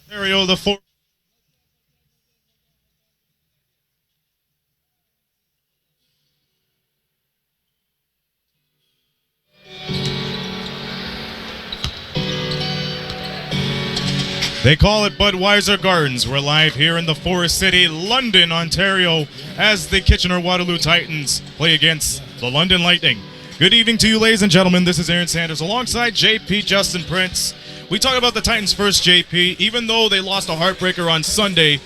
Ontario, the four. They call it Budweiser Gardens. We're live here in the Forest City, London, Ontario, as the Kitchener-Waterloo Titans play against the London Lightning. Good evening to you, ladies and gentlemen. This is Aaron Sanders alongside JP Justin Prince. We talk about the Titans first, JP. Even though they lost a heartbreaker on Sunday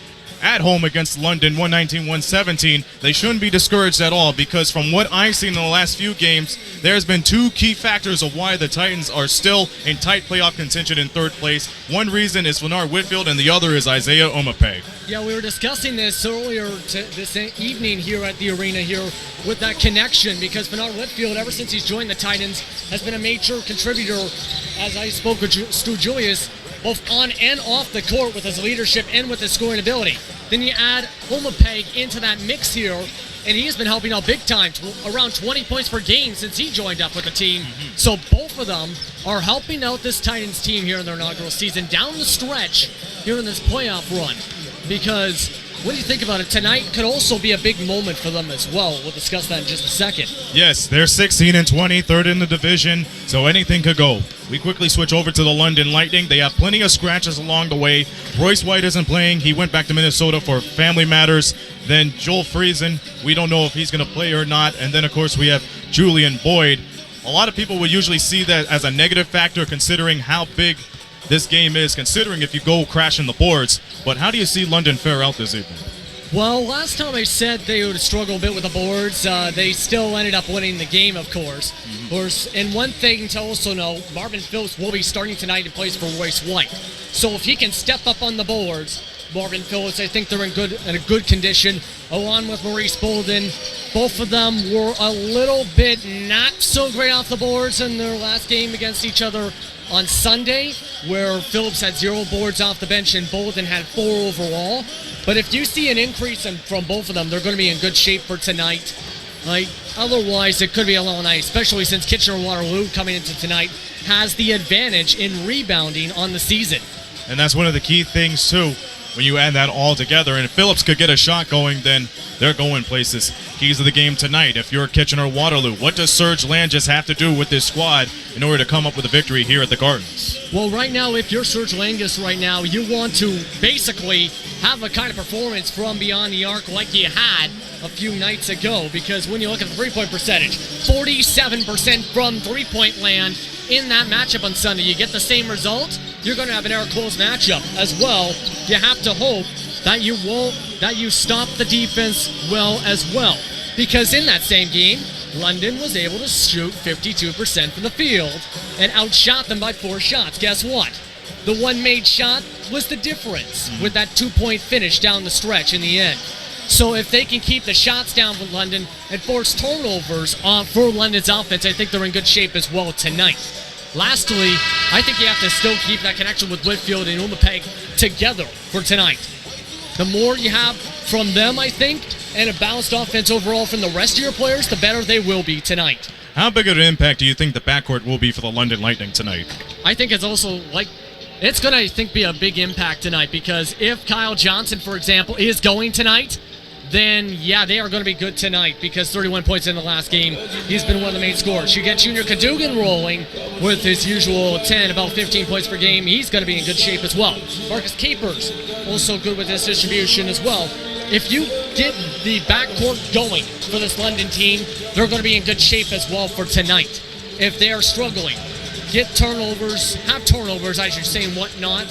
at home against London, 119-117, they shouldn't be discouraged at all, because from what I've seen in the last few games, there's been two key factors of why the Titans are still in tight playoff contention in third place. One reason is Leonard Whitfield, and the other is Isaiah Omape. Yeah, we were discussing this earlier this evening here at the arena here with that connection, because Bernard Whitfield, ever since he's joined the Titans, has been a major contributor, as I spoke with Stu Julius, both on and off the court with his leadership and with his scoring ability. Then you add Omapeg into that mix here, and he has been helping out big time, around 20 points per game since he joined up with the team. So both of them are helping out this Titans team here in their inaugural season down the stretch here in this playoff run. Because what do you think about it? Tonight could also be a big moment for them as well. We'll discuss that in just a second. Yes, they're 16-20, third in the division, so anything could go. We quickly switch over to the London Lightning. They have plenty of scratches along the way. Royce White isn't playing. He went back to Minnesota for family matters. Then Joel Friesen, we don't know if he's going to play or not. And then, of course, we have Julian Boyd. A lot of people would usually see that as a negative factor, considering how big this game is, considering if you go crashing the boards. But how do you see London fare out this evening? Well, last time I said they would struggle a bit with the boards. They still ended up winning the game, of course. And one thing to also know, Marvin Phillips will be starting tonight in place for Royce White. So if he can step up on the boards, Marvin Phillips, I think they're in a good condition, along with Maurice Bolden. Both of them were a little bit not so great off the boards in their last game against each other on Sunday, where Phillips had 0 boards off the bench and Bolden had 4 overall. But if you see an increase from both of them, they're going to be in good shape for tonight. Otherwise, it could be a little nice, especially since Kitchener-Waterloo coming into tonight has the advantage in rebounding on the season. And that's one of the key things, too, when you add that all together. And if Phillips could get a shot going, then they're going places. Keys of the game tonight, if you're Kitchener-Waterloo, what does Serge Langis have to do with this squad in order to come up with a victory here at the Gardens? Well, right now, if you're Serge Langis right now, you want to basically have a kind of performance from beyond the arc like you had a few nights ago, because when you look at the three-point percentage, 47% from three-point land in that matchup on Sunday. You get the same result, you're going to have an air-close matchup as well. You have to hope that you stop the defense well as well, because in that same game, London was able to shoot 52% from the field and outshot them by 4 shots. Guess what? The one made shot was the difference with that 2-point finish down the stretch in the end. So if they can keep the shots down for London and force turnovers for London's offense, I think they're in good shape as well tonight. Lastly, I think you have to still keep that connection with Whitfield and Umapeg together for tonight. The more you have from them, I think, and a balanced offense overall from the rest of your players, the better they will be tonight. How big of an impact do you think the backcourt will be for the London Lightning tonight? I think it's also it's going to, I think, be a big impact tonight, because if Kyle Johnson, for example, is going tonight, then, yeah, they are going to be good tonight, because 31 points in the last game, he's been one of the main scorers. You get Junior Cadogan rolling with his usual 10, about 15 points per game. He's going to be in good shape as well. Marcus Capers, also good with his distribution as well. If you get the backcourt going for this London team, they're going to be in good shape as well for tonight. If they are struggling, have turnovers, I should say, and whatnot,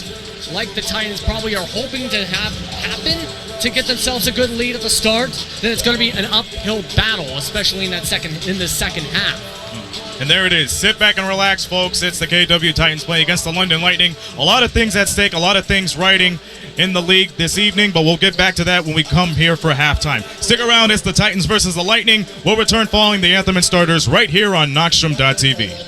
like the Titans probably are hoping to have happen to get themselves a good lead at the start, then it's going to be an uphill battle, especially in the second half. And there it is. Sit back and relax, folks. It's the KW Titans playing against the London Lightning. A lot of things at stake, a lot of things riding in the league this evening, but we'll get back to that when we come here for halftime. Stick around. It's the Titans versus the Lightning. We'll return following the anthem and starters right here on Knockstrom.tv.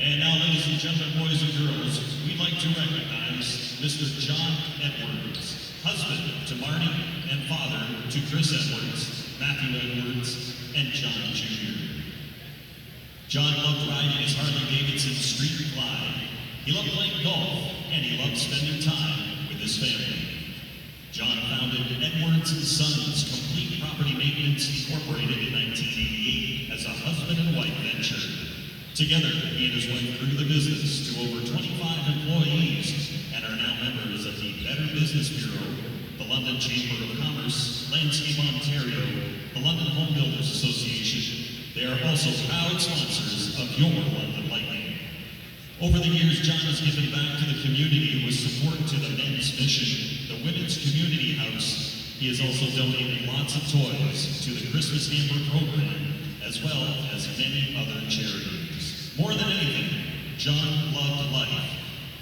And now, ladies and gentlemen, boys and girls, we'd like to recognize Mr. John Edwards, husband to Marty and father to Chris Edwards, Matthew Edwards, and John Jr. John loved riding his Harley-Davidson Street Glide. He loved playing golf, and he loved spending time with his family. John founded Edwards & Sons Complete Property Maintenance Incorporated in 1988 as a husband and wife venture. Together, he and his wife grew the business to over 25 employees and are now members of the Better Business Bureau, the London Chamber of Commerce, Landscape Ontario, the London Home Builders Association. They are also proud sponsors of your London Lightning. Over the years, John has given back to the community with support to the Men's Mission, the Women's Community House. He has also donated lots of toys to the Christmas Hamper program, as well as many other charities. More than anything, John loved life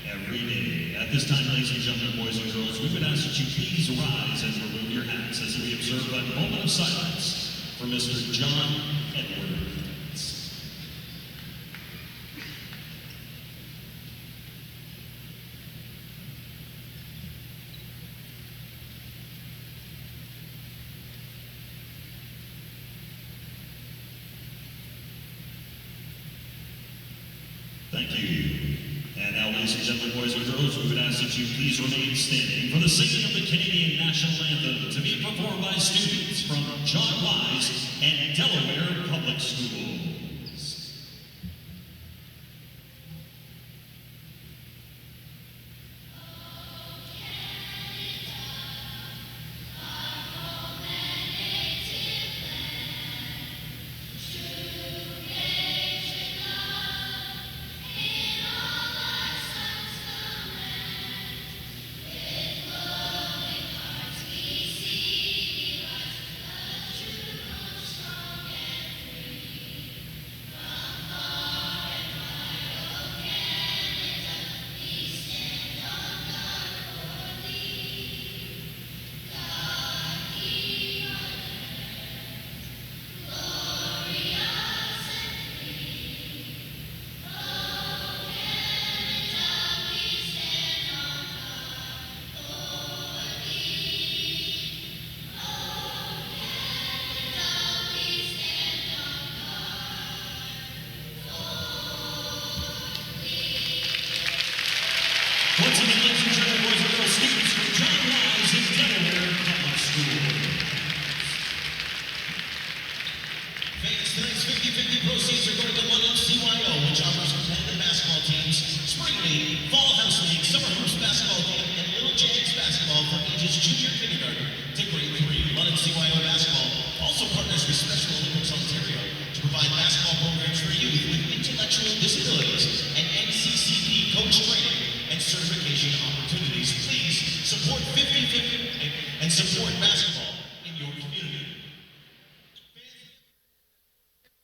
every day. At this time, ladies and gentlemen, boys and girls, we would ask that you please rise and remove your hats as we observe a moment of silence for Mr. John Edwards. Thank you. And now, ladies and gentlemen, boys and girls, we would ask that you please remain standing for the singing of the Canadian National Anthem to be performed by students from John Wise and Delaware Public Schools. Once again, ladies and gentlemen, boys and girls, students from John Wise and Delaware Public Schools. Fans, tonight's 50-50 proceeds are going to London CYO, which offers competitive basketball teams, Spring League, Fall House League, Summer Hoops basketball game, and Little Jags basketball for ages junior kindergarten to grade 3. London CYO basketball also partners with Special Olympics Ontario to provide basketball programs for youth with intellectual disabilities and NCCP coach training and certification opportunities. Please support 50-50 and support basketball in your community.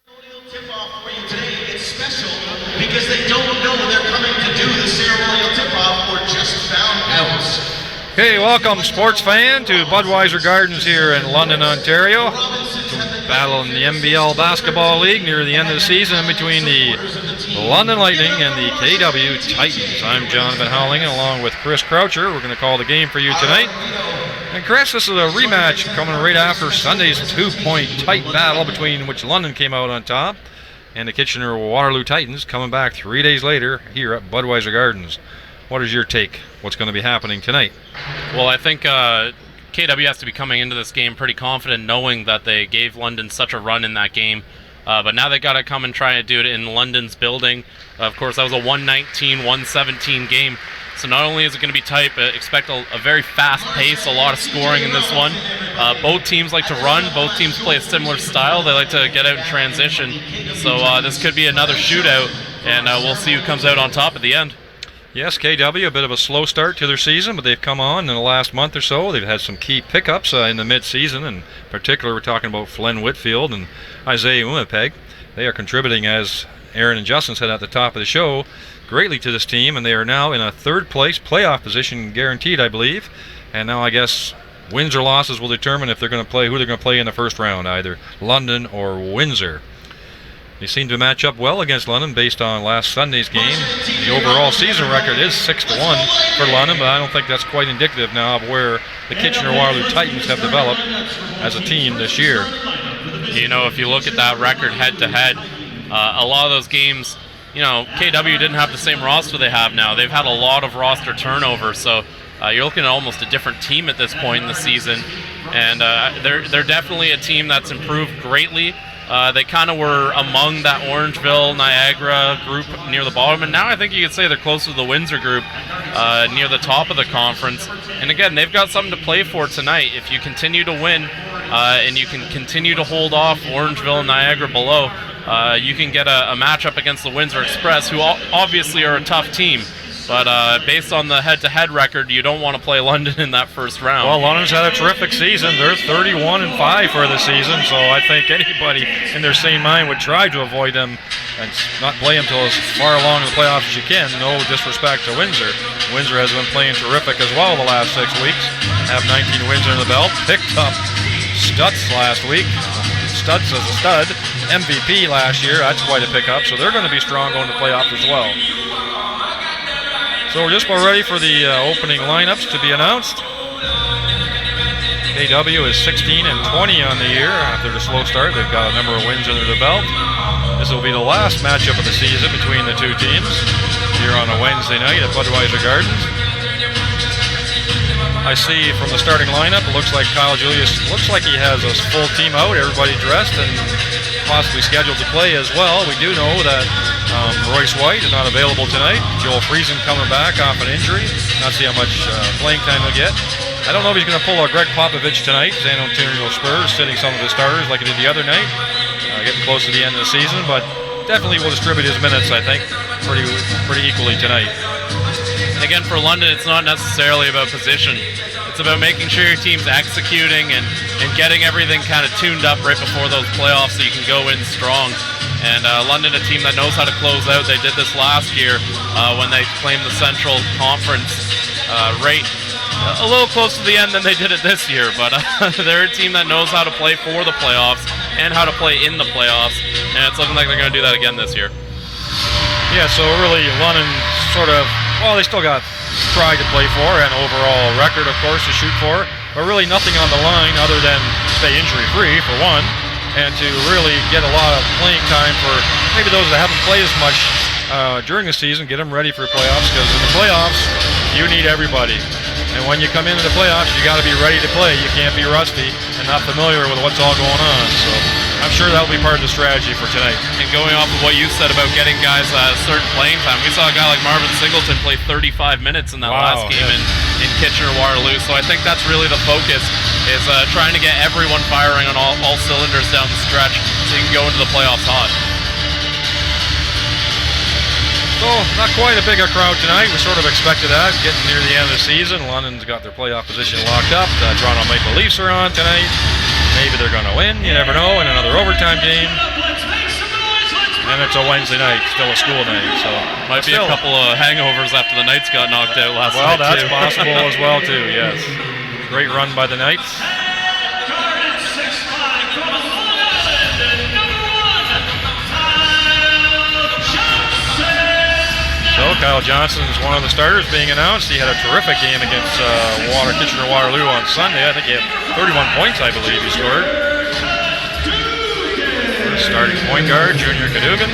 Ceremonial tip-off for you today. It's special because they don't know they're coming to do the ceremonial tip-off or just found out. Okay, welcome sports fan to Budweiser Gardens here in London, Ontario. Battle in the NBL Basketball League near the end of the season between the London Lightning and the KW Titans. I'm Jonathan Howling, and along with Chris Croucher, we're going to call the game for you tonight. And Chris, this is a rematch coming right after Sunday's two-point tight battle between which London came out on top and the Kitchener-Waterloo Titans coming back 3 days later here at Budweiser Gardens. What is your take? What's going to be happening tonight? Well, I think KW has to be coming into this game pretty confident, knowing that they gave London such a run in that game. But now they got to come and try to do it in London's building. Of course, that was a 119-117 game. So not only is it going to be tight, but expect a very fast pace, a lot of scoring in this one. Both teams like to run. Both teams play a similar style. They like to get out in transition. So this could be another shootout, and we'll see who comes out on top at the end. Yes, KW, a bit of a slow start to their season, but they've come on in the last month or so. They've had some key pickups in the mid-season, and in particular we're talking about Flynn Whitfield and Isaiah Umapeg. They are contributing, as Aaron and Justin said at the top of the show, greatly to this team, and they are now in a third-place playoff position, guaranteed, I believe. And now I guess Wins or losses will determine if they're going to play, who they're going to play in the first round, either London or Windsor. They seem to match up well against London based on last Sunday's game. The overall season record is 6-1 for London, but I don't think that's quite indicative now of where the Kitchener-Waterloo Titans have developed as a team this year. You know, if you look at that record head-to-head, a lot of those games, you know, KW didn't have the same roster they have now. They've had a lot of roster turnover, so you're looking at almost a different team at this point in the season. And they're definitely a team that's improved greatly. They kind of were among that Orangeville, Niagara group near the bottom, and now I think you could say they're close to the Windsor group near the top of the conference. And again, they've got something to play for tonight. If you continue to win and you can continue to hold off Orangeville and Niagara below, you can get a matchup against the Windsor Express, who obviously are a tough team. But based on the head-to-head record, you don't want to play London in that first round. Well, London's had a terrific season. They're 31-5 for the season, so I think anybody in their sane mind would try to avoid them and not play them until as far along in the playoffs as you can. No disrespect to Windsor. Windsor has been playing terrific as well the last 6 weeks. Have 19 wins under the belt. Picked up Stutz last week. Stutz as a stud. MVP last year. That's quite a pickup. So they're going to be strong going to playoffs as well. So we're just about ready for the opening lineups to be announced. KW is 16-20 on the year. After the slow start, they've got a number of wins under the belt. This will be the last matchup of the season between the two teams here on a Wednesday night at Budweiser Gardens. I see from the starting lineup, it looks like Kyle Julius looks like he has a full team out, everybody dressed and possibly scheduled to play as well. We do know that Royce White is not available tonight. Joel Friesen coming back off an injury. Not see how much playing time he'll get. I don't know if he's going to pull a Greg Popovich tonight. San Antonio Spurs sitting some of his starters like he did the other night. Getting close to the end of the season, but definitely will distribute his minutes, I think, pretty equally tonight. Again, for London, it's not necessarily about position. It's about making sure your team's executing and getting everything kind of tuned up right before those playoffs so you can go in strong. And London, a team that knows how to close out. They did this last year when they claimed the Central Conference right a little close to the end than they did it this year. But they're a team that knows how to play for the playoffs and how to play in the playoffs. And it's looking like they're going to do that again this year. Yeah, so really London sort of, well, they still got pride to play for and overall record, of course, to shoot for. But really nothing on the line other than stay injury-free, for one, and to really get a lot of playing time for maybe those that haven't played as much during the season, get them ready for the playoffs, because in the playoffs, you need everybody. And when you come into the playoffs, you got to be ready to play. You can't be rusty and not familiar with what's all going on. So I'm sure that'll be part of the strategy for tonight. And going off of what you said about getting guys a certain playing time, we saw a guy like Marvin Singleton play 35 minutes in that last game in Kitchener-Waterloo. So I think that's really the focus, is trying to get everyone firing on all cylinders down the stretch so you can go into the playoffs hot. So, not quite a bigger crowd tonight. We sort of expected that, getting near the end of the season. London's got their playoff position locked up. The Toronto Maple Leafs are on tonight. Maybe they're going to win. You never know. In another overtime game. And it's a Wednesday night, still a school night. So might be a couple of hangovers after the Knights got knocked out last night. Well, that's possible as well, too, yes. Great run by the Knights. So Kyle Johnson is one of the starters being announced. He had a terrific game against Kitchener-Waterloo on Sunday. I think he had 31 points, I believe he scored. First starting point guard, Junior Cadogan.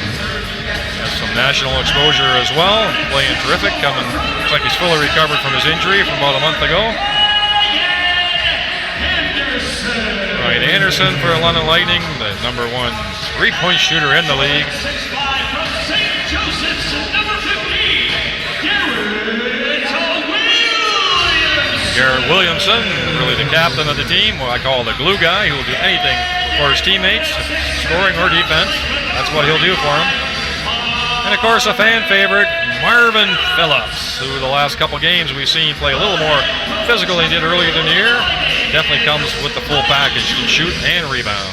Has some national exposure as well. Playing terrific. Looks like he's fully recovered from his injury from about a month ago. Ryan Anderson for London Lightning, the #1 3-point shooter in the league. Garrett Williamson, really the captain of the team, what I call the glue guy, who will do anything for his teammates, scoring or defense. That's what he'll do for them. And of course, a fan favorite, Marvin Phillips, who the last couple games we've seen play a little more physical than he did earlier in the year. Definitely comes with the full package, can shoot and rebound.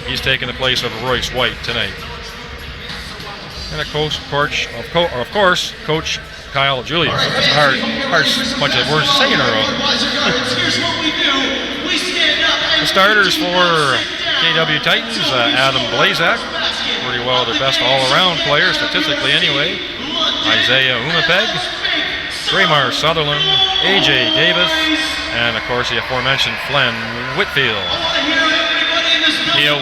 He's taking the place of Royce White tonight. And of course, Coach Kyle Julius. That's a hard bunch of words to say in a row. The starters for KW Titans, Adam Blazak, pretty well their best all-around player, statistically anyway. Isaiah Umapeg, Draymar Sutherland, AJ Davis, and of course the aforementioned Flynn Whitfield.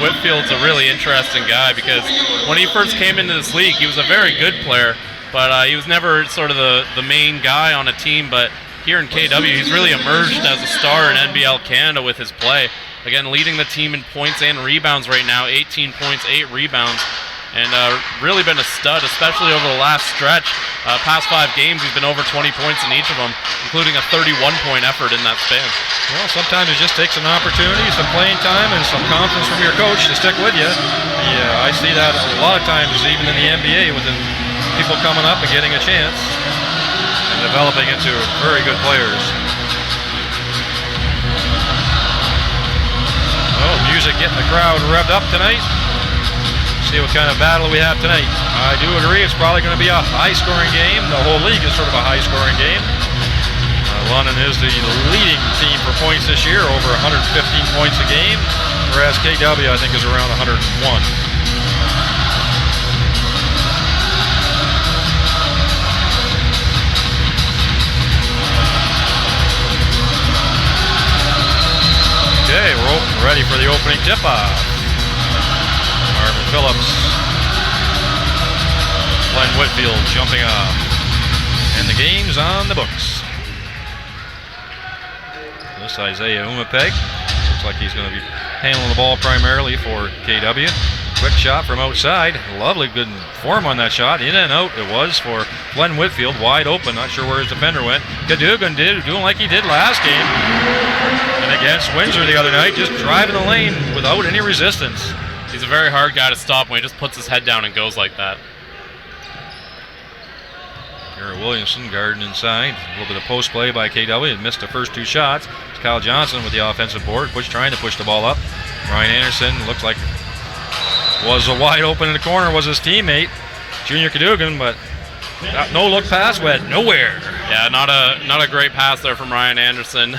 Whitfield's a really interesting guy because when he first came into this league, he was a very good player, but he was never sort of the main guy on a team. But here in KW, he's really emerged as a star in NBL Canada with his play. Again, leading the team in points and rebounds right now, 18 points, 8 rebounds, and really been a stud, especially over the last stretch. Past 5 games, he's been over 20 points in each of them, including a 31-point effort in that span. Well, sometimes it just takes an opportunity, some playing time, and some confidence from your coach to stick with you. Yeah, I see that a lot of times, even in the NBA, with the people coming up and getting a chance and developing into very good players. Oh, music getting the crowd revved up tonight. See what kind of battle we have tonight. I do agree it's probably going to be a high-scoring game. The whole league is sort of a high-scoring game. London is the leading team for points this year, over 115 points a game, whereas KW I think is around 101. Okay, we're ready for the opening tip-off. Marvin Phillips, Glenn Whitfield jumping off, and the game's on the books. This Isaiah Umapeg, looks like he's going to be handling the ball primarily for KW. Quick shot from outside, lovely good form on that shot, in and out it was for Glenn Whitfield, wide open, not sure where his defender went. Cadogan doing like he did last game, and against Windsor the other night, just driving the lane without any resistance. He's a very hard guy to stop when he just puts his head down and goes like that. Garrett Williamson guarding inside. A little bit of post play by KW. He missed the first 2 shots. It's Kyle Johnson with the offensive board, trying to push the ball up. Ryan Anderson looks like was a wide open in the corner, was his teammate, Junior Cadogan, but no look pass went nowhere. Yeah, not a great pass there from Ryan Anderson.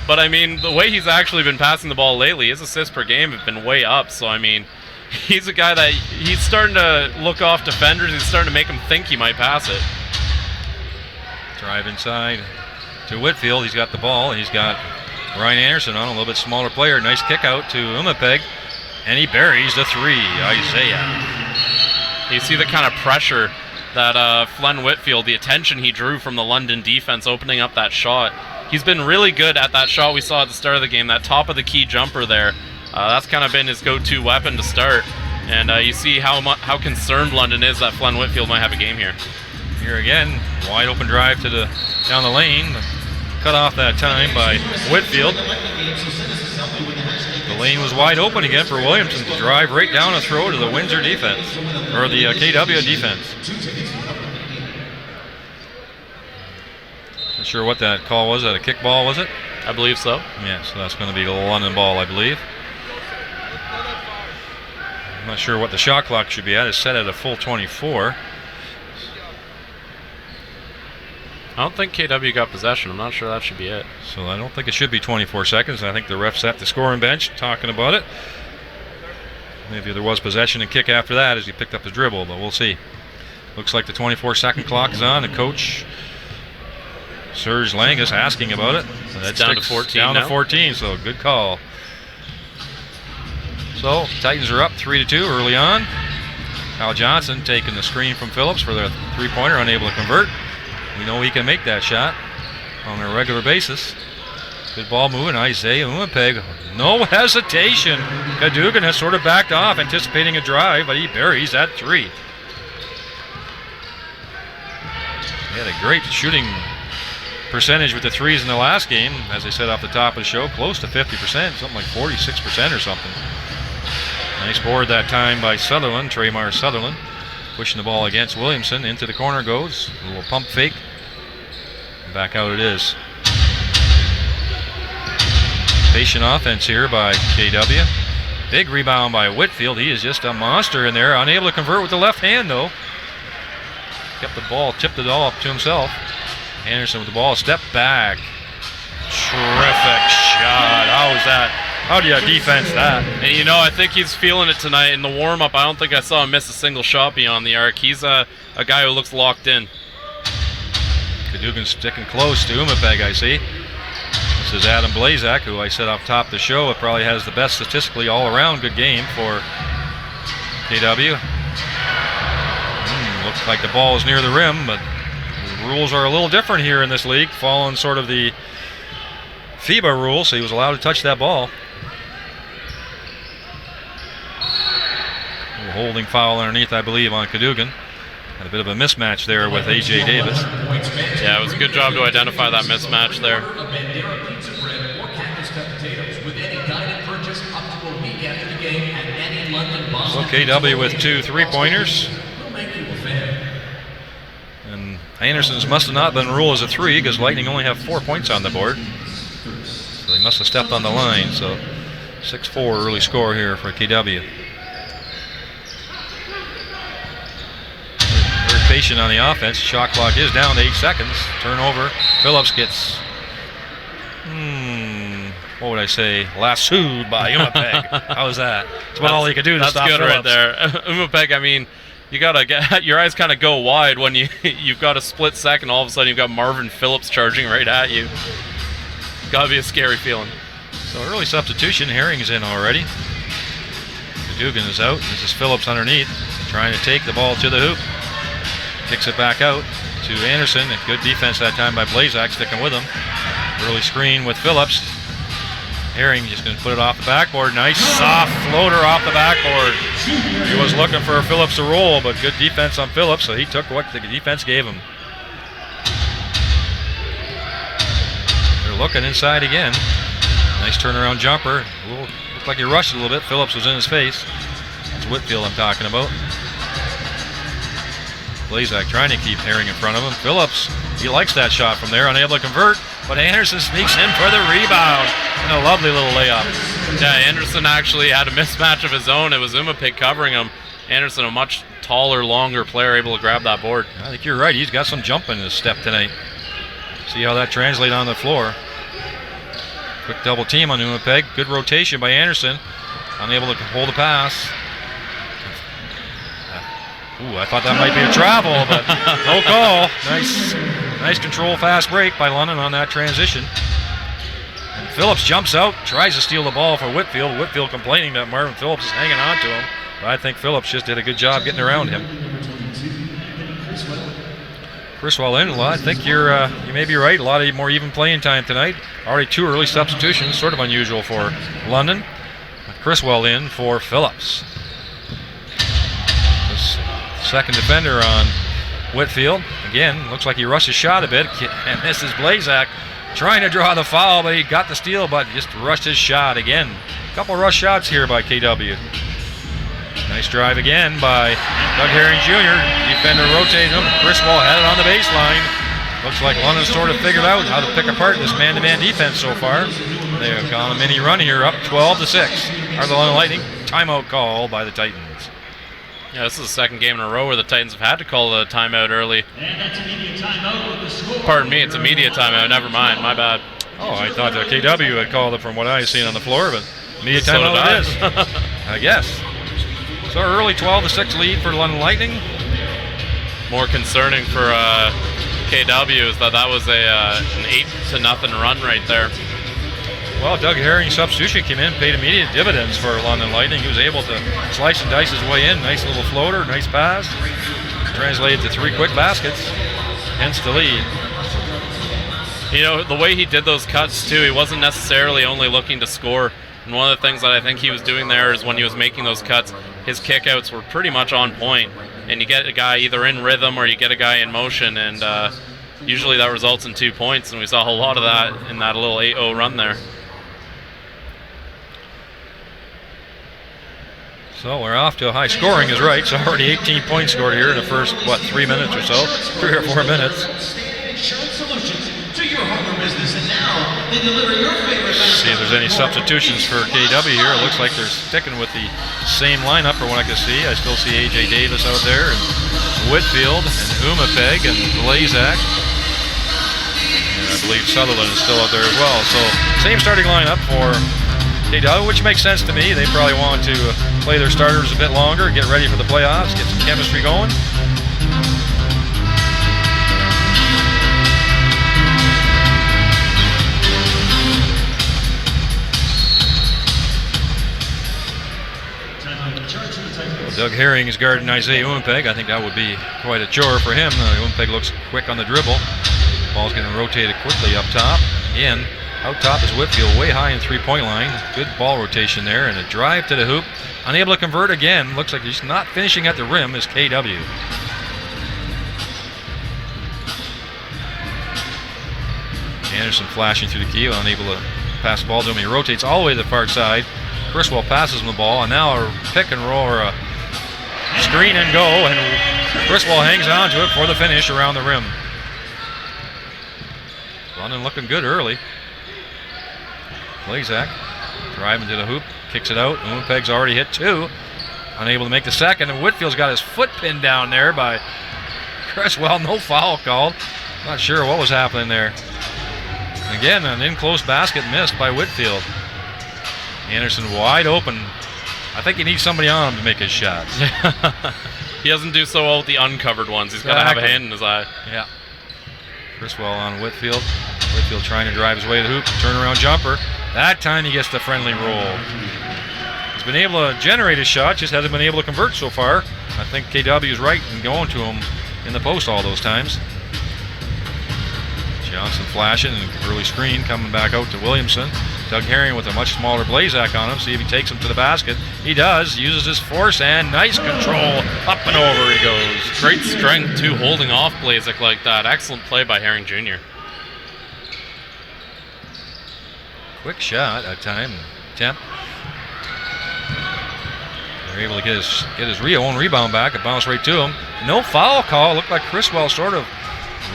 But I mean, the way he's actually been passing the ball lately, his assists per game have been way up. So I mean, he's a guy that he's starting to look off defenders. He's starting to make them think he might pass it. Drive inside to Whitfield. He's got the ball. He's got Ryan Anderson on, a little bit smaller player. Nice kick out to Umapeg, and he buries the 3. Isaiah. You see the kind of pressure that Glenn Whitfield, the attention he drew from the London defense opening up that shot. He's been really good at that shot we saw at the start of the game, that top of the key jumper there. That's kind of been his go-to weapon to start. And you see how concerned London is that Glenn Whitfield might have a game here. Here again, wide open drive down the lane. Cut off that time by Whitfield. The lane was wide open again for Williamson to drive right down a throw to the Windsor defense, or the KW defense. Not sure what that call was. That a kick ball, was it? I believe so. Yeah, so that's going to be the London ball, I believe. I'm not sure what the shot clock should be at. It's set at a full 24. I don't think KW got possession. I'm not sure that should be it. So I don't think it should be 24 seconds. I think the ref's at the scoring bench talking about it. Maybe there was possession and kick after that as he picked up his dribble, but we'll see. Looks like the 24-second clock is on. The coach, Serge Langus, asking about it. It's down to 14 Down now. to 14, so good call. So Titans are up 3-2 early on. Kyle Johnson taking the screen from Phillips for the three-pointer, unable to convert. We know he can make that shot on a regular basis. Good ball moving. Isaiah Umapeg, no hesitation. Cadogan has sort of backed off, anticipating a drive, but he buries that 3. He had a great shooting percentage with the 3s in the last game, as I said off the top of the show, close to 50%, something like 46% or something. Nice board that time by Sutherland, Draymar Sutherland, pushing the ball against Williamson. Into the corner goes, a little pump fake, and back out it is. Patient offense here by KW. Big rebound by Whitfield. He is just a monster in there, unable to convert with the left hand though. kept the ball, tipped it all up to himself. Anderson with the ball, step back. Terrific shot. How was that? How do you defense that? And you know, I think he's feeling it tonight. In the warm-up, I don't think I saw him miss a single shot beyond the arc. He's a guy who looks locked in. Cadogan sticking close to Umapeg, I see. This is Adam Blazak, who I said off top of the show, it probably has the best statistically all-around good game for KW. Looks like the ball is near the rim, but the rules are a little different here in this league, following sort of the FIBA rule, so he was allowed to touch that ball. A little holding foul underneath, I believe, on Cadogan. Had a bit of a mismatch there with A.J. Davis. Yeah, it was a good job to identify that mismatch there. So KW with 2 3-pointers. And Anderson's must have not been ruled as a 3 because Lightning only have 4 points on the board. So they must have stepped on the line. So 6-4 early score here for KW. Very patient on the offense. Shot clock is down to 8 seconds. Turnover. Phillips gets, what would I say, lassoed by Umapeg. How was that? That's about all he could do to stop Phillips. That's good right there. Umapeg, I mean, you gotta get your eyes kind of go wide when you've got a split second. All of a sudden, you've got Marvin Phillips charging right at you. Gotta be a scary feeling. So early substitution. Herring's in already. Cadogan is out. This is Phillips underneath, trying to take the ball to the hoop. Kicks it back out to Anderson. A good defense that time by Blazak, sticking with him. Early screen with Phillips. Herring just going to put it off the backboard. Nice soft floater off the backboard. He was looking for Phillips to roll, but good defense on Phillips, so he took what the defense gave him. They're looking inside again. Nice turnaround jumper. Looked like he rushed a little bit. Phillips was in his face. That's Whitfield I'm talking about. Blazak trying to keep Herring in front of him. Phillips, he likes that shot from there, unable to convert, but Anderson sneaks in for the rebound. And a lovely little layup. Yeah, Anderson actually had a mismatch of his own. It was Umapeg covering him. Anderson, a much taller, longer player, able to grab that board. I think you're right. He's got some jump in his step tonight. See how that translates on the floor. Quick double team on Umapeg. Good rotation by Anderson. Unable to hold a pass. Ooh, I thought that might be a travel, but no call. Nice control, fast break by London on that transition. And Phillips jumps out, tries to steal the ball for Whitfield. Whitfield complaining that Marvin Phillips is hanging on to him, but I think Phillips just did a good job getting around him. Criswell in. Well, I think you may be right. A lot of more even playing time tonight. Already 2 early substitutions, sort of unusual for London. Criswell in for Phillips. Second defender on Whitfield. Again, looks like he rushed his shot a bit. And this is Blazak trying to draw the foul, but he got the steal, but just rushed his shot again. A couple rush shots here by KW. Nice drive again by Doug Herring Jr. Defender rotating him. Criswell had it on the baseline. Looks like London sort of figured out how to pick apart this man-to-man defense so far. They have gone a mini run here, up 12-6. Are the London Lightning? Timeout call by the Titans. Yeah, this is the second game in a row where the Titans have had to call a timeout early. And that's immediate timeout with the score. Pardon me, it's immediate timeout. Never mind, my bad. Oh, I thought that KW had called it from what I seen on the floor, but immediate So timeout did it is. I guess. So early 12-6 lead for London Lightning. More concerning for KW is that was an 8-0 run right there. Well, Doug Herring's substitution came in, paid immediate dividends for London Lightning. He was able to slice and dice his way in. Nice little floater, nice pass. Translated to 3 quick baskets, hence the lead. You know, the way he did those cuts, too, he wasn't necessarily only looking to score. And one of the things that I think he was doing there is when he was making those cuts, his kickouts were pretty much on point. And you get a guy either in rhythm or you get a guy in motion, and usually that results in 2 points. And we saw a lot of that in that little 8-0 run there. So we're off to a high scoring is right. So already 18 points scored here in the first, 3 minutes or so? 3 or 4 minutes. Insurance solutions to your home or business. And now, See if there's any substitutions for KW here. It looks like they're sticking with the same lineup from what I can see. I still see A.J. Davis out there, and Whitfield, and Umapeg, and Blazak. And I believe Sutherland is still out there as well. So same starting lineup for KW, which makes sense to me. They probably want to play their starters a bit longer, get ready for the playoffs, get some chemistry going. Doug Herring is guarding Isaiah Umpeg. I think that would be quite a chore for him. Umpeg looks quick on the dribble. Ball's getting rotated quickly up top. Again, out top is Whitfield, way high in three-point line. Good ball rotation there, and a drive to the hoop. Unable to convert again. Looks like he's not finishing at the rim is KW. Anderson flashing through the key, unable to pass the ball to him. He rotates all the way to the far side. Criswell passes him the ball, and now a pick and roll or a screen and go, and Criswell hangs on to it for the finish around the rim. London looking good early. Blazak driving to the hoop, kicks it out. Umpeg's already hit two, unable to make the second, and Whitfield's got his foot pinned down there by Criswell. No foul called. Not sure what was happening there. Again, an in-close basket missed by Whitfield. Anderson wide open. I think he needs somebody on him to make his shots. He doesn't do so well with the uncovered ones. He's got to have a hand in his eye. Yeah. Criswell on Whitfield. Whitfield trying to drive his way to the hoop. Turnaround jumper. That time he gets the friendly roll. He's been able to generate a shot, just hasn't been able to convert so far. I think KW is right in going to him in the post all those times. Johnson flashing, and early screen coming back out to Williamson. Doug Herring with a much smaller Blazak on him. See if he takes him to the basket. He does. Uses his force and nice control. Up and over he goes. Great strength, too, holding off Blazak like that. Excellent play by Herring Jr. Quick shot at time. Attempt. They're able to get his own rebound back. It bounced right to him. No foul call. Looked like Criswell sort of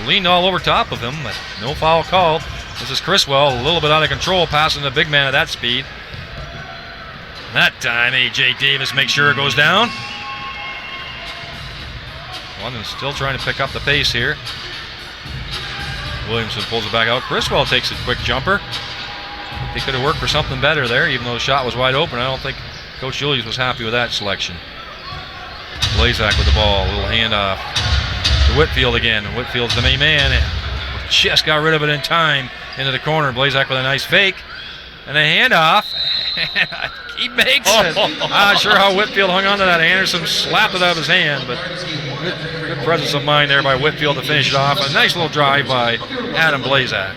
leaned all over top of him, but no foul called. This is Criswell, a little bit out of control, passing the big man at that speed. That time, A.J. Davis makes sure it goes down. London's still trying to pick up the pace here. Williamson pulls it back out. Criswell takes a quick jumper. They could have worked for something better there, even though the shot was wide open. I don't think Coach Julius was happy with that selection. Blazak with the ball, a little handoff to Whitfield again. Whitfield's the main man. Just got rid of it in time into the corner. Blazak with a nice fake and a handoff. He makes it. Not sure how Whitfield hung on to that. Anderson slapped it out of his hand, but good presence of mind there by Whitfield to finish it off. A nice little drive by Adam Blazak.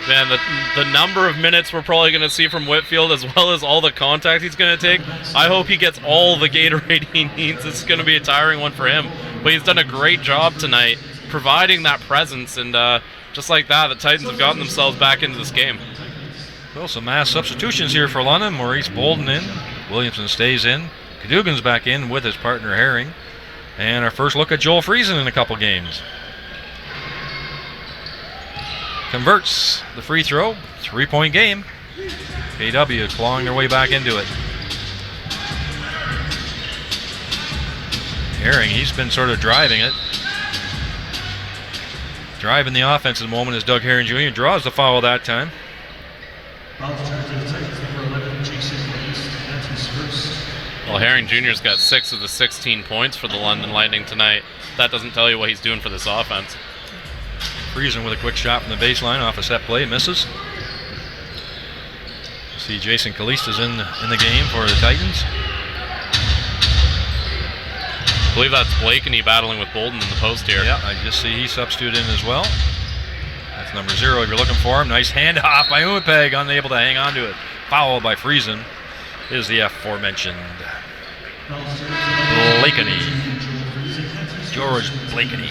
Man, the number of minutes we're probably going to see from Whitfield, as well as all the contact he's going to take, I hope he gets all the Gatorade he needs. It's going to be a tiring one for him. But he's done a great job tonight providing that presence, and just like that, the Titans have gotten themselves back into this game. Well, some mass substitutions here for London. Maurice Bolden in. Williamson stays in. Cadogan's back in with his partner Herring. And our first look at Joel Friesen in a couple games. Converts the free throw. 3-point game. KW clawing their way back into it. Herring, he's been sort of driving it. Driving the offense at the moment as Doug Herring Jr. draws the foul that time. Well, Herring Jr.'s got 6 of the 16 points for the London Lightning tonight. That doesn't tell you what he's doing for this offense. Friesen with a quick shot from the baseline off a set play, misses. See Jason Kalista's in the game for the Titans. I believe that's Blakeney battling with Bolden in the post here. Yeah, I just see he substituted in as well. That's number 0 if you're looking for him. Nice handoff by Umapeg, unable to hang on to it. Foul by Friesen is the aforementioned Blakeney. George Blakeney.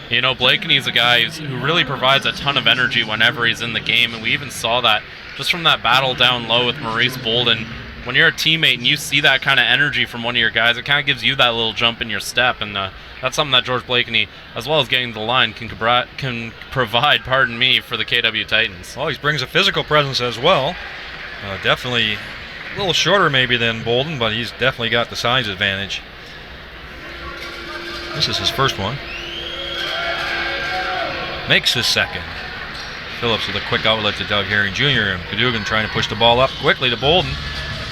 You know, Blakeney's a guy who really provides a ton of energy whenever he's in the game, and we even saw that just from that battle down low with Maurice Bolden. when you're a teammate and you see that kind of energy from one of your guys, it kind of gives you that little jump in your step, and that's something that George Blakeney, as well as getting to the line, can provide, pardon me, for the KW Titans. Well, he brings a physical presence as well. Definitely a little shorter maybe than Bolden, but he's definitely got the size advantage. This is his first one. Makes his second. Phillips with a quick outlet to Doug Herring Jr. and Cadogan trying to push the ball up quickly to Bolden.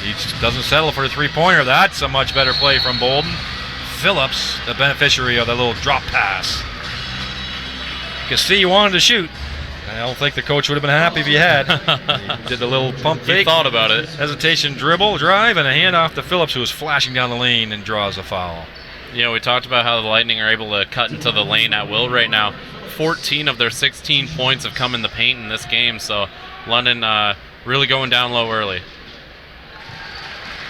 He doesn't settle for the three-pointer. That's a much better play from Bolden. Phillips, the beneficiary of that little drop pass. You can see he wanted to shoot. I don't think the coach would have been happy if he had. He did the little pump fake. He thought about it. Hesitation, dribble, drive, and a handoff to Phillips, who was flashing down the lane and draws a foul. You know, we talked about how the Lightning are able to cut into the lane at will right now. 14 of their 16 points have come in the paint in this game, so London really going down low early.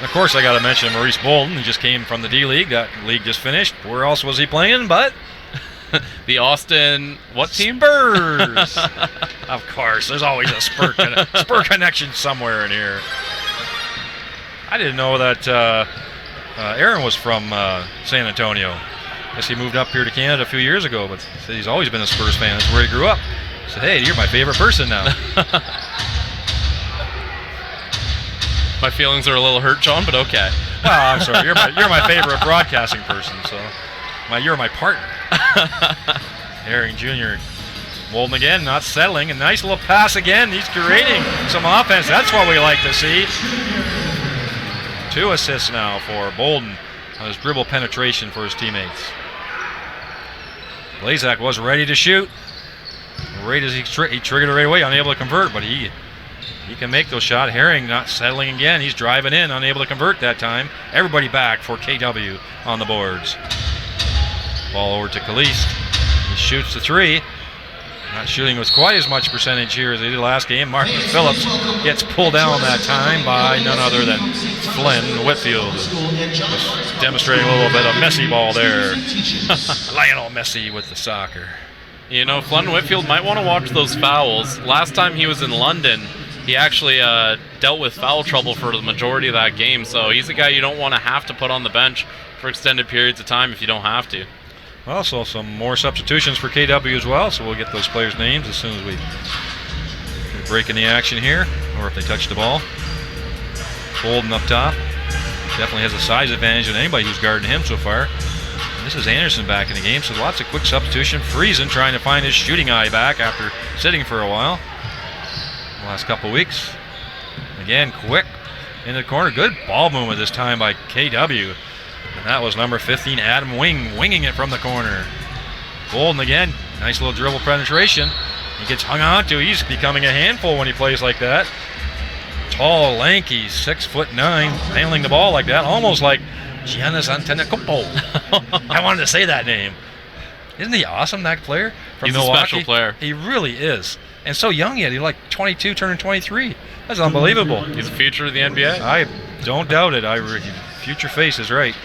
Of course, I got to mention Maurice Bolden, who just came from the D-League. That league just finished. Where else was he playing but the Austin, what team? Spurs. Of course, there's always a Spur connection somewhere in here. I didn't know that Aaron was from San Antonio. I guess he moved up here to Canada a few years ago, but said he's always been a Spurs fan. That's where he grew up. I said, hey, you're my favorite person now. My feelings are a little hurt, John, but okay. Well, I'm sorry. You're my favorite broadcasting person, so you're my partner. Herring Jr. Bolden again, not settling. A nice little pass again. He's creating some offense. That's what we like to see. 2 assists now for Bolden on his dribble penetration for his teammates. Blazak was ready to shoot. Right as he triggered it right away, unable to convert, but he can make those shots. Herring not settling again. He's driving in, unable to convert that time. Everybody back for KW on the boards. Ball over to Kalist. He shoots the 3. Not shooting with quite as much percentage here as he did last game. Martin Phillips gets pulled down that time by none other than Flynn Whitfield. Just demonstrating a little bit of Messi ball there. Lionel Messi with the soccer. You know, Flynn Whitfield might want to watch those fouls. Last time he was in London, he actually dealt with foul trouble for the majority of that game. So he's a guy you don't want to have to put on the bench for extended periods of time if you don't have to. Well, so some more substitutions for KW as well, so we'll get those players' names as soon as we break in the action here, or if they touch the ball. Bolden up top. Definitely has a size advantage on anybody who's guarding him so far. And this is Anderson back in the game, so lots of quick substitution. Friesen trying to find his shooting eye back after sitting for a while the last couple weeks. Again, quick into the corner. Good ball movement this time by KW. And that was number 15, Adam Wing, winging it from the corner. Bolden again, nice little dribble penetration. He gets hung on to. He's becoming a handful when he plays like that. Tall, lanky, 6'9", handling the ball like that, almost like Giannis Antetokounmpo. I wanted to say that name. Isn't he awesome, that player from He's Milwaukee? a special player. He really is. And so young yet. He's like 22, turning 23. That's unbelievable. He's the future of the NBA. I don't doubt it. Future face is right.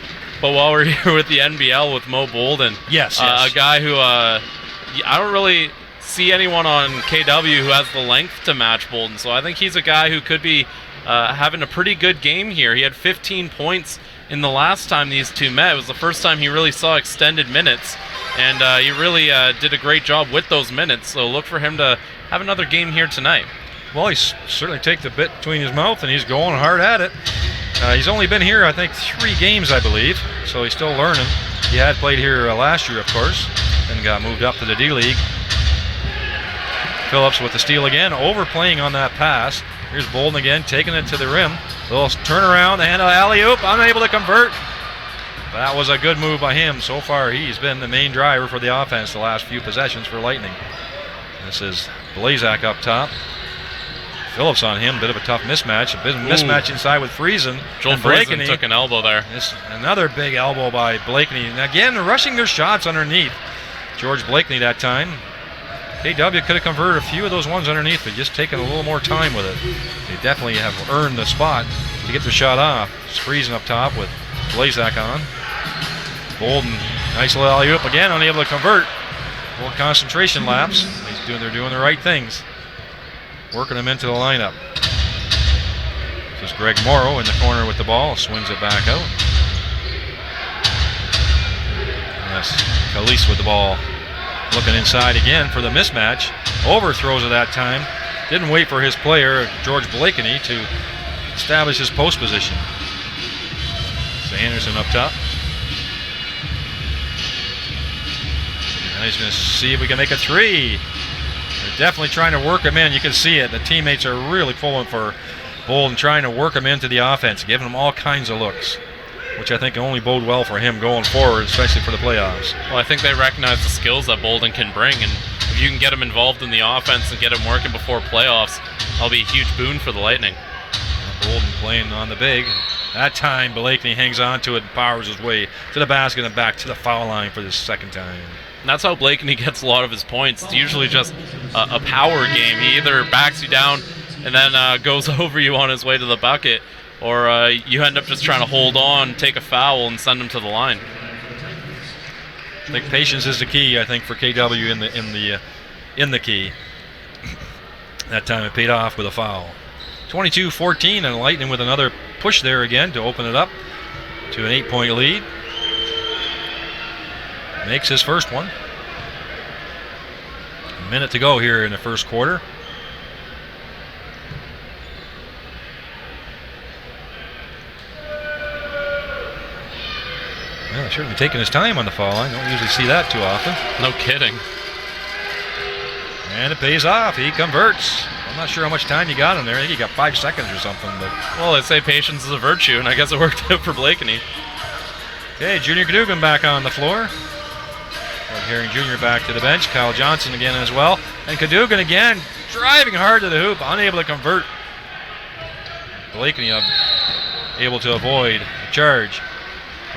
But while we're here with the NBL with Mo Bolden, yes. A guy who I don't really see anyone on KW who has the length to match Bolden. So I think he's a guy who could be having a pretty good game here. He had 15 points in the last time these two met. It was the first time he really saw extended minutes, and he really did a great job with those minutes. So look for him to have another game here tonight. Well, he's certainly take the bit between his mouth, and he's going hard at it. He's only been here, I think, 3 games, I believe, so he's still learning. He had played here last year, of course, and got moved up to the D-League. Phillips with the steal again, overplaying on that pass. Here's Bolden again, taking it to the rim. Little turnaround, and alley-oop, unable to convert. That was a good move by him. So far, he's been the main driver for the offense the last few possessions for Lightning. This is Blazak up top. Phillips on him, bit of a tough mismatch. A bit of mismatch inside with Friesen. Joel Friesen took an elbow there. Another big elbow by Blakeney. And again, rushing their shots underneath. George Blakeney that time. KW could have converted a few of those ones underneath, but just taking a little more time with it. They definitely have earned the spot to get the shot off. It's Friesen up top with Blazak on. Bolden, nice little alley-oop again, unable to convert. A little concentration lapse. They're doing the right things. Working him into the lineup. This is Greg Morrow in the corner with the ball, swings it back out. Yes, Calise with the ball, looking inside again for the mismatch. Overthrows it that time. Didn't wait for his player, George Blakeney, to establish his post position. So Anderson up top. And he's going to see if we can make a three. They're definitely trying to work him in. You can see it. The teammates are really pulling for Bolden, trying to work him into the offense, giving him all kinds of looks, which I think can only bode well for him going forward, especially for the playoffs. Well, I think they recognize the skills that Bolden can bring, and if you can get him involved in the offense and get him working before playoffs, that'll be a huge boon for the Lightning. Bolden playing on the big. That time, Blakeney hangs on to it and powers his way to the basket and back to the foul line for the second time. And that's how Blakeney gets a lot of his points. It's usually just a power game. He either backs you down and then goes over you on his way to the bucket, or you end up just trying to hold on, take a foul, and send him to the line. I think patience is the key, I think, for KW in the key. That time it paid off with a foul. 22-14, and Lightning with another push there again to open it up to an 8-point lead. Makes his first one. A minute to go here in the first quarter. Well, certainly taking his time on the foul line. Don't usually see that too often. No kidding. And it pays off. He converts. I'm not sure how much time you got in there. I think he got 5 seconds or something. But well, they say patience is a virtue, and I guess it worked out for Blakeney. okay, Junior Cadogan back on the floor. Doug Herring Jr. back to the bench. Kyle Johnson again as well. And Cadogan again driving hard to the hoop, unable to convert. Blakeney able to avoid a charge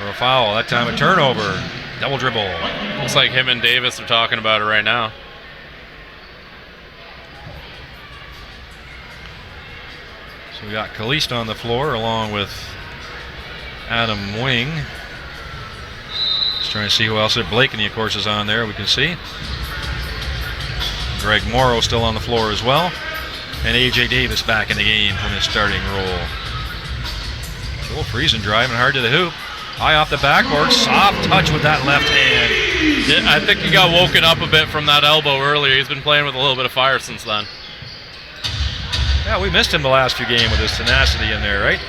or a foul. That time a turnover. Double dribble. Looks like him and Davis are talking about it right now. So we got Caliste on the floor along with Adam Wing. Just trying to see who else there. Blakeney, of course, is on there, we can see. Greg Morrow still on the floor as well. And A.J. Davis back in the game from his starting role. Joel Friesen driving hard to the hoop. High off the backboard, soft touch with that left hand. Yeah, I think he got woken up a bit from that elbow earlier. He's been playing with a little bit of fire since then. Yeah, we missed him the last few games with his tenacity in there, right?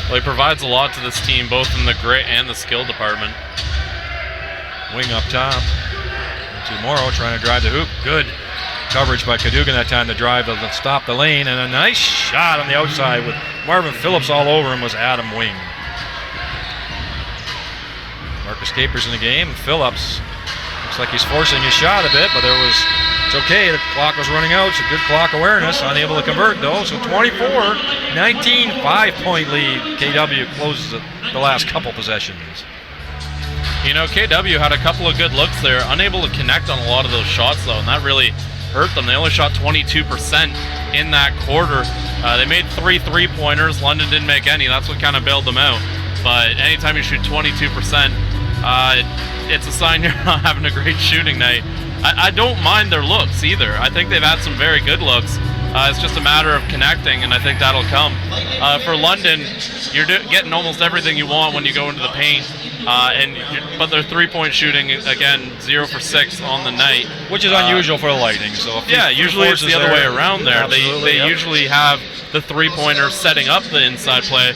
Well, he provides a lot to this team, both in the grit and the skill department. Wing up top. To Morrow trying to drive the hoop. Good coverage by Cadogan that time to drive to stop the lane. And a nice shot on the outside with Marvin Phillips all over him was Adam Wing. Marcus Capers in the game. Phillips looks like he's forcing his shot a bit, but it's okay. The clock was running out. It's a good clock awareness. Unable to convert though. So 24-19, 5-point lead. KW closes the last couple possessions. You know, KW had a couple of good looks there, unable to connect on a lot of those shots though, and that really hurt them. They only shot 22% in that quarter. They made 3 3-pointers. London didn't make any. That's what kind of bailed them out. But anytime you shoot 22%, it's a sign you're not having a great shooting night. I don't mind their looks either. I think they've had some very good looks. It's just a matter of connecting, and I think that'll come. For London, you're getting almost everything you want when you go into the paint. But their three-point shooting, again, 0 for 6 on the night. Which is unusual for the Lightning. So yeah, usually it's the other way around there. They yep. usually have the three-pointer setting up the inside play.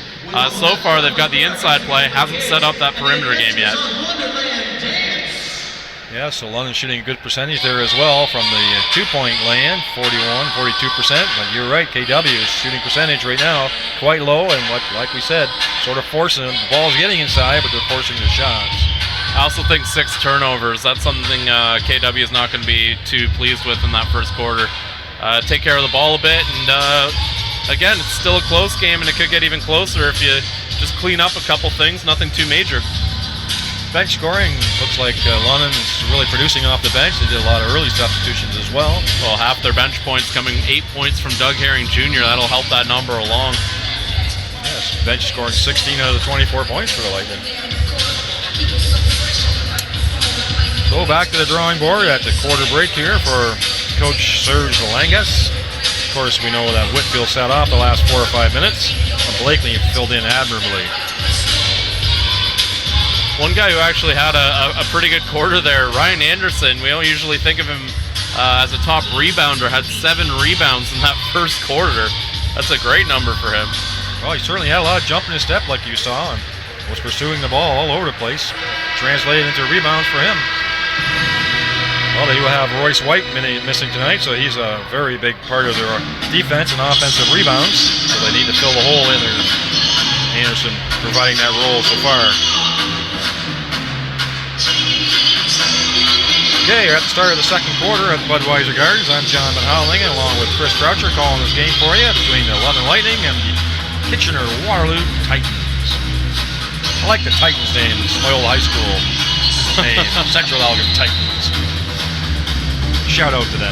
So far, they've got the inside play, hasn't set up that perimeter game yet. Yeah, so London shooting a good percentage there as well from the two-point land, 41-42%. But you're right, KW's shooting percentage right now quite low, and like we said, sort of forcing them. The ball's getting inside, but they're forcing the shots. I also think 6 turnovers. That's something KW is not going to be too pleased with in that first quarter. Take care of the ball a bit, and again, it's still a close game, and it could get even closer if you just clean up a couple things. Nothing too major. Bench scoring looks like London is really producing off the bench. They did a lot of early substitutions as well. Well, half their bench points coming 8 points from Doug Herring Jr. That'll help that number along. Yes, bench scoring 16 out of the 24 points for the Lightning. So back to the drawing board at the quarter break here for Coach Serge Langas. course, we know that Whitfield sat off the last 4 or 5 minutes. Blakely filled in admirably. One guy who actually had a pretty good quarter there, Ryan Anderson. We don't usually think of him as a top rebounder. Had 7 rebounds in that first quarter. That's a great number for him. Well, he certainly had a lot of jump in his step, like you saw, and was pursuing the ball all over the place. Translated into rebounds for him. Well, they will have Royce White missing tonight, so he's a very big part of their defense and offensive rebounds. So they need to fill the hole in there. Anderson providing that role so far. Okay, you're at the start of the second quarter at the Budweiser Gardens. I'm John Van Houweling, along with Chris Croucher, calling this game for you between the London Lightning and the Kitchener-Waterloo Titans. I like the Titans names, my old high school name, Central Elgin Titans. Shout out to them.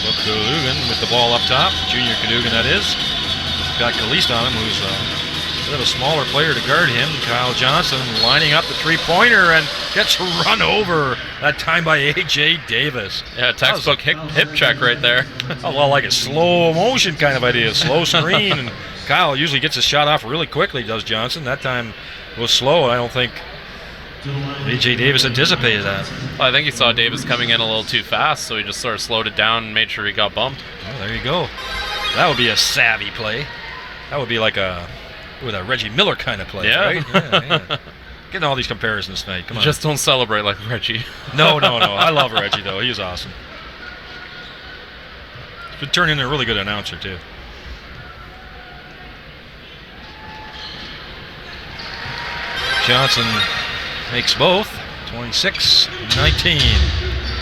Look, Cadogan with the ball up top. Junior Cadogan, that is. Got Caliste on him, who's a bit of a smaller player to guard him. Kyle Johnson lining up the three-pointer and gets run over, that time by A.J. Davis. Yeah, textbook hip check right there. Well, like a slow motion kind of idea, slow screen. And Kyle usually gets his shot off really quickly, does Johnson. That time it was slow, and I don't think A.J. Davis anticipated that. Well, I think he saw Davis coming in a little too fast, so he just sort of slowed it down and made sure he got bumped. Oh, there you go. That would be a savvy play. That would be like a Reggie Miller kind of play, right? Yeah. Getting all these comparisons tonight. Come on. Just don't celebrate like Reggie. No. I love Reggie, though. He was awesome. Could turn into a really good announcer, too. Johnson makes both. 26-19.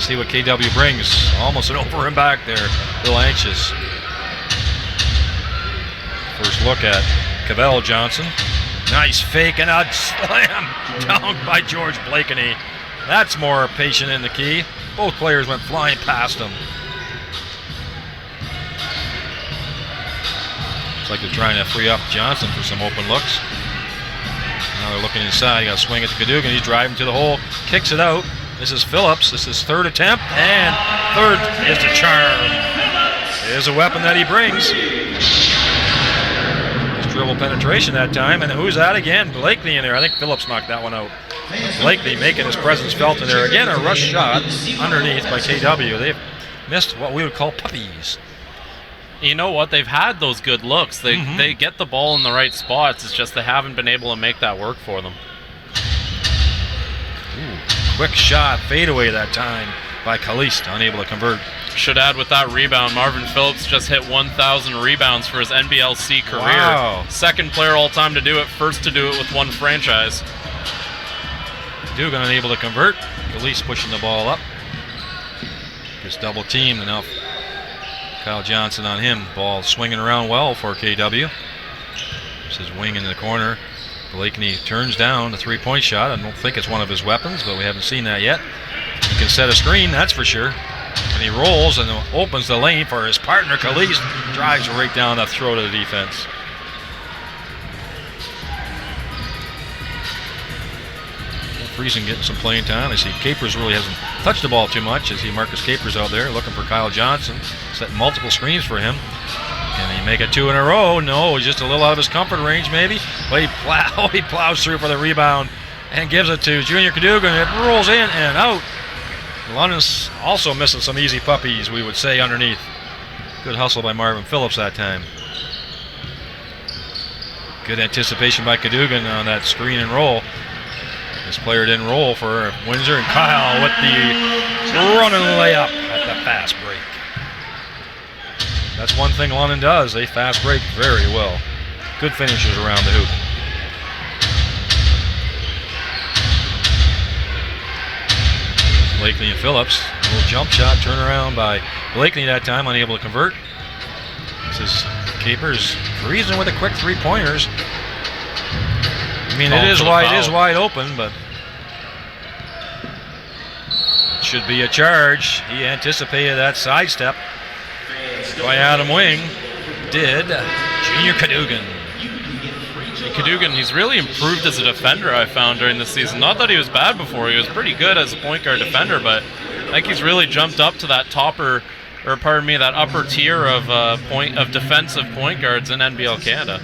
See what KW brings. Almost an over and back there. A little anxious. First look at Cavell Johnson. Nice fake and a slam down by George Blakeney. That's more patient in the key. Both players went flying past him. Looks like they're trying to free up Johnson for some open looks. Now they're looking inside. Got to swing it to Cadogan. He's driving to the hole. Kicks it out. This is Phillips. This is third attempt. And third is the charm. Is a weapon that he brings. Dribble penetration that time, and who's that again? Blakely in there. I think Phillips knocked that one out. Blakely making his presence felt in there. Again, a rush shot underneath by KW. They've missed what we would call puppies. You know what? They've had those good looks. They get the ball in the right spots. It's just they haven't been able to make that work for them. Ooh, quick shot, fadeaway that time by Caliste, unable to convert. Should add with that rebound, Marvin Phillips just hit 1,000 rebounds for his NBLC career. Wow. Second player all time to do it, first to do it with one franchise. Dugan unable to convert. Caliste pushing the ball up. Just double teamed, and now Kyle Johnson on him. Ball swinging around well for KW. This is wing in the corner. Blakeney turns down the three-point shot. I don't think it's one of his weapons, but we haven't seen that yet. He can set a screen, that's for sure. And he rolls and opens the lane for his partner, Caliste. Drives right down the throat of the defense. Friesen getting some playing time. I see Capers really hasn't touched the ball too much. I see Marcus Capers out there looking for Kyle Johnson. Setting multiple screens for him. Can he make it 2 in a row? No, he's just a little out of his comfort range maybe. But he plows through for the rebound and gives it to Junior Cadogan. It rolls in and out. London's also missing some easy puppies, we would say, underneath. Good hustle by Marvin Phillips that time. Good anticipation by Cadogan on that screen and roll. This player didn't roll for Windsor, and Kyle with the running layup at the fast break. That's one thing London does. They fast break very well. Good finishers around the hoop. Blakely and Phillips. A little jump shot, turnaround by Blakely that time, unable to convert. This is Capers Friesen with a quick three-pointers. I mean, it is wide open, but it should be a charge. He anticipated that sidestep by Adam Wing. Did Junior Cadogan. Cadogan, he's really improved as a defender, I found, during the season. Not that he was bad before. He was pretty good as a point guard defender, but I think he's really jumped up to that that upper tier of defensive point guards in NBL Canada.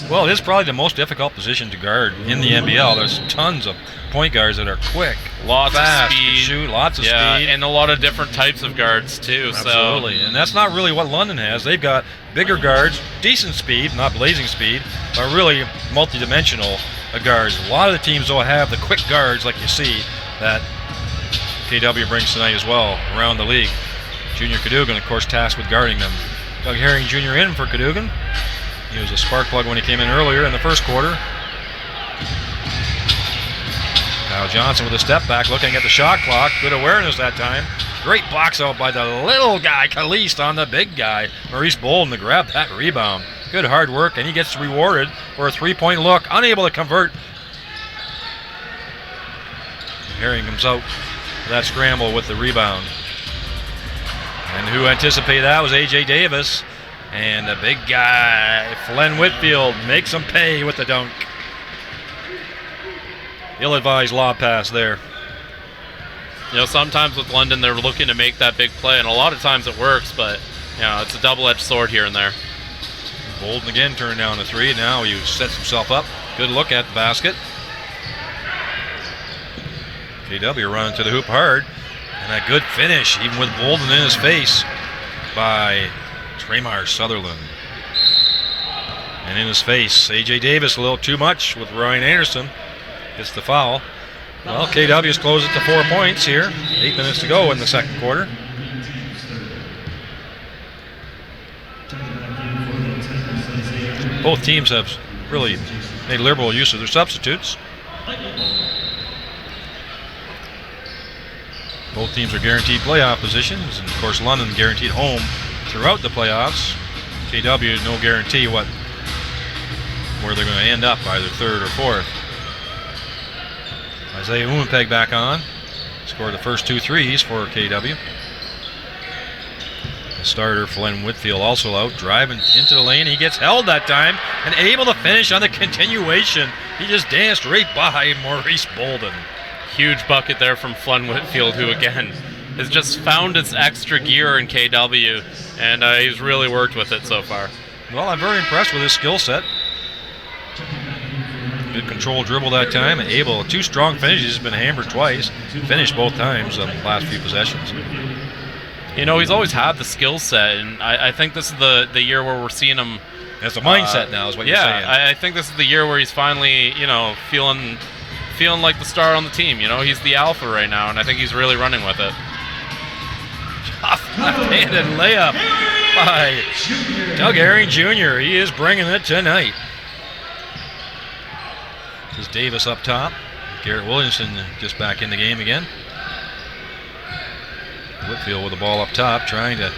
Well, it is probably the most difficult position to guard in the NBL. There's tons of point guards that are quick, lots fast, of speed, can shoot, lots of speed, and a lot of different types of guards too. Absolutely, and that's not really what London has. They've got bigger guards, decent speed, not blazing speed, but really multi-dimensional guards. A lot of the teams though have the quick guards, like you see that KW brings tonight as well around the league. Junior Cadogan, of course, tasked with guarding them. Doug Herring Jr. in for Cadogan. He was a spark plug when he came in earlier in the first quarter. Kyle Johnson with a step back, looking at the shot clock. Good awareness that time. Great box out by the little guy, Kalist, on the big guy, Maurice Bolden, to grab that rebound. Good hard work, and he gets rewarded for a three-point look. Unable to convert. Herring comes out for that scramble with the rebound. And who anticipated that was A.J. Davis. And the big guy, Glenn Whitfield, makes him pay with the dunk. Ill-advised lob pass there. You know, sometimes with London, they're looking to make that big play, and a lot of times it works, but, you know, it's a double-edged sword here and there. Bolden again turned down the three. Now he sets himself up. Good look at the basket. KW running to the hoop hard. And a good finish, even with Bolden in his face, by Traymar Sutherland. And in his face, A.J. Davis a little too much with Ryan Anderson. Gets the foul. Well, KW's closed it to 4 points here. 8 minutes to go in the second quarter. Both teams have really made liberal use of their substitutes. Both teams are guaranteed playoff positions, and of course London guaranteed home throughout the playoffs. KW no guarantee where they're going to end up, either third or fourth. Isaiah Umenpeg back on, scored the first 2 threes for KW. The starter Glenn Whitfield also out, driving into the lane. He gets held that time and able to finish on the continuation. He just danced right by Maurice Bolden. Huge bucket there from Glenn Whitfield, who again has just found its extra gear in KW, and he's really worked with it so far. Well, I'm very impressed with his skill set. Good control dribble that time, and able, 2 strong finishes, been hammered twice, finished both times on the last few possessions. You know, he's always had the skill set, and I think this is the year where we're seeing him. That's a mindset now, is what you're saying. Yeah, I think this is the year where he's finally, you know, feeling like the star on the team. You know, he's the alpha right now, and I think he's really running with it. Left-handed layup by Doug Herring Jr. He is bringing it tonight. This is Davis up top. Garrett Williamson just back in the game again. Whitfield with the ball up top, trying to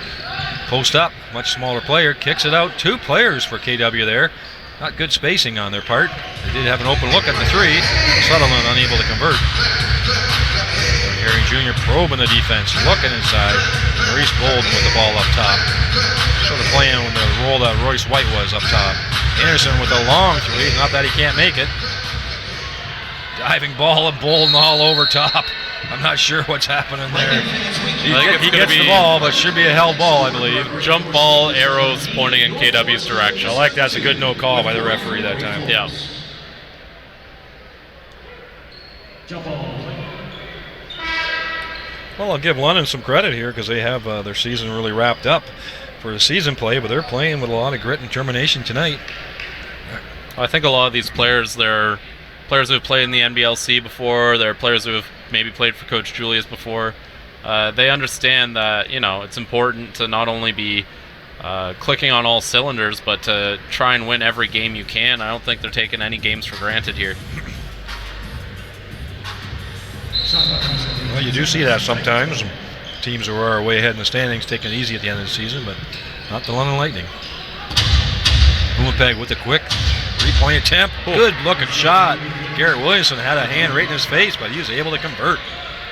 post up. Much smaller player, kicks it out. 2 players for KW there. Not good spacing on their part. They did have an open look at the 3. Sutherland unable to convert. Herring Jr. probing the defense, looking inside. Maurice Bolden with the ball up top. Sort of playing when the role that Royce White was up top. Anderson with a long 3, not that he can't make it. Diving ball and Bolden all over top. I'm not sure what's happening there. He gets the ball, but should be a held ball, I believe. Jump ball, arrows pointing in KW's direction. I like that's a good no call by the referee that time. Yeah. Well, I'll give London some credit here because they have their season really wrapped up for the season play, but they're playing with a lot of grit and determination tonight. I think a lot of these players, they're players who have played in the NBLC before. They're players who have maybe played for Coach Julius before. They understand that, you know, it's important to not only be clicking on all cylinders, but to try and win every game you can. I don't think they're taking any games for granted here. Well, you do see that sometimes. Teams who are way ahead in the standings taking it easy at the end of the season, but not the London Lightning. Umenpeg with the quick 3-point attempt. Good looking shot. Garrett Williamson had a hand right in his face, but he was able to convert.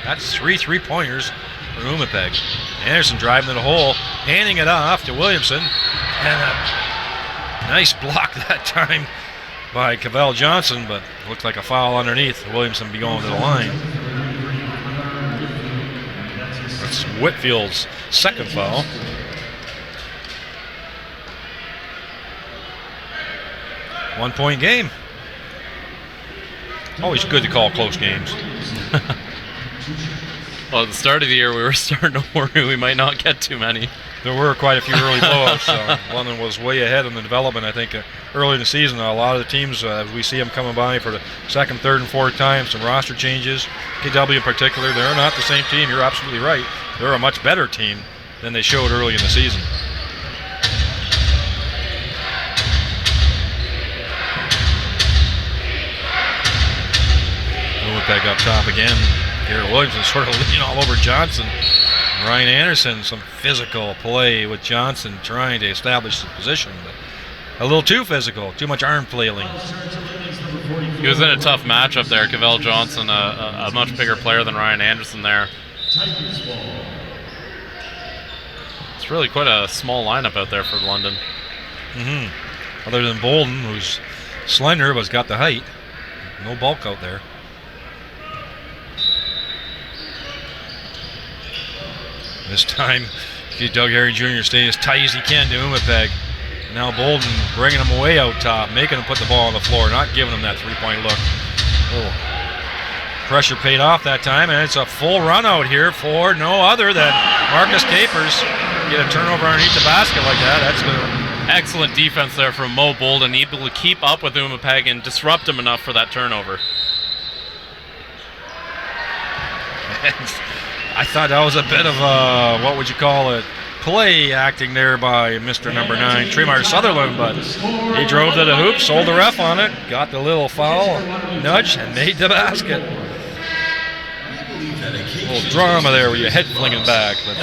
That's 3 3-pointers for Umenpeg. Anderson driving to the hole, handing it off to Williamson. And a nice block that time by Cavell Johnson, but looked like a foul underneath. Williamson be going to the line. That's Whitfield's second foul. One-point game. Always good to call close games. Well, at the start of the year, we were starting to worry we might not get too many. There were quite a few early blowouts. So London was way ahead in the development, I think, early in the season. A lot of the teams, we see them coming by for the second, third, and fourth time, some roster changes. KW in particular, they're not the same team. You're absolutely right. They're a much better team than they showed early in the season. Winnipeg up top again. Garrett Williamson sort of leaning all over Johnson. Ryan Anderson, some physical play with Johnson trying to establish his position, but a little too physical, too much arm flailing. He was in a tough matchup there. Cavell Johnson, a much bigger player than Ryan Anderson there. It's really quite a small lineup out there for London. Other than Bolden, who's slender but's got the height. No bulk out there. This time, Doug Herring Jr. staying as tight as he can to Winnipeg. Now Bolden bringing him away out top, making him put the ball on the floor, not giving him that three-point look. Pressure paid off that time, and it's a full run out here for no other than Marcus Capers. Get a turnover underneath the basket like that, that's good. Excellent defense there from Mo Bolden, able to keep up with Winnipeg and disrupt him enough for that turnover. I thought that was a bit of a, what would you call it, play acting there by Mr. Number 9, Tremar Sutherland, but he drove to the hoop, sold the ref on it, got the little foul, nudge, and made the basket. A little drama there with your head flinging back. But,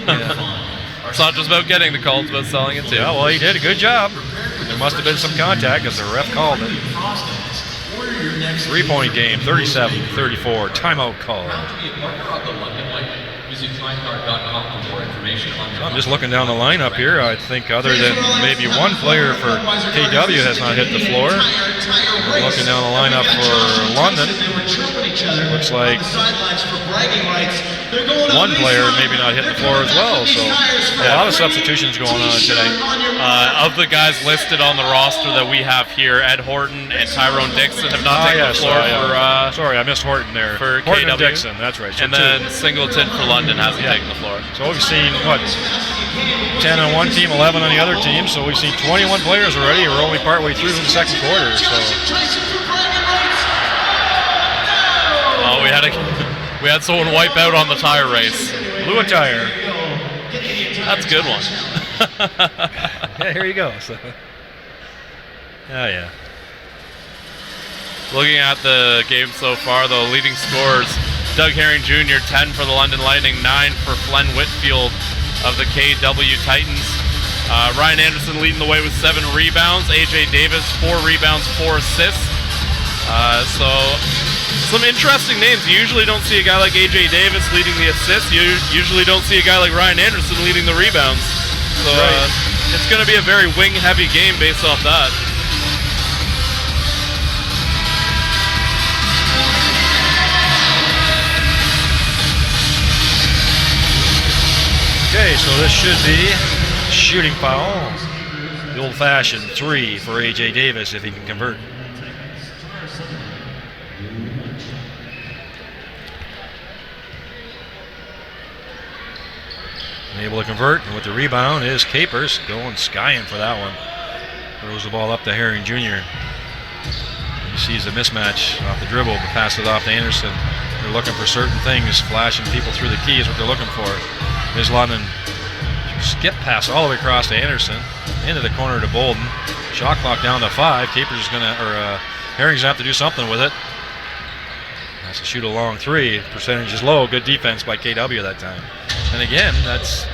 yeah. It's not just about getting the call, it's about selling it too. Yeah, well, he did a good job. There must have been some contact because the ref called it. 3-point game, 37-34, timeout call. I'm just looking down the lineup here. I think other than maybe one player for KW has not hit the floor. Looking down the lineup for London, looks like one player maybe not hit the floor as well. So a lot of substitutions going on today. Of the guys listed on the roster that we have here, Ed Horton and Tyrone Dixon have not taken the floor for. Sorry, I missed Horton there. For Horton KW. and Dixon, that's right. So and then Singleton for London hasn't taken the floor. So we've seen, what, 10 on one team, 11 on the other team. So we've seen 21 players already. We're only partway through the second quarter. So. Oh, we had someone wipe out on the tire race. Blew a tire. That's a good one. Yeah, here you go. So. Oh, yeah. Looking at the game so far, though, leading scorers, Doug Herring Jr., 10 for the London Lightning, 9 for Glenn Whitfield of the KW Titans. Ryan Anderson leading the way with 7 rebounds. AJ Davis, 4 rebounds, 4 assists. So some interesting names. You usually don't see a guy like AJ Davis leading the assists. You usually don't see a guy like Ryan Anderson leading the rebounds. So it's going to be a very wing-heavy game based off that. Okay, so this should be shooting foul. The old-fashioned 3 for AJ Davis if he can convert. Able to convert, and with the rebound is Capers going skying for that one. Throws the ball up to Herring Jr. He sees a mismatch off the dribble, but passes it off to Anderson. They're looking for certain things, flashing people through the key is what they're looking for. Here's London. Skip pass all the way across to Anderson, into the corner to Bolden. Shot clock down to 5. Capers is gonna, Herring's gonna have to do something with it. Has to shoot a long 3. Percentage is low. Good defense by KW that time. And again, that's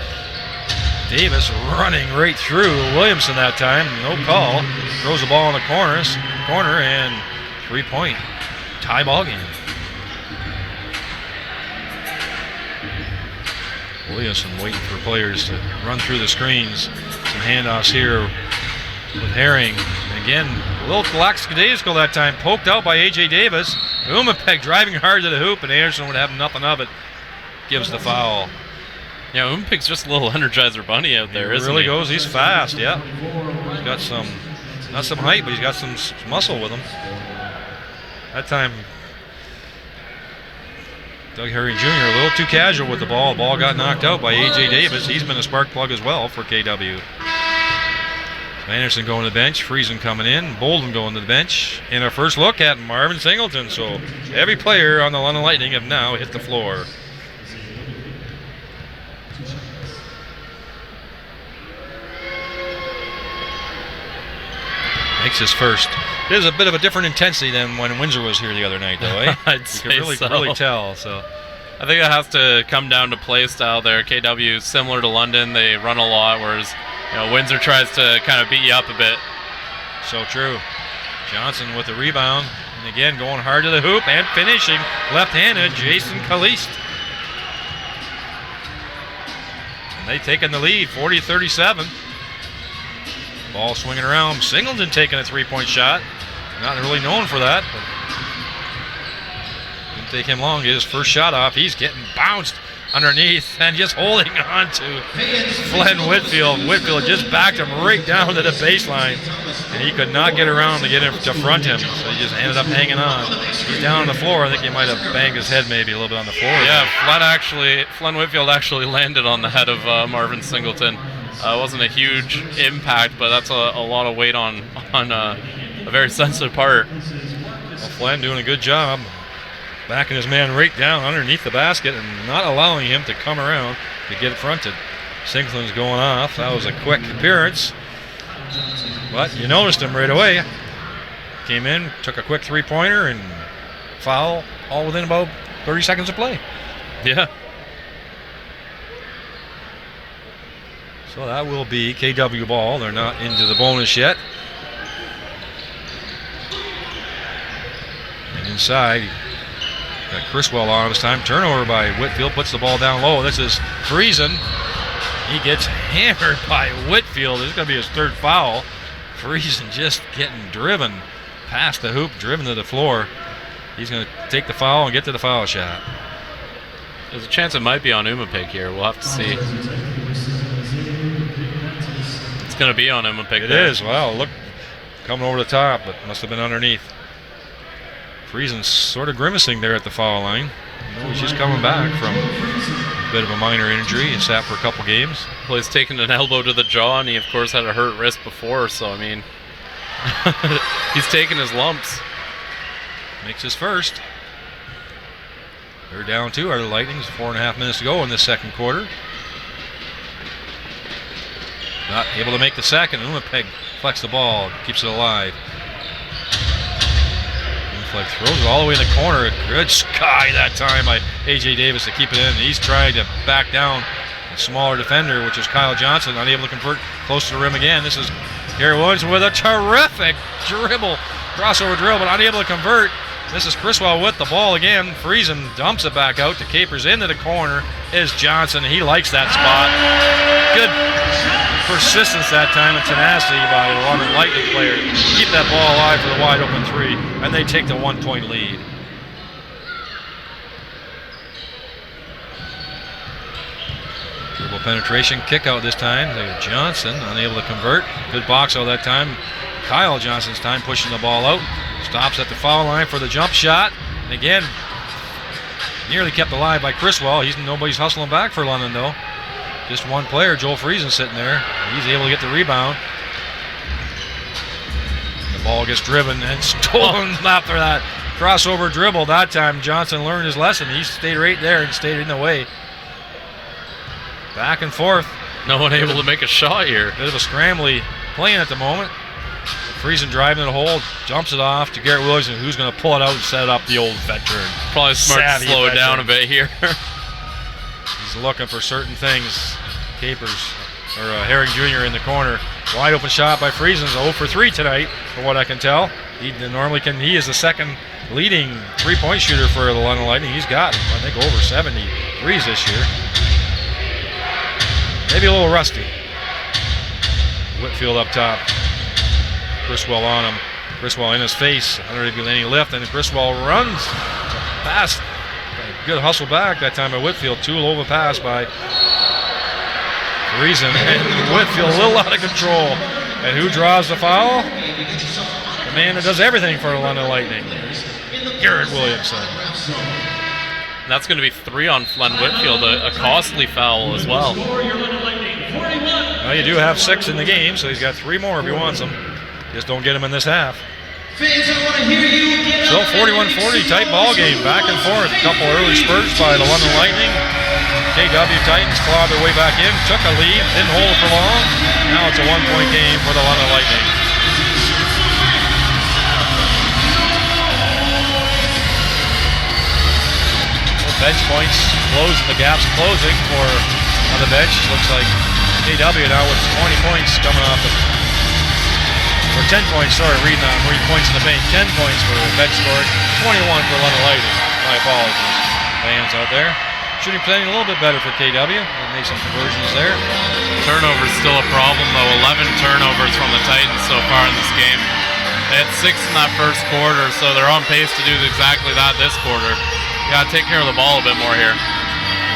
Davis running right through Williamson that time. No call. Throws the ball in the corner and 3-point tie ball game. Williamson waiting for players to run through the screens. Some handoffs here with Herring. And again, a little lackadaisical that time. Poked out by AJ Davis. Winnipeg driving hard to the hoop, and Anderson would have nothing of it. Gives the foul. Yeah, Umpig's just a little Energizer Bunny out there, isn't he? He really goes. He's fast, yeah. He's got some, not some height, but he's got some muscle with him. That time, Doug Herring Jr. a little too casual with the ball. The ball got knocked out by A.J. Davis. He's been a spark plug as well for KW. Anderson going to the bench, Friesen coming in, Bolden going to the bench. And our first look at Marvin Singleton. So every player on the London Lightning have now hit the floor. Makes his first. It is a bit of a different intensity than when Windsor was here the other night, though, eh? I'd say you can really tell. So I think it has to come down to play style there. KW is similar to London. They run a lot, whereas Windsor tries to kind of beat you up a bit. So true. Johnson with the rebound. And again, going hard to the hoop and finishing. Left-handed, Jason Kalist. And they taking the lead, 40-37. Ball swinging around. Singleton taking a three-point shot. Not really known for that, but didn't take him long to get his first shot off. He's getting bounced underneath and just holding on to Glenn Whitfield. Whitfield just backed him right down to the baseline, and he could not get around to get him to front him, so he just ended up hanging on. He's down on the floor. I think he might have banged his head maybe a little bit on the floor. Yeah, Glenn Whitfield actually landed on the head of Marvin Singleton. It wasn't a huge impact, but that's a lot of weight on a very sensitive part. Well, Flynn doing a good job backing his man right down underneath the basket and not allowing him to come around to get fronted. Singleton's going off. That was a quick appearance, but you noticed him right away. Came in, took a quick three-pointer, and foul all within about 30 seconds of play. Yeah. So that will be KW ball. They're not into the bonus yet. And inside, got Criswell on this time. Turnover by Whitfield, puts the ball down low. This is Friesen. He gets hammered by Whitfield. This is going to be his third foul. Friesen just getting driven past the hoop, driven to the floor. He's going to take the foul and get to the foul shot. There's a chance it might be on Umapig here. We'll have to see. It's going to be on Umapig. It is. Wow, look, coming over the top, but must have been underneath. Friesen's sort of grimacing there at the foul line. He's just coming back from a bit of a minor injury. He sat for a couple games. Well, he's taken an elbow to the jaw, and he, of course, had a hurt wrist before. So, I mean, he's taking his lumps. Makes his first. They're down 2. Our Lightning's 4.5 minutes to go in this second quarter. Not able to make the second. Umapig flex the ball, keeps it alive. Umapig throws it all the way in the corner. A good sky that time by A.J. Davis to keep it in. He's trying to back down a smaller defender, which is Kyle Johnson, unable to convert close to the rim again. This is Gary Williams with a terrific dribble, crossover dribble, but unable to convert. This is Criswell with the ball again. Friesen dumps it back out to Capers into the corner. Is Johnson. He likes that spot. Good persistence that time and tenacity by the London Lightning player. Keep that ball alive for the wide open 3, and they take the 1-point lead. Dribble penetration, kick out this time. Johnson unable to convert. Good box out that time. Kyle Johnson's time pushing the ball out. Stops at the foul line for the jump shot. And again, nearly kept alive by Criswell. Nobody's hustling back for London, though. Just one player, Joel Friesen, sitting there. He's able to get the rebound. The ball gets driven and stolen after that crossover dribble. That time, Johnson learned his lesson. He stayed right there and stayed in the way. Back and forth. No one able to make a shot here. Bit of a scrambly playing at the moment. Friesen driving the hole, jumps it off to Garrett Williams, who's going to pull it out and set it up the old veteran. Probably smart to slow it down a bit here. He's looking for certain things. Capers, or Herring Jr. in the corner. Wide open shot by Friesen. 0 for 3 tonight, from what I can tell. He is the second leading three-point shooter for the London Lightning. He's got, I think, over 70 threes this year. Maybe a little rusty. Whitfield up top. Criswell on him. Criswell in his face. I don't get any lift, and Criswell runs past. Good hustle back that time by Whitfield. Too low of a pass by reason. And Whitfield a little out of control. And who draws the foul? The man that does everything for the London Lightning, Garrett Williamson. And that's going to be 3 on Glenn Whitfield, a costly foul as well. Well, you do have 6 in the game, so he's got 3 more if he wants them. Just don't get him in this half. So 41-40, tight ball game, back and forth. A couple early spurts by the London Lightning. KW Titans clawed their way back in, took a lead, didn't hold it for long. Now it's a 1-point game for the London Lightning. Bench points closing, the gap's closing for on the bench. Looks like KW now with 20 points coming off it. Or 10 points, sorry, reading points in the paint. 10 points for bench scored, 21 for London Lightning. My apologies, fans out there. Shooting playing a little bit better for KW. They made some conversions there. Turnovers still a problem though. 11 turnovers from the Titans so far in this game. They had 6 in that first quarter, so they're on pace to do exactly that this quarter. You gotta take care of the ball a bit more here.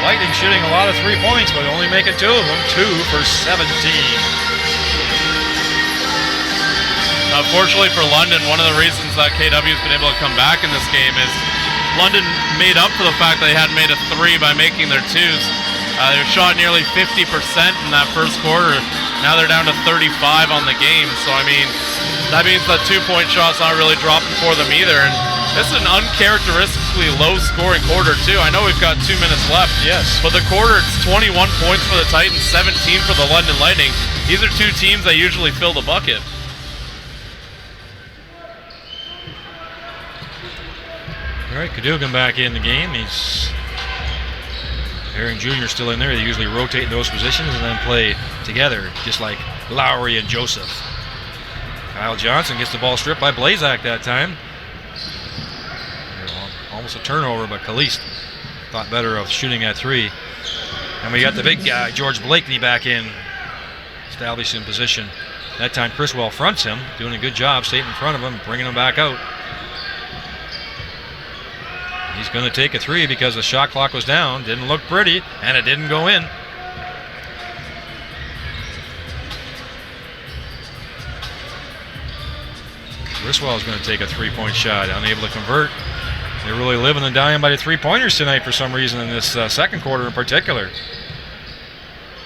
Lightning shooting a lot of 3 points, but only making 2 of them. 2 for 17. Fortunately for London, one of the reasons that KW's been able to come back in this game is London made up for the fact that they hadn't made a 3 by making their 2s. They shot nearly 50% in that first quarter. Now they're down to 35 on the game. So, I mean, that means that 2-point shot's not really dropping for them either. And this is an uncharacteristically low-scoring quarter, too. I know we've got 2 minutes left. Yes. But the quarter, it's 21 points for the Titans, 17 for the London Lightning. These are 2 teams that usually fill the bucket. All right, Cadogan back in the game. He's Aaron Jr. still in there. They usually rotate in those positions and then play together, just like Lowry and Joseph. Kyle Johnson gets the ball stripped by Blazak that time. Almost a turnover, but Kalist thought better of shooting at 3. And we got the big guy, George Blakeney, back in, establishing position. That time Criswell fronts him, doing a good job staying in front of him, bringing him back out. He's going to take a 3 because the shot clock was down. Didn't look pretty, and it didn't go in. Criswell is going to take a 3-point shot, unable to convert. They're really living and dying by the 3-pointers tonight for some reason in this second quarter in particular.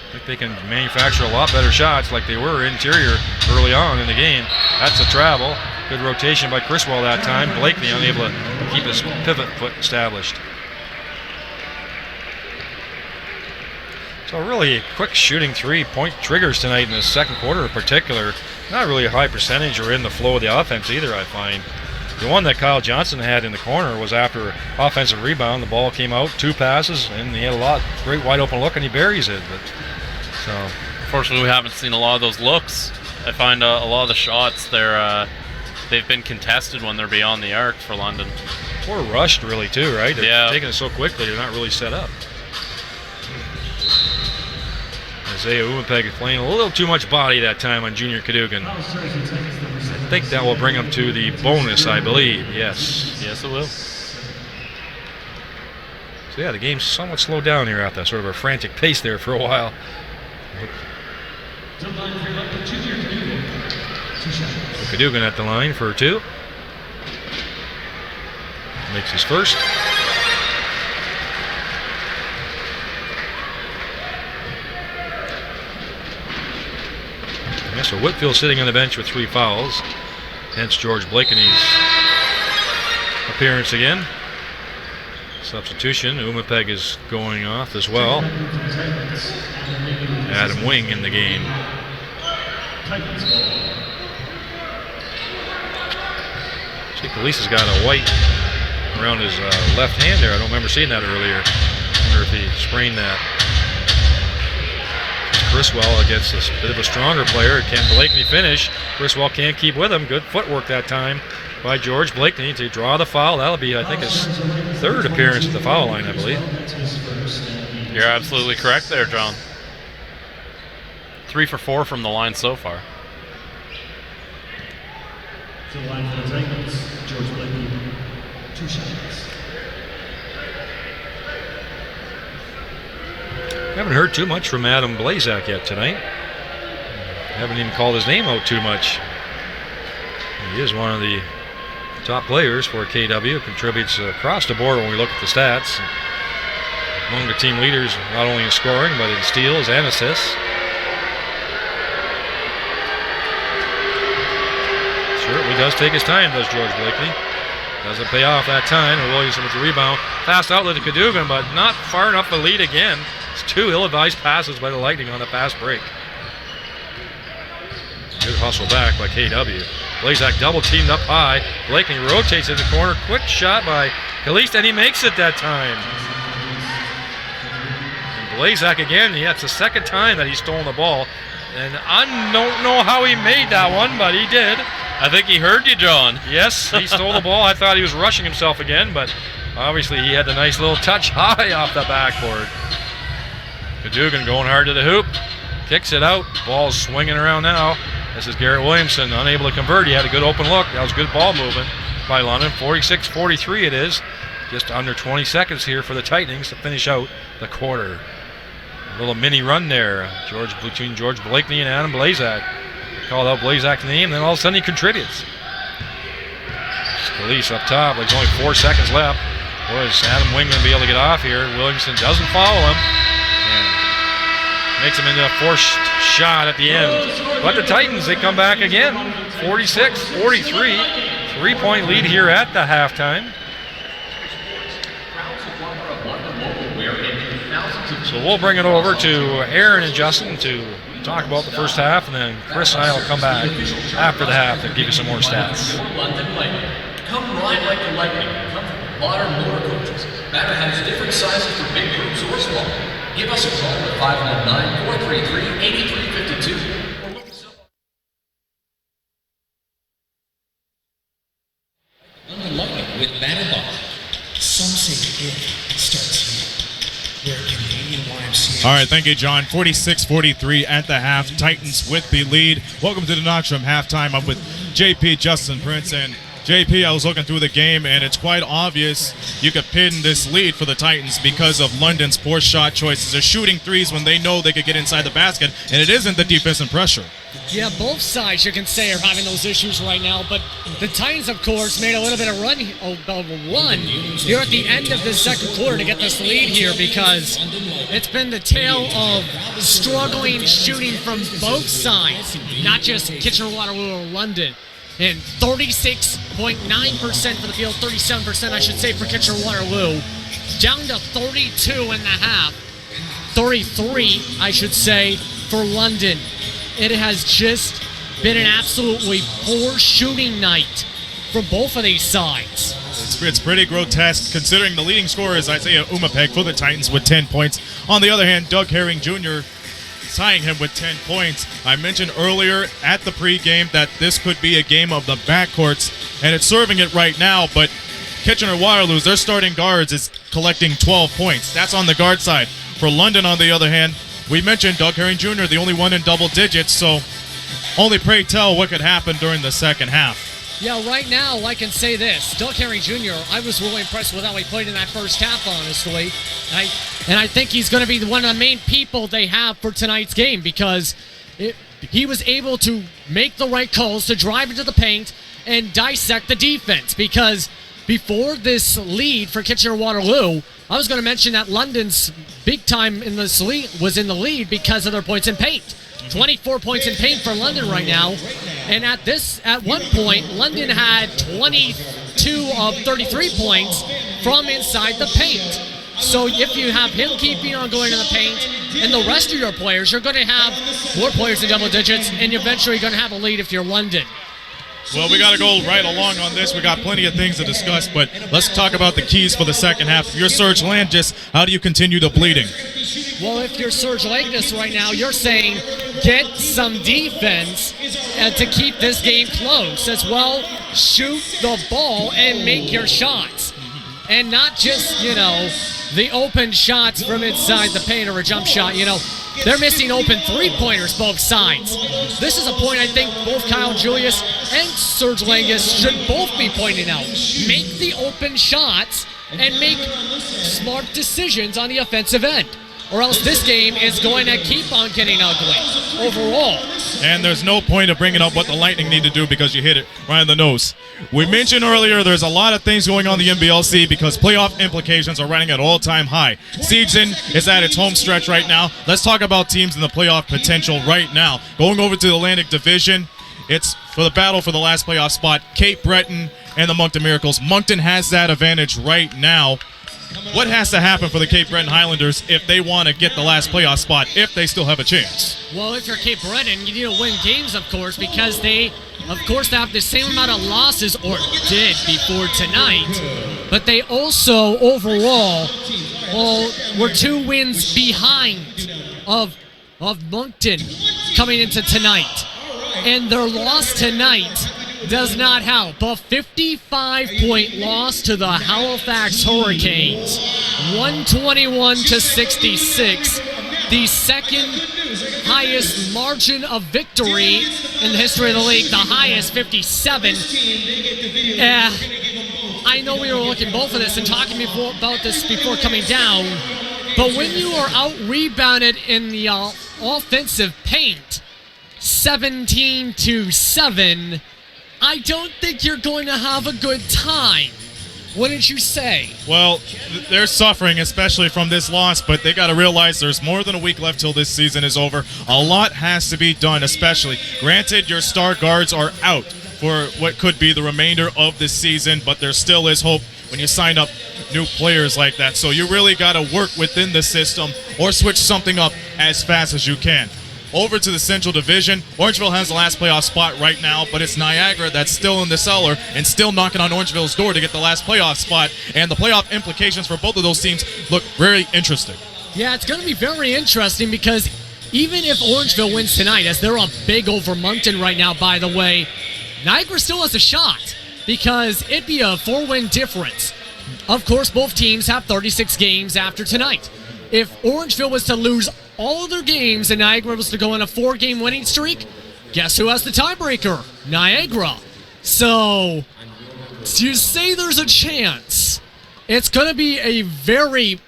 I think they can manufacture a lot better shots like they were interior early on in the game. That's a travel. Good rotation by Criswell that time. Blakeney unable to keep his pivot foot established. So really quick shooting 3-point triggers tonight in the second quarter in particular. Not really a high percentage or in the flow of the offense either, I find. The one that Kyle Johnson had in the corner was after offensive rebound. The ball came out, 2 passes, and he had a great wide open look, and he buries it. So, unfortunately, we haven't seen a lot of those looks. I find a lot of the shots they've been contested when they're beyond the arc for London. Or rushed, really, too, right? They're taking it so quickly, they're not really set up. Isaiah Umapeg is playing a little too much body that time on Junior Cadogan. I think that will bring him to the bonus, I believe. Yes. Yes, it will. So, yeah, the game's somewhat slowed down here after sort of a frantic pace there for a while. Cadogan at the line for 2. Makes his first. Yeah, so Whitfield sitting on the bench with 3 fouls. Hence George Blakeney's appearance again. Substitution. Umapeg is going off as well. Adam Wing in the game. See, Kalist has got a white around his left hand there. I don't remember seeing that earlier. I wonder if he sprained that. Criswell against a bit of a stronger player. Can Blakeney finish? Criswell can't keep with him. Good footwork that time by George Blakeney to draw the foul. That'll be, I think, his 3rd appearance at the foul line, I believe. You're absolutely correct there, John. 3 for 4 from the line so far. To the line for the Titans, George Blakeney, 2 shots. Haven't heard too much from Adam Blazak yet tonight. Haven't even called his name out too much. He is one of the top players for KW, contributes across the board when we look at the stats. Among the team leaders, not only in scoring, but in steals and assists. Certainly does take his time, does George Blakely. Doesn't pay off that time. Williamson with the rebound. Fast outlet to Cadogan, but not far enough to lead again. It's 2 ill-advised passes by the Lightning on the fast break. Good hustle back by KW. Blazak double teamed up high. Blakely rotates in the corner. Quick shot by Kalist, and he makes it that time. And Blazak again, that's the second time that he's stolen the ball. And I don't know how he made that one, but he did. I think he heard you, John. Yes, he stole the ball. I thought he was rushing himself again, but obviously he had the nice little touch high off the backboard. Cadogan going hard to the hoop. Kicks it out. Ball's swinging around now. This is Garrett Williamson, unable to convert. He had a good open look. That was good ball movement by London. 46-43 it is. Just under 20 seconds here for the Titans to finish out the quarter. A little mini run there between George Blakely and Adam Blazak. Called out Blazak's name, then all of a sudden he contributes. Scalise up top, like there's only 4 seconds left. Boy, is Adam Wing going to be able to get off here? Williamson doesn't follow him. And makes him into a forced shot at the end. But the Titans, they come back again. 46-43. 3-point lead here at the halftime. So we'll bring it over to Aaron and Justin to talk about the first half, and then Chris and I will come back after the half and give you some more stats. Come ride like the Lightning. Come from modern motor coaches. Matter has different sizes for big groups or small. Give us a call at 519-433-8352. Or look us up on London Lightning with Banner Bar. Some say it starts here. Where Canadian YMCA. All right, thank you, John. 46-43 at the half. Titans with the lead. Welcome to the Notch from halftime. I'm with JP, Justin Prince, and JP, I was looking through the game, and it's quite obvious you could pin this lead for the Titans because of London's poor shot choices. They're shooting threes when they know they could get inside the basket, and it isn't the defensive pressure. Yeah, both sides, you can say, are having those issues right now, but the Titans, of course, made a little bit of run here at the end of the second quarter to get this lead here because it's been the tale of struggling shooting from both sides, not just Kitchener-Waterloo or London. And 36.9% for the field, 37%, I should say, for Kitchener-Waterloo, down to 32.5%, 33, I should say, for London. It has just been an absolutely poor shooting night from both of these sides. It's pretty grotesque considering the leading scorer is Isaiah Umapeg for the Titans with 10 points. On the other hand, Doug Herring Jr. tying him with 10 points. I mentioned earlier at the pregame that this could be a game of the backcourts, and it's serving it right now, but Kitchener-Waterloo's, their starting guards, is collecting 12 points. That's on the guard side. For London, on the other hand, we mentioned Doug Herring Jr., the only one in double digits, so only pray tell what could happen during the second half. Yeah, right now, I can say this. Doug Herring Jr., I was really impressed with how he played in that first half, honestly. And I think he's going to be one of the main people they have for tonight's game because he was able to make the right calls to drive into the paint and dissect the defense because before this lead for Kitchener-Waterloo, I was going to mention that London's big time in this lead was in the lead because of their points in paint. 24 points in paint for London right now. And at one point, London had 22 of 33 points from inside the paint. So if you have him keeping on going to the paint and the rest of your players, you're going to have more players in double digits and you're eventually going to have a lead if you're London. Well, we got to go right along on this. We got plenty of things to discuss, but let's talk about the keys for the second half. If you're Serge Landis, how do you continue the bleeding? Well, if you're Serge Landis right now, you're saying get some defense to keep this game close as well. Shoot the ball and make your shots. And not just, the open shots from inside the paint or a jump shot, They're missing open three-pointers both sides. This is a point I think both Kyle Julius and Serge Landis should both be pointing out. Make the open shots and make smart decisions on the offensive end. or else this game is going to keep on getting ugly overall. And there's no point of bringing up what the Lightning need to do because you hit it right in the nose. We mentioned earlier there's a lot of things going on in the NBLC because playoff implications are running at all-time high. Season is at its home stretch right now. Let's talk about teams in the playoff potential right now. Going over to the Atlantic Division, it's for the battle for the last playoff spot, Cape Breton and the Moncton Miracles. Moncton has that advantage right now. What has to happen for the Cape Breton Highlanders if they want to get the last playoff spot, if they still have a chance? Well, if you're Cape Breton, you need to win games, of course, because they, of course, have the same amount of losses, or did before tonight, but they also, overall, were 2 wins behind of Moncton coming into tonight. And their loss tonight does not help. A 55-point loss to the Halifax Hurricanes, 121-66, the second highest margin of victory in the history of the league, the highest, 57. I know we were looking both of this and talking about this before coming down, but when you are out-rebounded in the offensive paint, 17-7, I don't think you're going to have a good time. Wouldn't you say? Well, they're suffering, especially from this loss, but they got to realize there's more than a week left till this season is over. A lot has to be done, especially. Granted, your star guards are out for what could be the remainder of this season, but there still is hope when you sign up new players like that. So you really got to work within the system or switch something up as fast as you can. Over to the Central Division, Orangeville has the last playoff spot right now, but it's Niagara that's still in the cellar and still knocking on Orangeville's door to get the last playoff spot, and the playoff implications for both of those teams look very interesting. Yeah, it's going to be very interesting because even if Orangeville wins tonight, as they're up big over Moncton right now, by the way, Niagara still has a shot because it'd be a 4-win difference. Of course, both teams have 36 games after tonight. If Orangeville was to lose all of their games and Niagara was to go on a 4-game winning streak, guess who has the tiebreaker? Niagara. So, you say there's a chance. It's going to be a very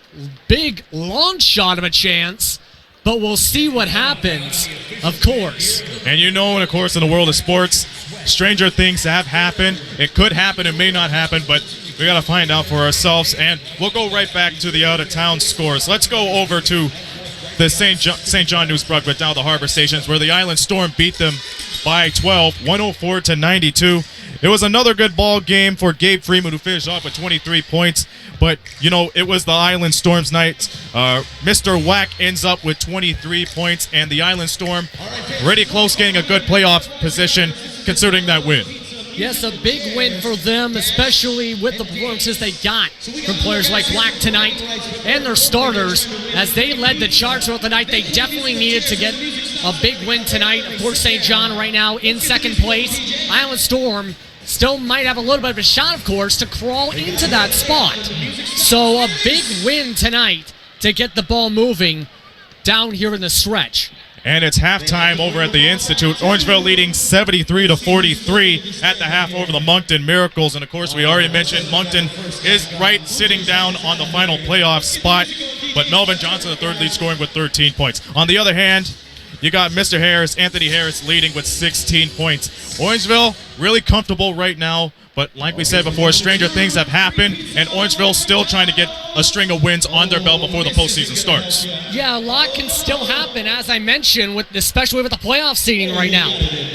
big, long shot of a chance, but we'll see what happens, of course. And you know, of course, in the world of sports, stranger things have happened. It could happen, it may not happen, but we got to find out for ourselves. And we'll go right back to the out-of-town scores. Let's go over to the St. John News Brunswick down the Harbor Stations, where the Island Storm beat them by 12, 104-92. It was another good ball game for Gabe Freeman, who finished off with 23 points. But, you know, it was the Island Storm's night. Mr. Wack ends up with 23 points, and the Island Storm pretty close getting a good playoff position considering that win. Yes, a big win for them, especially with the performances they got from players like Wack tonight and their starters. As they led the charge throughout the night, they definitely needed to get a big win tonight. Of course, St. John right now in second place. Island Storm still might have a little bit of a shot, of course, to crawl into that spot. So a big win tonight to get the ball moving down here in the stretch. And it's halftime over at the Institute. Orangeville leading 73-43 at the half over the Moncton Miracles. And, of course, we already mentioned Moncton is right sitting down on the final playoff spot. But Melvin Johnson, the third lead, scoring with 13 points. On the other hand, you got Mr. Harris, Anthony Harris, leading with 16 points. Orangeville really comfortable right now. But like we said before, stranger things have happened, and Orangeville still trying to get a string of wins on their belt before the postseason starts. Yeah, a lot can still happen, as I mentioned, especially with the playoff seeding right now.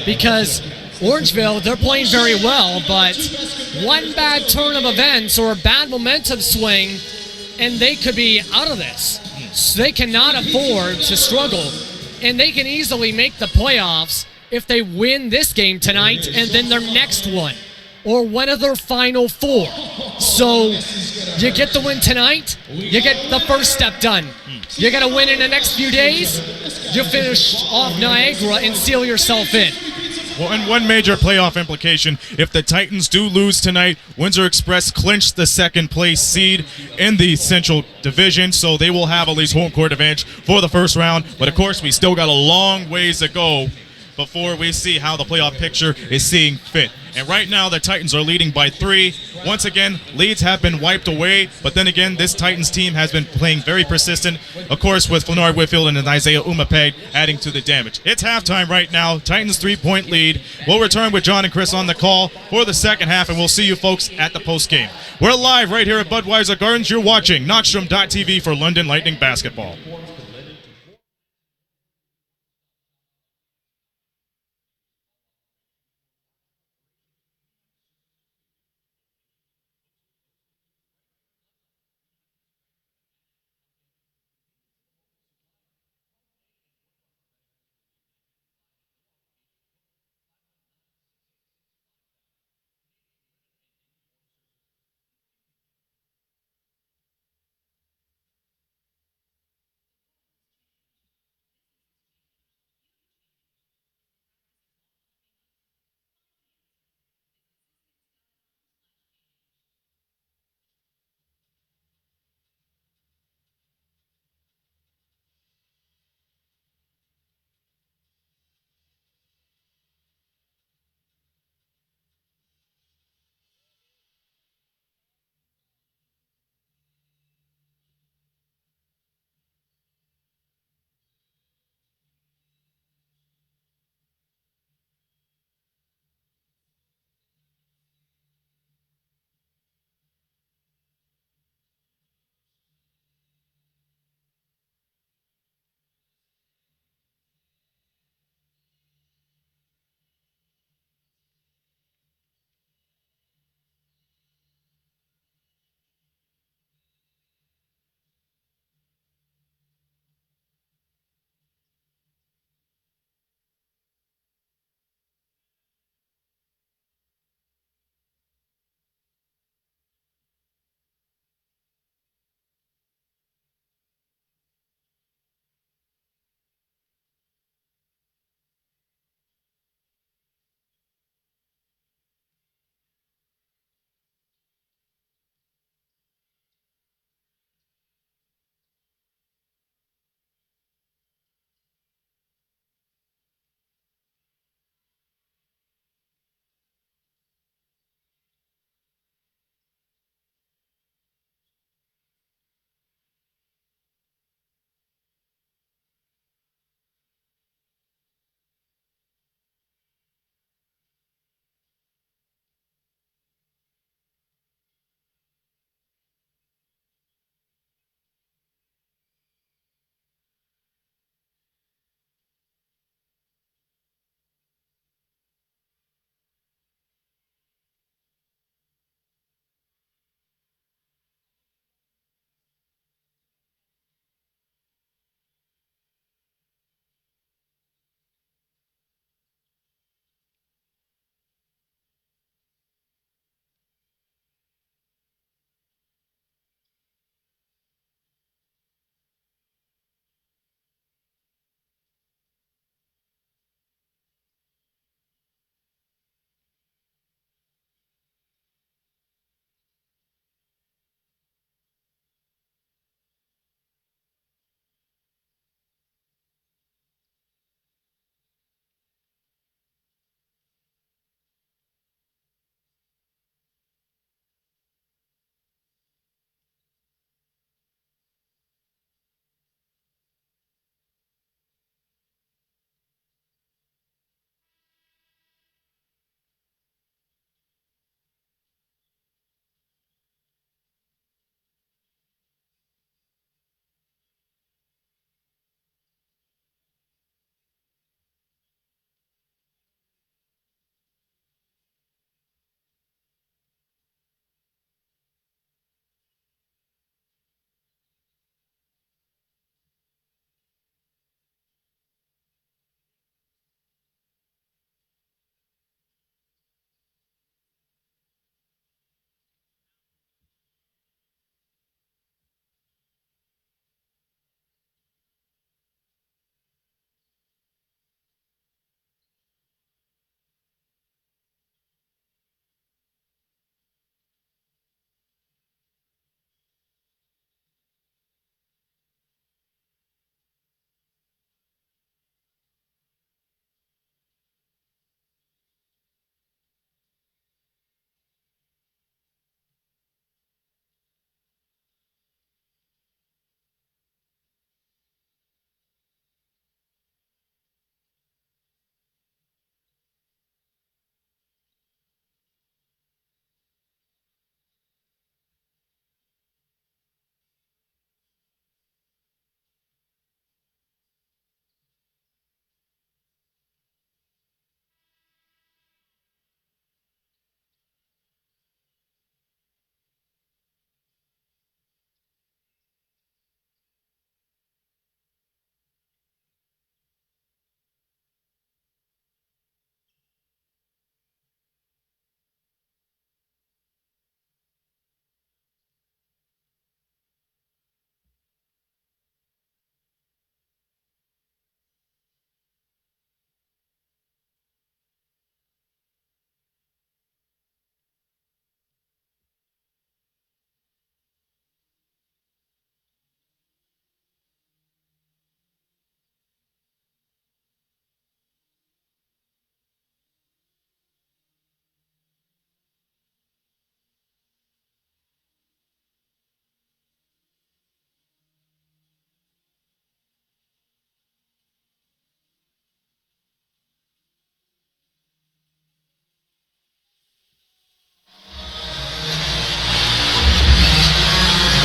Because Orangeville, they're playing very well, but one bad turn of events or a bad momentum swing, and they could be out of this. So they cannot afford to struggle, and they can easily make the playoffs if they win this game tonight and then their next one, or one of their final 4. So you get the win tonight, you get the first step done. You got to win in the next few days, you finish off Niagara and seal yourself in. Well, and one major playoff implication, if the Titans do lose tonight, Windsor Express clinched the second place seed in the Central Division, so they will have at least home court advantage for the first round. But of course, we still got a long ways to go before we see how the playoff picture is seeing fit. And right now, the Titans are leading by 3. Once again, leads have been wiped away, but then again, this Titans team has been playing very persistent, of course, with Flanard Whitfield and Isaiah Umapeg adding to the damage. It's halftime right now, Titans 3-point lead. We'll return with John and Chris on the call for the second half, and we'll see you folks at the post game. We're live right here at Budweiser Gardens. You're watching Knockstrom.tv for London Lightning Basketball.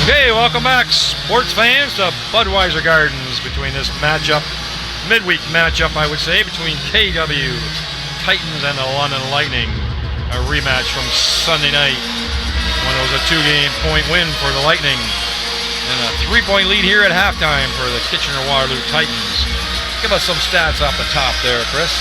Okay, welcome back, sports fans, to Budweiser Gardens between this matchup, midweek matchup, I would say, between KW Titans and the London Lightning. A rematch from Sunday night when it was a 2-game point win for the Lightning and a 3-point lead here at halftime for the Kitchener-Waterloo Titans. Give us some stats off the top there, Chris.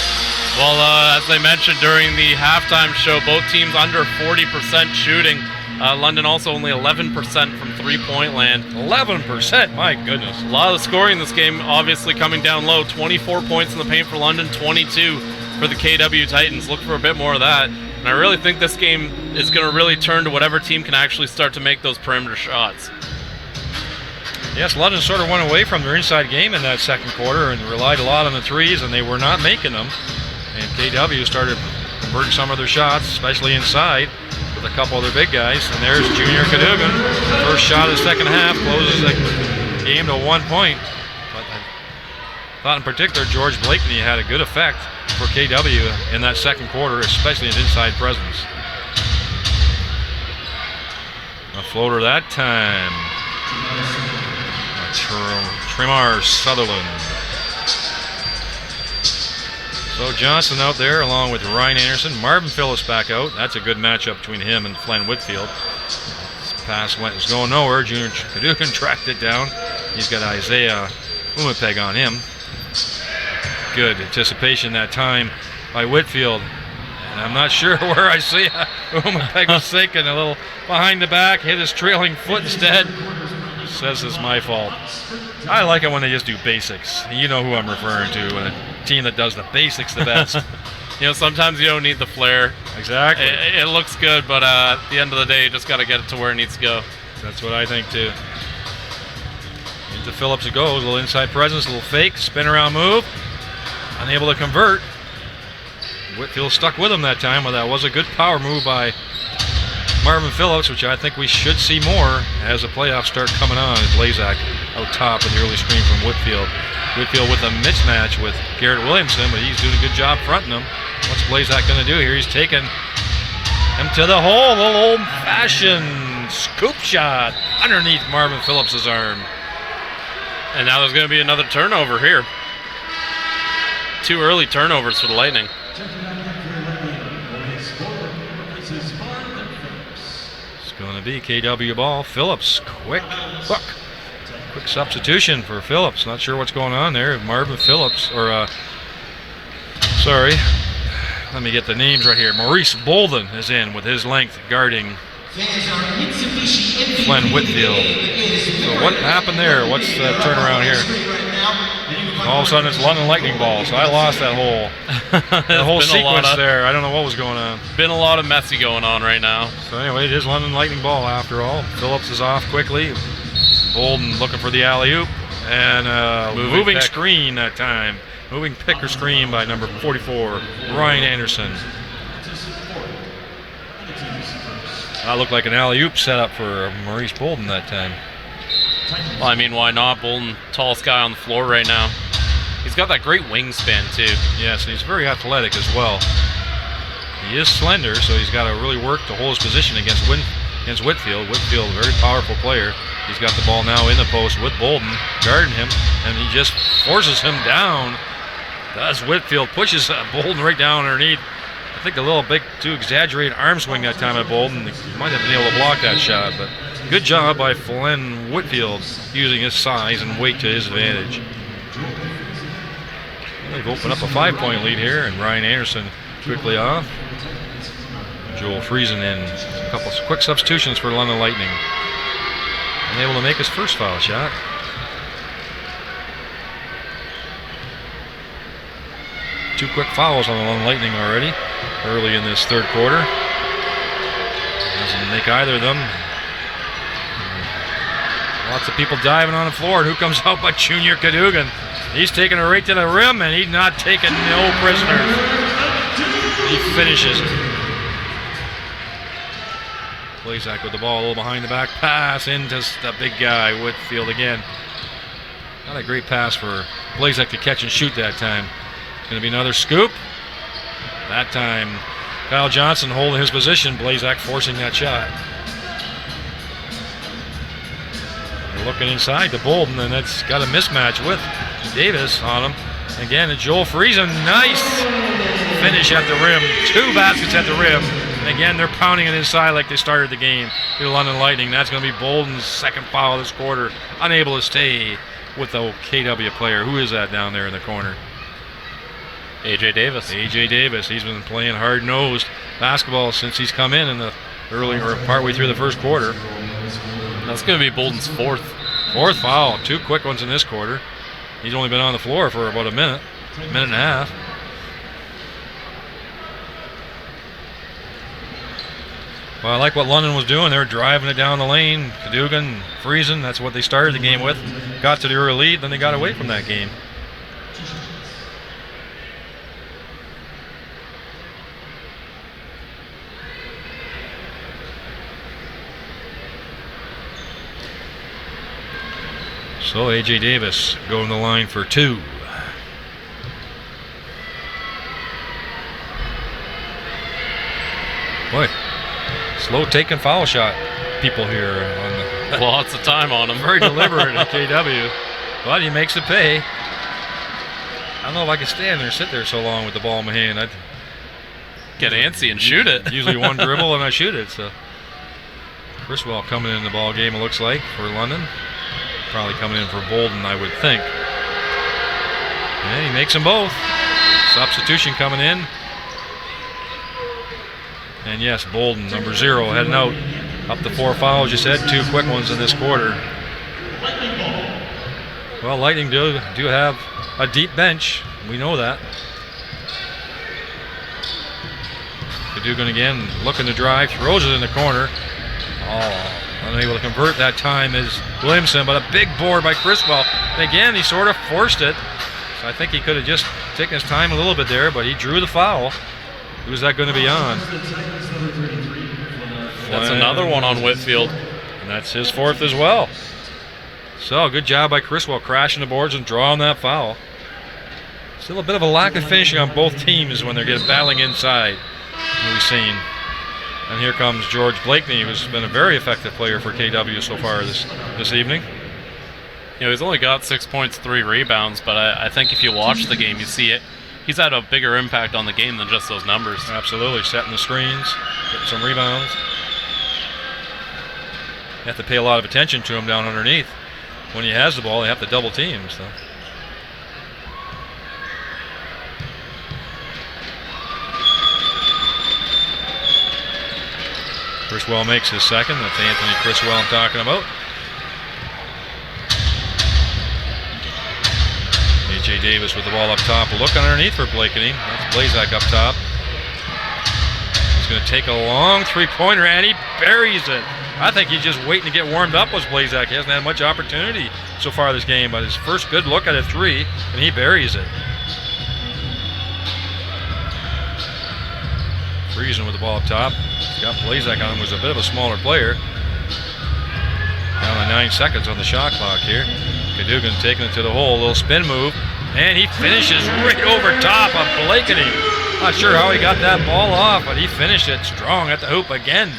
Well, as I mentioned during the halftime show, both teams under 40% shooting. London also only 11% from three-point land. 11%, my goodness. A lot of the scoring in this game obviously coming down low. 24 points in the paint for London, 22 for the KW Titans. Look for a bit more of that. And I really think this game is going to really turn to whatever team can actually start to make those perimeter shots. Yes, London sort of went away from their inside game in that second quarter and relied a lot on the threes, and they were not making them. And KW started converting some of their shots, especially inside, with a couple of their big guys. And there's Junior Cadogan. First shot of the second half closes the game to 1 point. But I thought in particular George Blakeney had a good effect for KW in that second quarter, especially his inside presence. A floater that time. Tremar Sutherland. So Johnson out there along with Ryan Anderson. Marvin Phillips back out. That's a good matchup between him and Glenn Whitfield. This pass was going nowhere. Junior Cadogan tracked it down. He's got Isaiah Umapeg on him. Good anticipation that time by Whitfield. And I'm not sure where I see Umapeg was thinking. A little behind the back, hit his trailing foot instead. Says it's my fault. I like it when they just do basics. You know who I'm referring to. A team that does the basics the best. You know, sometimes you don't need the flair. Exactly. It looks good, but at the end of the day, you just got to get it to where it needs to go. That's what I think too. Into Phillips it goes. A little inside presence, a little fake, spin around move. Unable to convert. Whitfield stuck with him that time, but that was a good power move by Marvin Phillips, which I think we should see more as the playoffs start coming on. As Blazak out top in the early screen from Whitfield. Whitfield with a mismatch with Garrett Williamson, but he's doing a good job fronting him. What's Blazak going to do here? He's taking him to the hole. A little old-fashioned scoop shot underneath Marvin Phillips' arm. And now there's going to be another turnover here. 2 early turnovers for the Lightning. Going to be KW ball. Phillips, quick substitution for Phillips. Not sure what's going on there. Marvin Phillips, or sorry, let me get the names right here. Maurice Bolden is in with his length guarding Glenn Whitfield. So what happened there? What's the turnaround here? All of a sudden it's London Lightning ball, so I lost that whole sequence there. I don't know what was going on. Been a lot of messy going on right now. So anyway, it is London Lightning ball after all. Phillips is off quickly. Bolden looking for the alley-oop. And moving screen that time. Moving pick or screen by number 44, Ryan Anderson. That looked like an alley-oop setup for Maurice Bolden that time. Well, I mean, why not? Bolden, tallest guy on the floor right now. He's got that great wingspan, too. Yes, and he's very athletic as well. He is slender, so he's got to really work to hold his position against Whitfield. Whitfield, a very powerful player. He's got the ball now in the post with Bolden, guarding him, and he just forces him down. Does Whitfield, pushes Bolden right down underneath. I think a little bit too exaggerated arm swing that time at Bolden. He might have been able to block that shot, but good job by Glenn Whitfield using his size and weight to his advantage. They've opened up a 5-point lead here, and Ryan Anderson quickly off. Joel Friesen in. A couple of quick substitutions for London Lightning. Unable to make his first foul shot. Two quick fouls on the London Lightning already early in this third quarter. Doesn't make either of them. Lots of people diving on the floor, and who comes out but Junior Cadogan? He's taking it right to the rim, and he's not taking no prisoners. He finishes it. Blazak with the ball a little behind the back. Pass into the big guy, Whitfield again. Not a great pass for Blazak to catch and shoot that time. Going to be another scoop. That time, Kyle Johnson holding his position. Blazak forcing that shot. They're looking inside to Bolden, and that's got a mismatch with Davis on him. Again, Joel Friesen, nice finish at the rim. 2 baskets at the rim. And again, they're pounding it inside like they started the game. The London Lightning. That's going to be Bolden's second foul this quarter. Unable to stay with the KW player. Who is that down there in the corner? AJ Davis. AJ Davis. He's been playing hard-nosed basketball since he's come in the early or partway through the first quarter. That's going to be Bolden's fourth. Fourth foul. 2 quick ones in this quarter. He's only been on the floor for about a minute and a half. Well, I like what London was doing. They were driving it down the lane. Cadogan, Friesen, that's what they started the game with. Got to the early lead, then they got away from that game. So AJ Davis going the line for 2. Boy, slow taking foul shot people here on the Lots of time on him. very deliberate at KW, but he makes it pay. I don't know if I could stand there and sit there so long with the ball in my hand. I'd get antsy and shoot it. Usually one dribble and I shoot it. So Criswell coming in the ball game, it looks like, for London. Probably coming in for Bolden, I would think. And he makes them both. Substitution coming in. And yes, Bolden, number 0, heading out. Up to 4 fouls, you said. 2 quick ones in this quarter. Well, Lightning do have a deep bench. We know that. Cadogan again, looking to drive, throws it in the corner. Oh, unable to convert that time is Williamson, but a big board by Criswell. And again, he sort of forced it. So I think he could have just taken his time a little bit there, but he drew the foul. Who's that going to be on? That's another one on Whitfield. And that's his 4th as well. So good job by Criswell crashing the boards and drawing that foul. Still a bit of a lack of finishing on both teams when they're getting battling inside. We've seen. And here comes George Blakeney, who's been a very effective player for KW so far this evening. You know, he's only got 6 points, 3 rebounds, but I think if you watch the game, you see it. He's had a bigger impact on the game than just those numbers. Absolutely, setting the screens, getting some rebounds. You have to pay a lot of attention to him down underneath. When he has the ball, they have to double team. So. Criswell makes his second. That's Anthony Criswell I'm talking about. AJ Davis with the ball up top. Looking underneath for Blakeney. That's Blazak up top. He's going to take a long 3-pointer, and he buries it. I think he's just waiting to get warmed up with Blazak. He hasn't had much opportunity so far this game, but his first good look at a 3, and he buries it. Friesen with the ball up top. He's got Blazak on him, who's a bit of a smaller player. Down to 9 seconds on the shot clock here. Cadogan taking it to the hole, a little spin move, and he finishes right over top of Blakeney. Not sure how he got that ball off, but he finished it strong at the hoop again.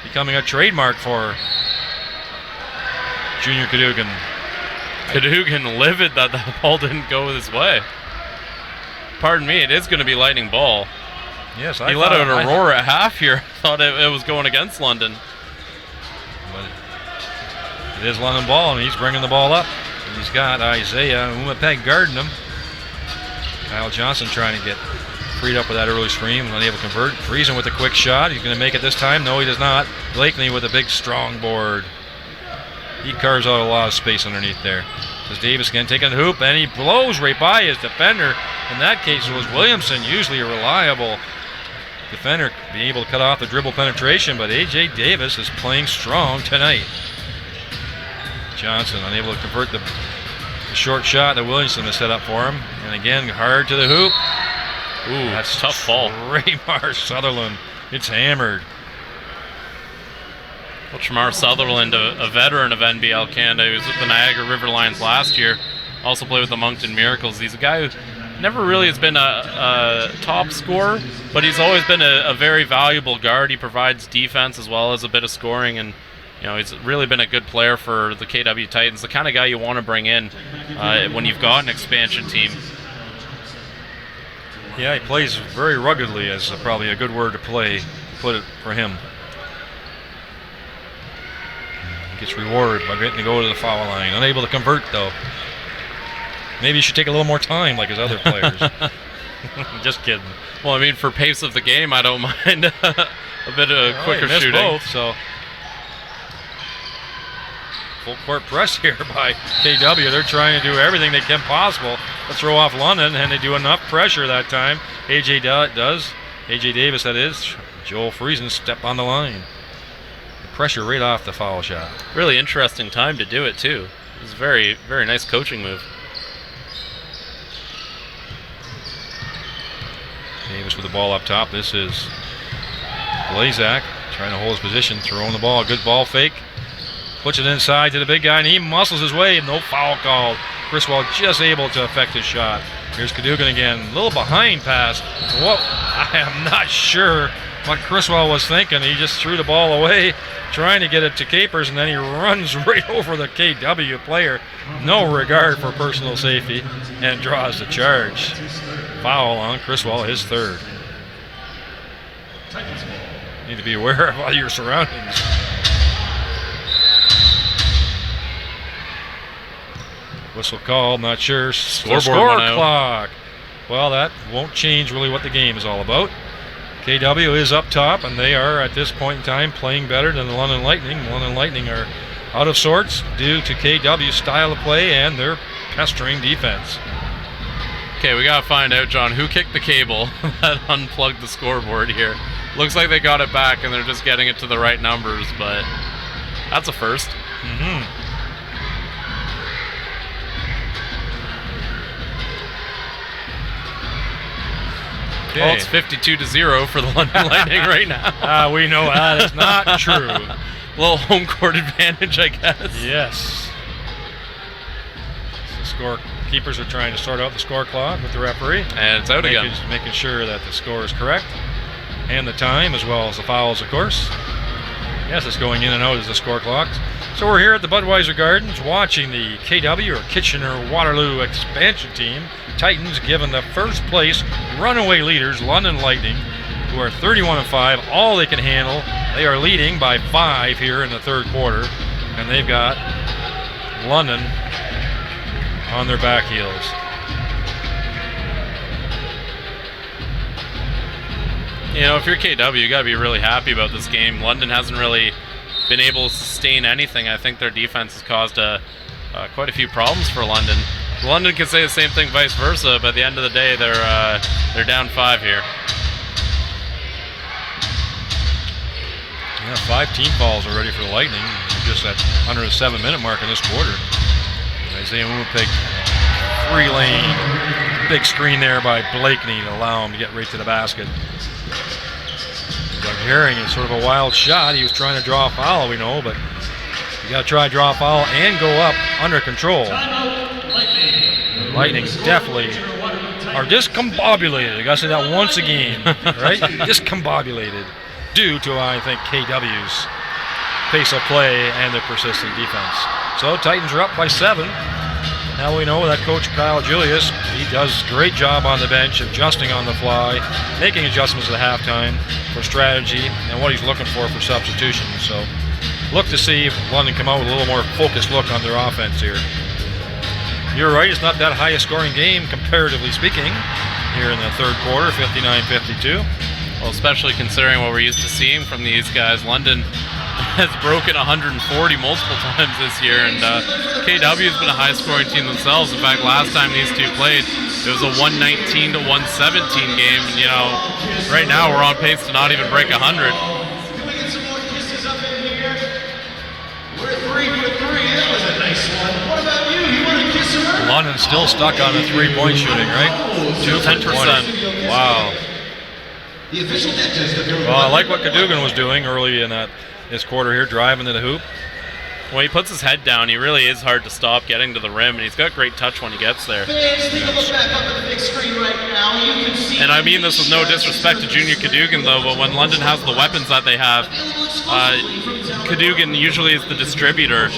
Becoming a trademark for Junior Cadogan. Cadogan livid that the ball didn't go his way. Pardon me, it is going to be Lightning ball. Yes, he let out a roar at half here. Thought it was going against London. But it is London ball, and he's bringing the ball up. And he's got Isaiah Umapeg guarding him. Kyle Johnson trying to get freed up with that early screen, unable to convert. Friesen with a quick shot. He's going to make it this time. No, he does not. Blakeney with a big strong board. He carves out a lot of space underneath there. As Davis again taking the hoop, and he blows right by his defender. In that case, it was Williamson, usually a reliable defender, being able to cut off the dribble penetration, but AJ Davis is playing strong tonight. Johnson unable to convert the short shot that Williamson has set up for him. And again, hard to the hoop. Ooh, that's tough ball. Tremar Sutherland. It's hammered. Well, Tremar Sutherland, a veteran of NBL Canada, he was with the Niagara River Lions last year. Also played with the Moncton Miracles. He's a guy who never really has been a top scorer, but he's always been a very valuable guard. He provides defense as well as a bit of scoring, and He's really been a good player for the KW Titans, the kind of guy you want to bring in when you've got an expansion team. Yeah, he plays very ruggedly, is probably a good word to put it for him. He gets rewarded by getting to go to the foul line. Unable to convert, though. Maybe he should take a little more time like his other players. Just kidding. Well, I mean, for pace of the game, I don't mind a bit of quicker shooting. Both, so full court press here by KW. They're trying to do everything they can possible to throw off London, and they do enough pressure that time. AJ Davis, that is. Joel Friesen step on the line. The pressure right off the foul shot. Really interesting time to do it, too. It was a very, very nice coaching move. Davis with the ball up top. This is Blazak trying to hold his position, throwing the ball. Good ball fake. Puts it inside to the big guy, and he muscles his way. No foul called. Criswell just able to affect his shot. Here's Cadogan again. A little behind pass. I am not sure what Criswell was thinking. He just threw the ball away, trying to get it to Capers, and then he runs right over the KW player. No regard for personal safety, and draws the charge. Foul on Criswell, his third. Need to be aware of all your surroundings. Whistle called, not sure. Score clock. Well, that won't change really what the game is all about. KW is up top, and they are at this point in time playing better than the London Lightning. The London Lightning are out of sorts due to KW's style of play and their pestering defense. Okay, we gotta find out, John, who kicked the cable that unplugged the scoreboard here. Looks like they got it back and they're just getting it to the right numbers, but that's a first. Okay. Well, it's 52-0 for the London Lightning right now. We know that is not true. A little home court advantage, I guess. Yes. The scorekeepers are trying to sort out the score clock with the referee. And it's out again. Making sure that the score is correct. And the time, as well as the fouls, of course. Yes, it's going in and out as the score clock. So we're here at the Budweiser Gardens watching the KW, or Kitchener-Waterloo expansion team, Titans, given the first place runaway leaders, London Lightning, who are 31-5, all they can handle. They are leading by 5 here in the third quarter, and they've got London on their back heels. If you're KW, you got to be really happy about this game. London hasn't really been able to sustain anything. I think their defense has caused quite a few problems for London. London could say the same thing vice versa, but at the end of the day, they're down 5 here. Yeah, 5 team fouls already for the Lightning. Just at under the 7-minute mark in this quarter. Isaiah Moonpig, 3-lane, big screen there by Blakeney to allow him to get right to the basket. Doug Herring is sort of a wild shot. He was trying to draw a foul, we know, but you got to try to draw a foul and go up under control. The Lightning definitely are discombobulated. I got to say that once a game, right? Discombobulated due to, I think, KW's pace of play and their persistent defense. So Titans are up by 7. Now we know that Coach Kyle Julius, he does a great job on the bench, adjusting on the fly, making adjustments at halftime for strategy and what he's looking for substitution. So look to see if London come out with a little more focused look on their offense here. You're right, it's not that high a scoring game, comparatively speaking, here in the third quarter, 59-52. Well, especially considering what we're used to seeing from these guys. London has broken 140 multiple times this year, and KW has been a high-scoring team themselves. In fact, last time these two played, it was a 119-117 game. And, right now we're on pace to not even break 100. London's still stuck on the 3-point shooting, right? 2 for 20. Wow. Well, I like what Cadogan was doing early in this quarter here, driving to the hoop. When he puts his head down, he really is hard to stop getting to the rim, and he's got great touch when he gets there. And I mean this with no disrespect to Junior Cadogan, though, but when London has the weapons that they have, Cadogan usually is the distributor.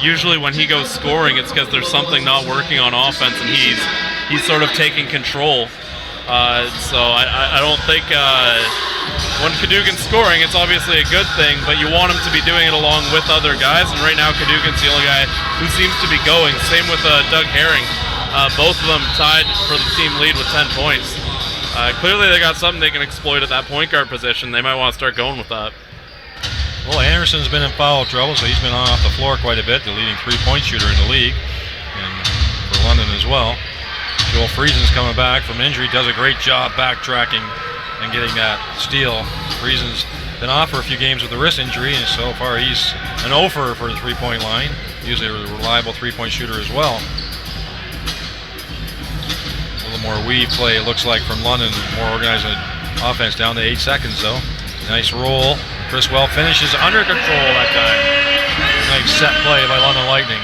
Usually when he goes scoring, it's because there's something not working on offense, and he's sort of taking control. So I don't think when Cadogan's scoring, it's obviously a good thing, but you want him to be doing it along with other guys, and right now Cadogan's the only guy who seems to be going. Same with Doug Herring. Both of them tied for the team lead with 10 points. Clearly they got something they can exploit at that point guard position. They might want to start going with that. Well, Anderson's been in foul trouble, so he's been off the floor quite a bit, the leading three-point shooter in the league, and for London as well. Joel Friesen's coming back from injury, does a great job backtracking and getting that steal. Friesen's been off for a few games with a wrist injury, and so far he's an offer for the three-point line. Usually a reliable three-point shooter as well. A little more weave play, it looks like, from London. More organized offense, down to 8 seconds, though. Nice roll. Criswell finishes under control that time. Nice set play by London Lightning.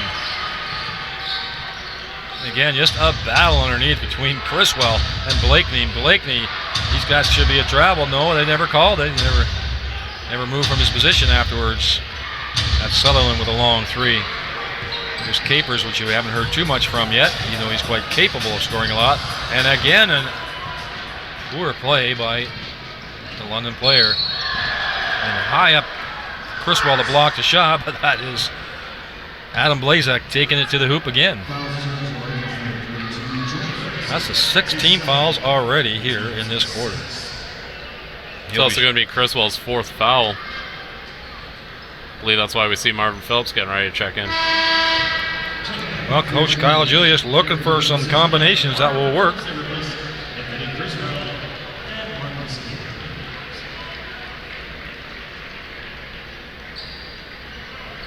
Again, just a battle underneath between Criswell and Blakeney. Blakeney, these guys should be a travel. No, they never called it. He never moved from his position afterwards. That's Sutherland with a long three. There's Capers, which we haven't heard too much from yet, even though he's quite capable of scoring a lot. And again, a poor play by the London player. And high up, Criswell to block the shot, but that is Adam Blazak taking it to the hoop again. That's the 16 fouls already here in this quarter. It's also going to be Criswell's 4th foul. I believe that's why we see Marvin Phillips getting ready to check in. Well, Coach Kyle Julius looking for some combinations that will work.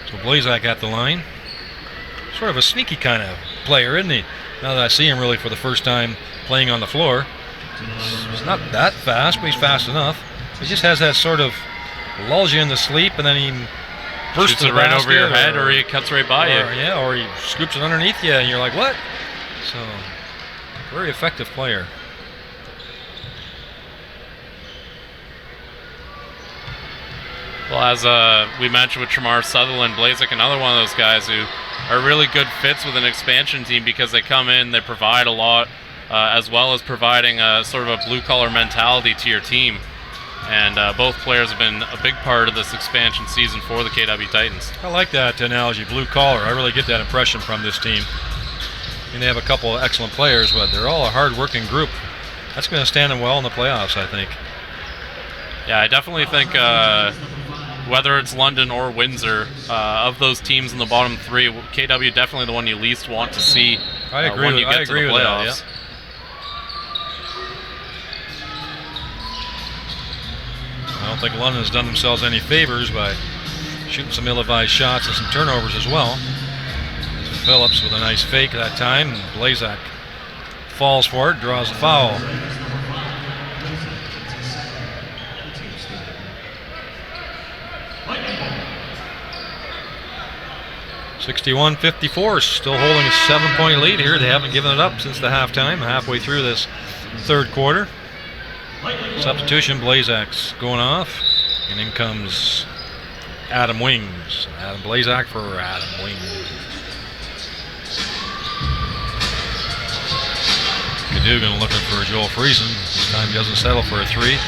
So Blazak at the line. Sort of a sneaky kind of player, isn't he? Now that I see him really for the first time playing on the floor. He's not that fast, but he's fast enough. He just has that sort of lulls you into sleep, and then he bursts shoots it right over your head, or he cuts right by you. Yeah, or he scoops it underneath you, and you're like, what? So, very effective player. Well, as we mentioned with Tremar Sutherland, Blazek, another one of those guys who are really good fits with an expansion team because they come in, they provide a lot, as well as providing a sort of a blue-collar mentality to your team. And both players have been a big part of this expansion season for the KW Titans. I like that analogy, blue-collar. I really get that impression from this team. And they have a couple of excellent players, but they're all a hard-working group. That's going to stand them well in the playoffs, I think. Yeah, I definitely think whether it's London or Windsor, of those teams in the bottom three, KW definitely the one you least want to see I agree when you get to the playoffs. That, yeah. I don't think London's done themselves any favors by shooting some ill-advised shots and some turnovers as well. Phillips with a nice fake that time, and Blazak falls for it, draws a foul. (61-54), still holding a 7-point lead here. They haven't given it up since the halftime, halfway through this third quarter. Substitution, Blazak's going off, and in comes Adam Wings. Adam Blazak for Adam Wings. Cadogan looking for Joel Friesen. This time he doesn't settle for a three.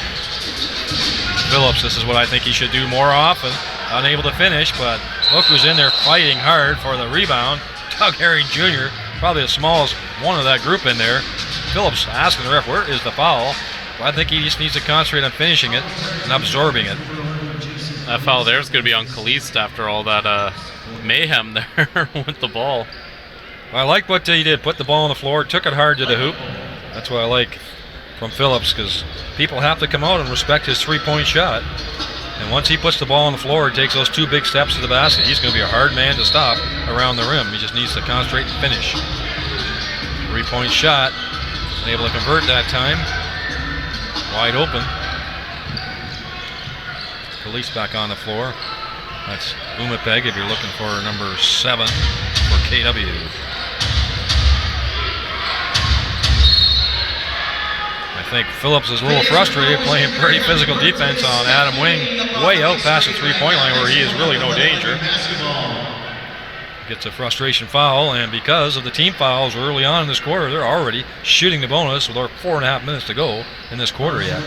Phillips, this is what I think he should do more often. Unable to finish, but look who's in there fighting hard for the rebound. Doug Herring Jr., probably the smallest one of that group in there. Phillips asking the ref, where is the foul? Well, I think he just needs to concentrate on finishing it and absorbing it. That foul there is going to be on Kalist after all that mayhem there with the ball. Well, I like what he did. Put the ball on the floor, took it hard to the hoop. That's what I like from Phillips, because people have to come out and respect his three-point shot. And once he puts the ball on the floor and takes those two big steps to the basket, he's going to be a hard man to stop around the rim. He just needs to concentrate and finish. Three-point shot. Able to convert that time. Wide open. Kalist back on the floor. That's Umapeg if you're looking for number 7 for KW. I think Phillips is a little frustrated playing pretty physical defense on Adam Wing, way out past the three-point line where he is really no danger. Gets a frustration foul, and because of the team fouls early on in this quarter, they're already shooting the bonus with our 4.5 minutes to go in this quarter yet.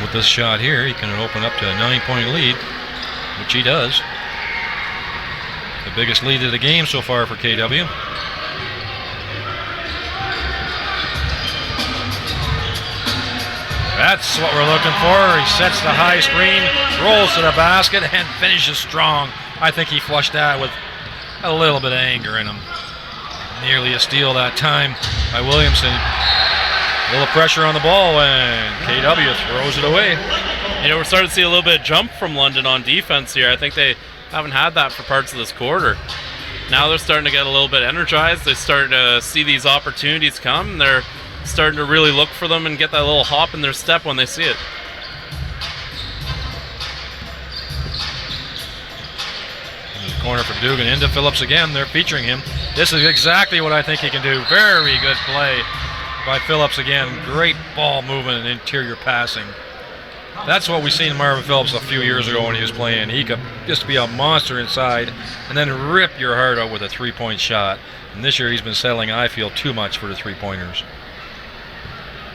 With this shot here, he can open up to a 9-point lead, which he does. The biggest lead of the game so far for KW. That's what we're looking for. He sets the high screen, rolls to the basket, and finishes strong. I think he flushed that with a little bit of anger in him. Nearly a steal that time by Williamson. A little pressure on the ball, and KW throws it away. You know, we're starting to see a little bit of jump from London on defense here. I think they haven't had that for parts of this quarter. Now they're starting to get a little bit energized. They start to see these opportunities come. They're starting to really look for them and get that little hop in their step when they see it. Corner for Dugan into Phillips again. They're featuring him. This is exactly what I think he can do. Very good play by Phillips again. Great ball movement and interior passing. That's what we seen in Marvin Phillips a few years ago when he was playing. He could just be a monster inside and then rip your heart out with a three-point shot. And this year he's been settling, I feel, too much for the three-pointers.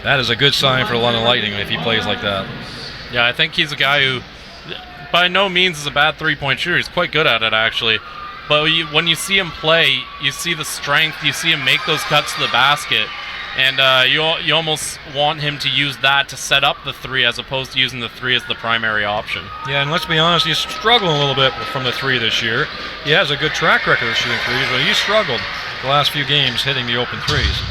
That is a good sign for the London Lightning if he plays like that. Yeah, I think he's a guy who by no means is a bad three-point shooter. He's quite good at it, actually. But when you see him play, you see the strength, you see him make those cuts to the basket. And you almost want him to use that to set up the three as opposed to using the three as the primary option. Yeah, and let's be honest, he's struggling a little bit from the three this year. He has a good track record of shooting threes, but he's struggled the last few games hitting the open threes.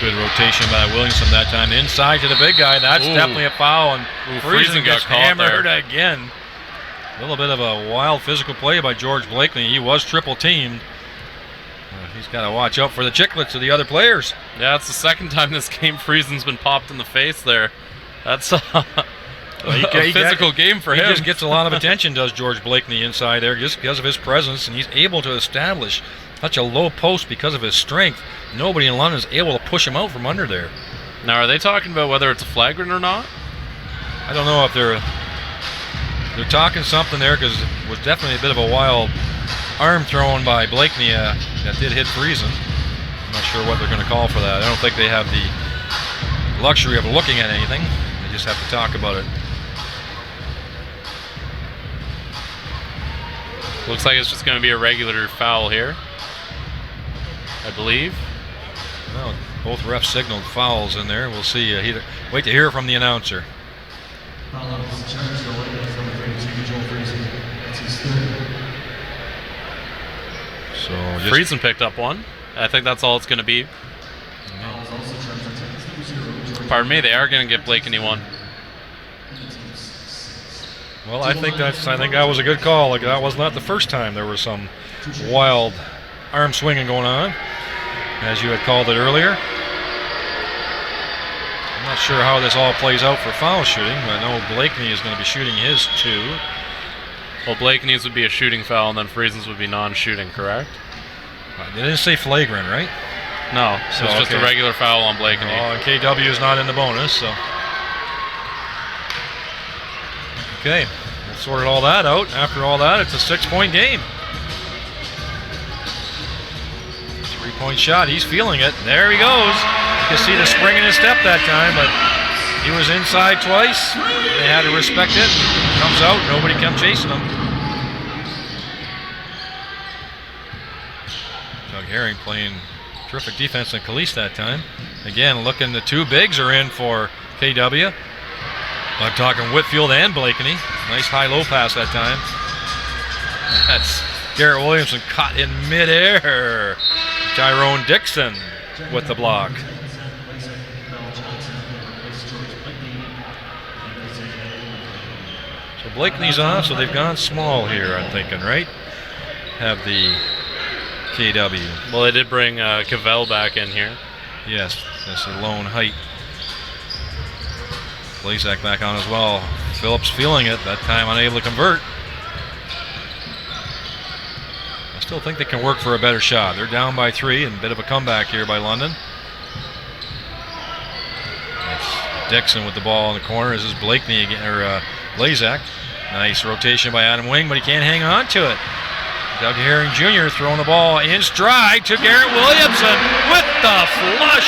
Good rotation by Williamson that time. Inside to the big guy. That's definitely a foul, and Friesen gets hammered again. A little bit of a wild physical play by George Blakeney. He was triple teamed. He's got to watch out for the chicklets of the other players. Yeah, it's the second time this game Friesen's been popped in the face there. That's a physical game for him. He just gets a lot of attention, does George Blakeney inside there, just because of his presence, and he's able to establish such a low post because of his strength. Nobody in London is able to push him out from under there. Now, are they talking about whether it's a flagrant or not? I don't know if they're talking something there, because it was definitely a bit of a wild arm thrown by Blakeney that did hit Friesen. I'm not sure what they're going to call for that. I don't think they have the luxury of looking at anything. They just have to talk about it. Looks like it's just going to be a regular foul here, I believe. Well, both refs signaled fouls in there. We'll see. Wait to hear from the announcer. So Friesen picked up one. I think that's all it's going to be. Pardon me, they are going to get Blakeney one. Well, I think that was a good call. Like, that was not the first time there was some wild arm swinging going on, as you had called it earlier. I'm not sure how this all plays out for foul shooting, but I know Blakeney is going to be shooting his two. Well, Blakeney's would be a shooting foul, and then Friesen's would be non-shooting, correct? They didn't say flagrant, right? No, so it's just a regular foul on Blakeney. Oh, and KW is not in the bonus, so. Okay, we sorted all that out. After all that, it's a 6-point game. 3-point shot, he's feeling it. There he goes. You can see the spring in his step that time, but he was inside twice. They had to respect it. Comes out, nobody come chasing him. Doug Herring playing terrific defense in Calise that time. Again, looking, the two bigs are in for KW. I'm talking Whitfield and Blakeney. Nice high-low pass that time. That's Garrett Williamson caught in midair. Tyrone Dixon with the block. So Blakeney's off, so they've gone small here, I'm thinking, right? Have the KW. Well, they did bring Cavell back in here. Yes, that's the lone height. Blazak back on as well. Phillips feeling it, that time unable to convert. I still think they can work for a better shot. They're down by 3 and a bit of a comeback here by London. That's Dixon with the ball in the corner. This is Blakeney again, or Blazak. Nice rotation by Adam Wing, but he can't hang on to it. Doug Herring Jr. throwing the ball in stride to Garrett Williamson with the flush.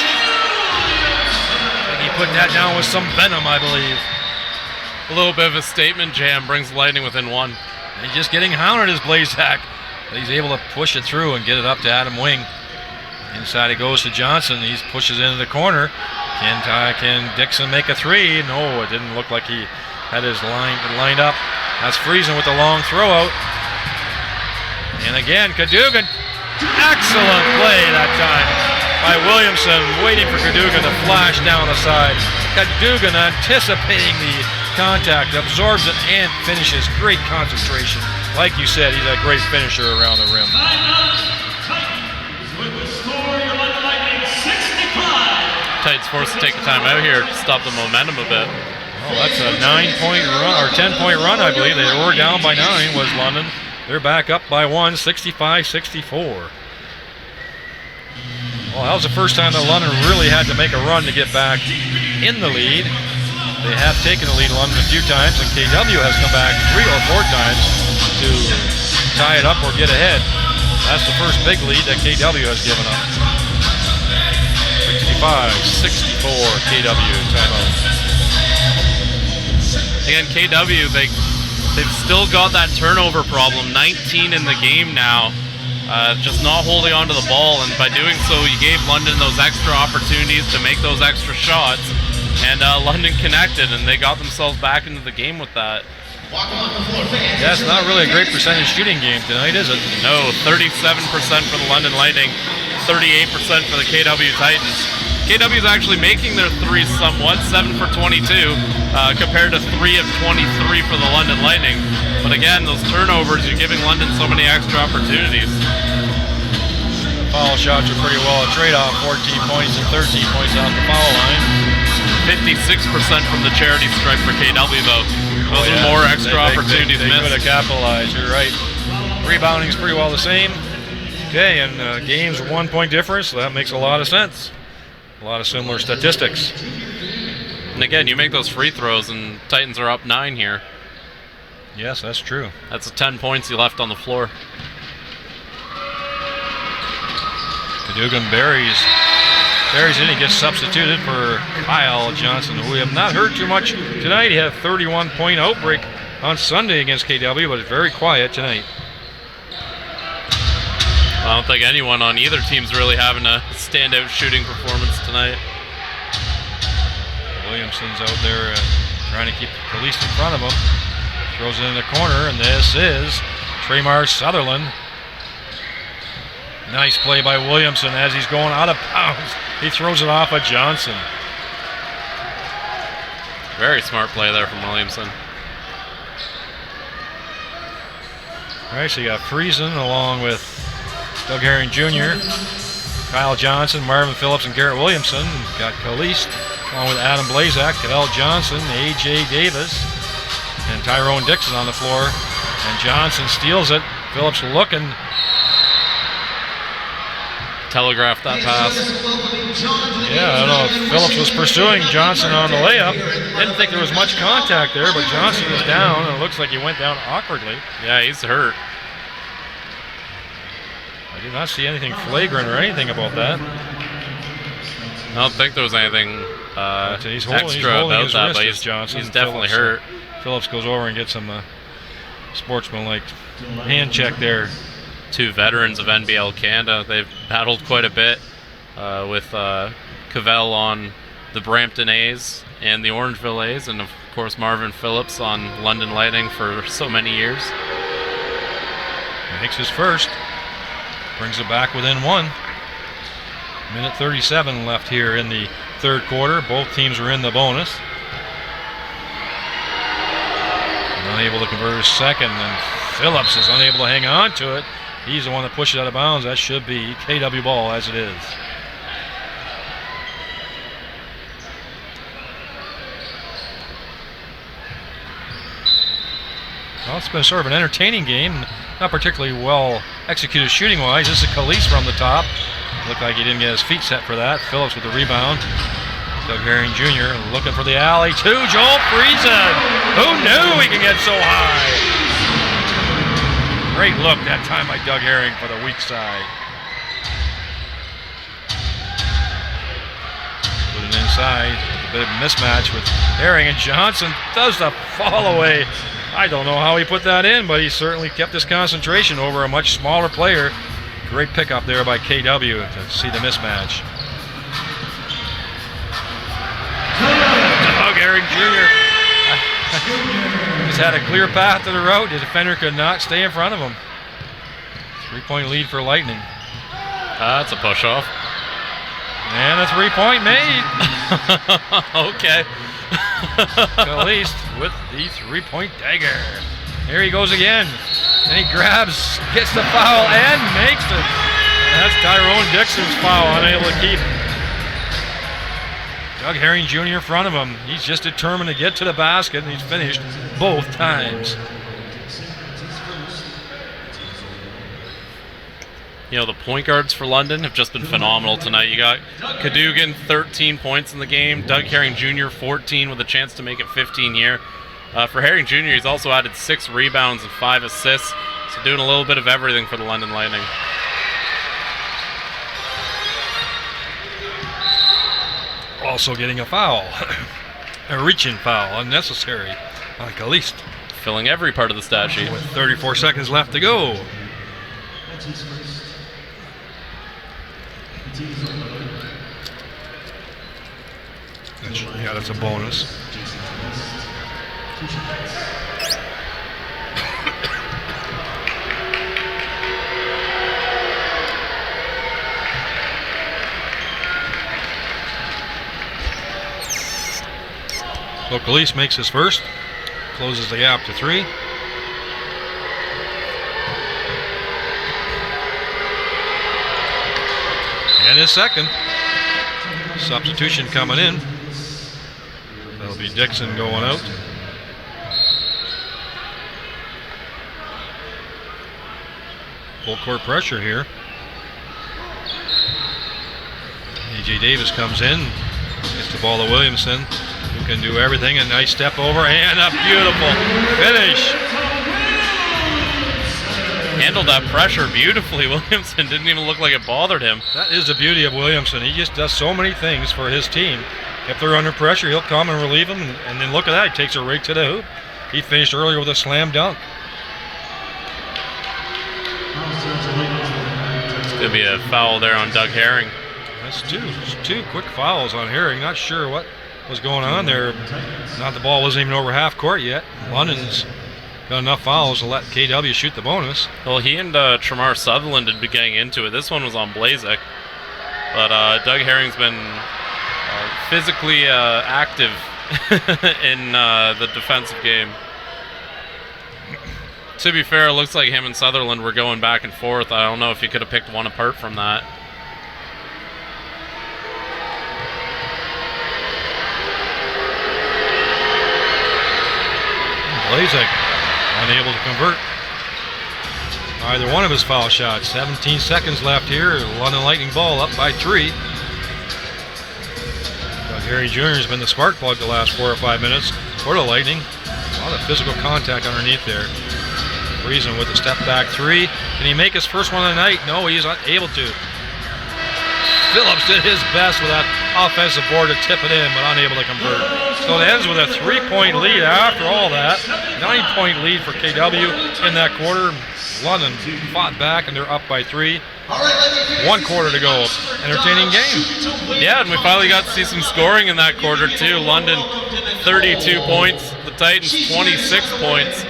He put that down with some venom, I believe. A little bit of a statement jam brings Lightning within 1. And just getting hounded is Blazak. He's able to push it through and get it up to Adam Wing. Inside it goes to Johnson. He pushes into the corner. Can Dixon make a 3? No, it didn't look like he had his line lined up. That's Friesen with the long throw out. And again, Cadogan. Excellent play that time by Williamson, waiting for Cadogan to flash down the side. Cadogan anticipating the contact, absorbs it, and finishes. Great concentration. Like you said, he's a great finisher around the rim. Titans forced to take the time out here to stop the momentum a bit. Oh, that's a 9-point run, or 10-point run, I believe. They were down by 9, was London. They're back up by 1, 65-64. Well, that was the first time that London really had to make a run to get back in the lead. They have taken the lead in London a few times, and KW has come back 3 or 4 times to tie it up or get ahead. That's the first big lead that KW has given up. 65-64 KW timeout. Again, KW, they've still got that turnover problem. 19 in the game now. Just not holding on to the ball, and by doing so, you gave London those extra opportunities to make those extra shots, and London connected, and they got themselves back into the game with that. Yeah, it's not really a great percentage shooting game tonight, is it? No, 37% for the London Lightning, 38% for the KW Titans. KW is actually making their threes somewhat, 7 for 22, compared to 3 of 23 for the London Lightning. But again, those turnovers, you're giving London so many extra opportunities. Foul shots are pretty well a trade-off, 14 points and 13 points off the foul line. 56% from the charity stripe for KW, though. Those are more extra opportunities they missed. could have capitalized, you're right. Rebounding is pretty well the same. Okay, and game's 1 point difference, so that makes a lot of sense. A lot of similar statistics. And again, you make those free throws, and Titans are up 9 here. Yes, that's true. That's 10 points you left on the floor. Cadogan buries in. He gets substituted for Kyle Johnson, who we have not heard too much tonight. He had a 31-point outbreak on Sunday against KW, but it's very quiet tonight. I don't think anyone on either team's really having a standout shooting performance tonight. Williamson's out there trying to keep the least in front of him. Throws it in the corner, and this is Tremar Sutherland. Nice play by Williamson as he's going out of bounds. He throws it off of Johnson. Very smart play there from Williamson. All right, so you got Friesen along with Doug Herring Jr., Kyle Johnson, Marvin Phillips, and Garrett Williamson. You've got Kalist along with Adam Blazak, Cadell Johnson, A.J. Davis, and Tyrone Dixon on the floor. And Johnson steals it. Phillips looking. Telegraphed that pass. Yeah, I don't know if Phillips was pursuing Johnson on the layup. Didn't think there was much contact there, but Johnson is down, and it looks like he went down awkwardly. Yeah, he's hurt. I did not see anything flagrant or anything about that. I don't think there was anything extra about that, but he's definitely hurt. Phillips goes over and gets some sportsmanlike hand check there. 2 veterans of NBL Canada. They've battled quite a bit with Cavell on the Brampton A's and the Orangeville A's, and of course Marvin Phillips on London Lightning for so many years. He makes his first. Brings it back within 1. Minute 37 left here in the third quarter. Both teams are in the bonus. Unable to convert his second, and Phillips is unable to hang on to it. He's the one that pushes it out of bounds. That should be KW ball as it is. Well, it's been sort of an entertaining game. Not particularly well executed shooting-wise. This is Khalees from the top. Looked like he didn't get his feet set for that. Phillips with the rebound. Doug Herring Jr. looking for the alley. Joel Friesen. Who knew he could get so high? Great look that time by Doug Herring for the weak side. Put it inside. A bit of a mismatch with Herring, and Johnson does the fall away. I don't know how he put that in, but he certainly kept his concentration over a much smaller player. Great pickup there by KW to see the mismatch. Doug Herring Jr. just had a clear path to the road. The defender could not stay in front of him. 3-point lead for Lightning. That's a push-off. And a 3-point made. Okay. At least with the 3-point dagger. Here he goes again. And he grabs, gets the foul, and makes it. That's Tyrone Dixon's foul, unable to keep Doug Herring Jr. in front of him. He's just determined to get to the basket, and he's finished both times. You know, the point guards for London have just been phenomenal tonight. You got Cadogan, 13 points in the game. Doug Herring Jr., 14 with a chance to make it 15 here. For Herring Jr., he's also added 6 rebounds and 5 assists. So doing a little bit of everything for the London Lightning. Also getting a foul. A reaching foul, unnecessary. Like at least. Filling every part of the stat sheet. With 34 seconds left to go. Yeah, that's a bonus. So Khalees makes his first, closes the gap to 3. And his second. Substitution coming in. That'll be Dixon going out. Full court pressure here. A.J. Davis comes in, gets the ball to Williamson, who can do everything. A nice step over and a beautiful finish. Handled that pressure beautifully. Williamson didn't even look like it bothered him. That is the beauty of Williamson. He just does so many things for his team. If they're under pressure, he'll come and relieve them, and then look at that, he takes it right to the hoop. He finished earlier with a slam dunk. It's going to be a foul there on Doug Herring. That's two quick fouls on Herring. Not sure what was going on there. Not the ball wasn't even over half court yet. London's got enough fouls to let KW shoot the bonus. Well, he and Tremar Sutherland had been getting into it. This one was on Blazek. But Doug Herring's been physically active in the defensive game. To be fair, it looks like him and Sutherland were going back and forth. I don't know if you could have picked one apart from that. Blazek unable to convert either one of his foul shots. 17 seconds left here. London Lightning ball up by 3. Doug Herring Jr. has been the spark plug the last 4 or 5 minutes for the Lightning. A lot of physical contact underneath there. Friesen with a step back 3. Can he make his first one of the night? No, he's not able to. Phillips did his best with that offensive board to tip it in, but unable to convert. So it ends with a 3-point lead after all that. 9-point lead for KW in that quarter. London fought back, and they're up by 3. 1 quarter to go. Entertaining game. Yeah, and we finally got to see some scoring in that quarter, too. London, 32 points. The Titans, 26 points.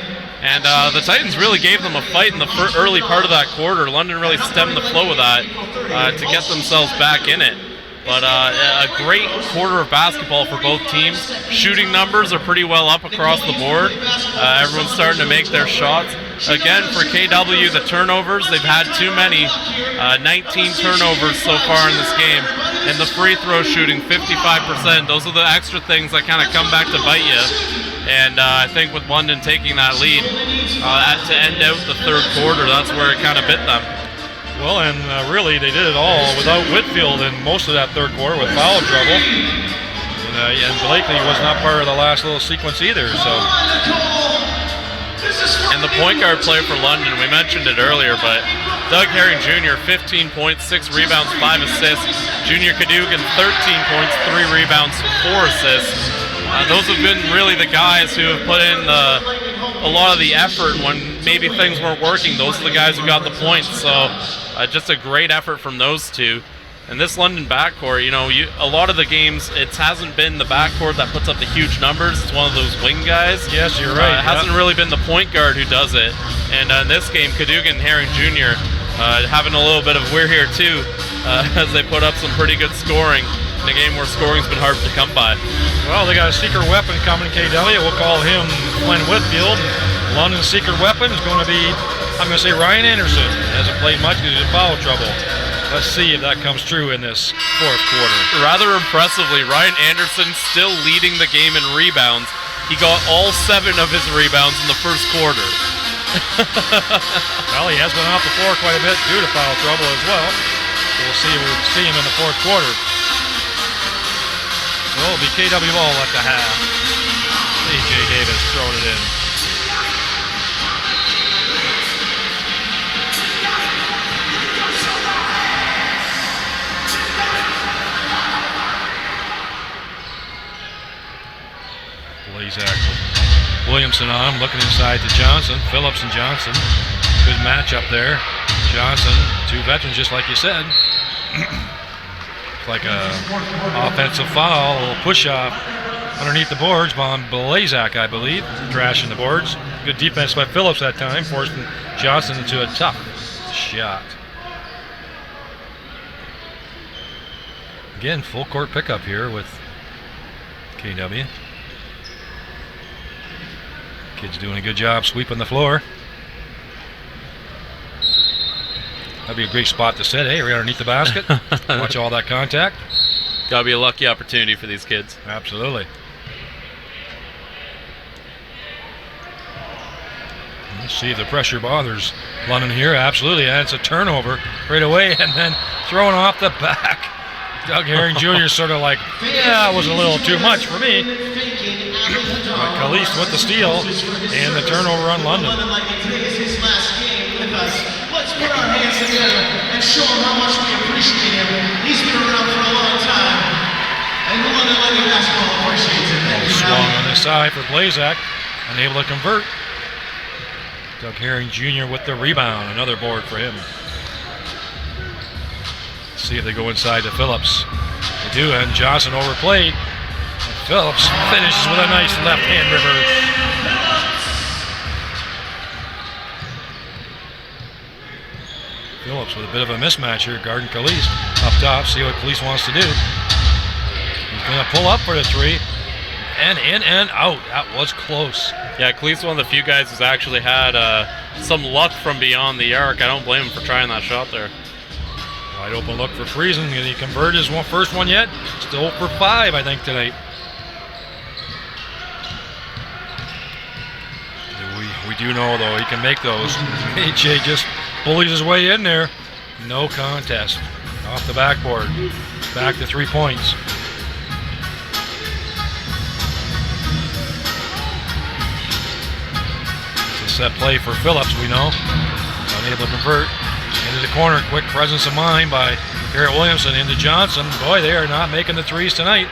And the Titans really gave them a fight in the early part of that quarter. London really stemmed the flow of that to get themselves back in it. But a great quarter of basketball for both teams. Shooting numbers are pretty well up across the board. Everyone's starting to make their shots. Again, for KW, the turnovers, they've had too many. 19 turnovers so far in this game. And the free throw shooting, 55%. Those are the extra things that kind of come back to bite you. And I think with London taking that lead to end out the third quarter, that's where it kind of bit them. Well, and really, they did it all without Whitfield in most of that third quarter with foul trouble. And Blakely was not part of the last little sequence either. So. And the point guard play for London, we mentioned it earlier, but Doug Herring Jr., 15 points, 6 rebounds, 5 assists. Junior Cadogan, 13 points, 3 rebounds, 4 assists. Those have been really the guys who have put in a lot of the effort when maybe things weren't working. Those are the guys who got the points. So just a great effort from those two. And this London backcourt, a lot of the games, it hasn't been the backcourt that puts up the huge numbers. It's one of those wing guys. Yes, you're right. It hasn't really been the point guard who does it. And in this game, Cadogan Herring Jr. Having a little bit of we're here too, as they put up some pretty good scoring in a game where scoring's been hard to come by. Well, they got a secret weapon coming, KW. We'll call him Glenn Whitfield. London's secret weapon is going to be, I'm going to say, Ryan Anderson. Hasn't played much because he's in foul trouble. Let's see if that comes true in this fourth quarter. Rather impressively, Ryan Anderson still leading the game in rebounds. He got all 7 of his rebounds in the first quarter. Well, he has been off the floor quite a bit due to foul trouble as well. We'll see him in the fourth quarter. So it'll be KW ball at the half. A.J. Davis throwing it in. Blazak Williamson on him, looking inside to Johnson. Phillips and Johnson. Good matchup there. Johnson, 2 veterans, just like you said. Like a offensive foul, a little push-off underneath the boards by Blazak, I believe. Trashing the boards. Good defense by Phillips that time, forcing Johnson into a tough shot. Again, full court pickup here with KW. Kids doing a good job sweeping the floor. That'd be a great spot to sit, right underneath the basket. Watch all that contact. Gotta be a lucky opportunity for these kids. Absolutely. Let's see if the pressure bothers London here. Absolutely, and it's a turnover right away, and then thrown off the back. Doug Herring Jr. sort of like, yeah, it was a little too much for me. But Caliste with the steal and the turnover on London. Let's put our hands together and show him how much we appreciate him. He's been around for a long time, and the London Lightning basketball appreciates it. Thank you, swung on the side for Blazak, unable to convert. Doug Herring Jr. with the rebound, another board for him. Let's see if they go inside to Phillips. They do, and Johnson overplayed. And Phillips finishes with a nice left-hand reverse. Phillips with a bit of a mismatch here, guarding Caliste. Up top, see what Caliste wants to do. He's going to pull up for the 3. And in and out. That was close. Yeah, Cleve's one of the few guys who's actually had some luck from beyond the arc. I don't blame him for trying that shot there. Wide open look for Friesen. Did he convert his first one yet? Still for 5, I think, tonight. We do know, though, he can make those. AJ just bullies his way in there. No contest. Off the backboard. Back to 3 points. Set play for Phillips, we know. Unable to convert. Into the corner, quick presence of mind by Garrett Williamson into Johnson. Boy, they are not making the threes tonight.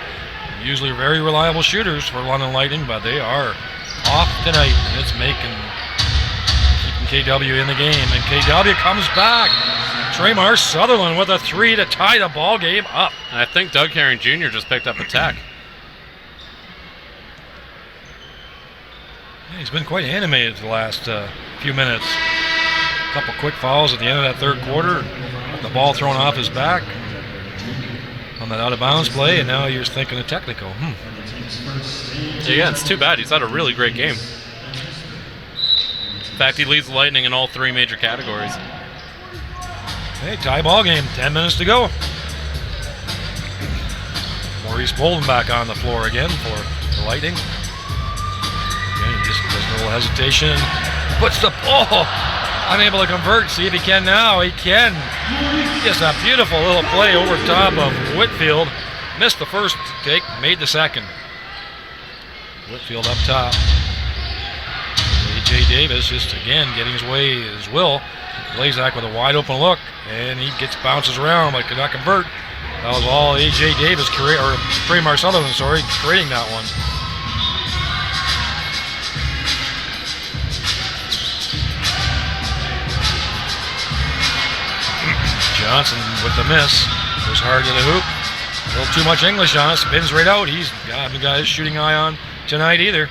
Usually very reliable shooters for London Lightning, but they are off tonight. And it's keeping KW in the game. And KW comes back. Traymar Sutherland with a 3 to tie the ball game up. And I think Doug Herring Jr. just picked up a tech. He's been quite animated the last few minutes. A couple quick fouls at the end of that third quarter. The ball thrown off his back. on that out of bounds play, and now you're thinking a technical. Yeah, it's too bad. He's had a really great game. In fact, he leads the Lightning in all 3 major categories. Hey, tie ball game, 10 minutes to go. Maurice Bolden back on the floor again for the Lightning. Again, he just does a little hesitation. Puts the ball. Unable to convert. See if he can now. He can. Just a beautiful little play over top of Whitfield. Missed the first take, made the second. Whitfield up top. A.J. Davis just again getting his way as will. Blazak with a wide open look, and he bounces around but could not convert. That was all A.J. Davis, or Fremar Sutherland, creating that one. Johnson with the miss. Goes hard to the hoop. A little too much English on it. Spins right out. He's got his shooting eye on tonight either.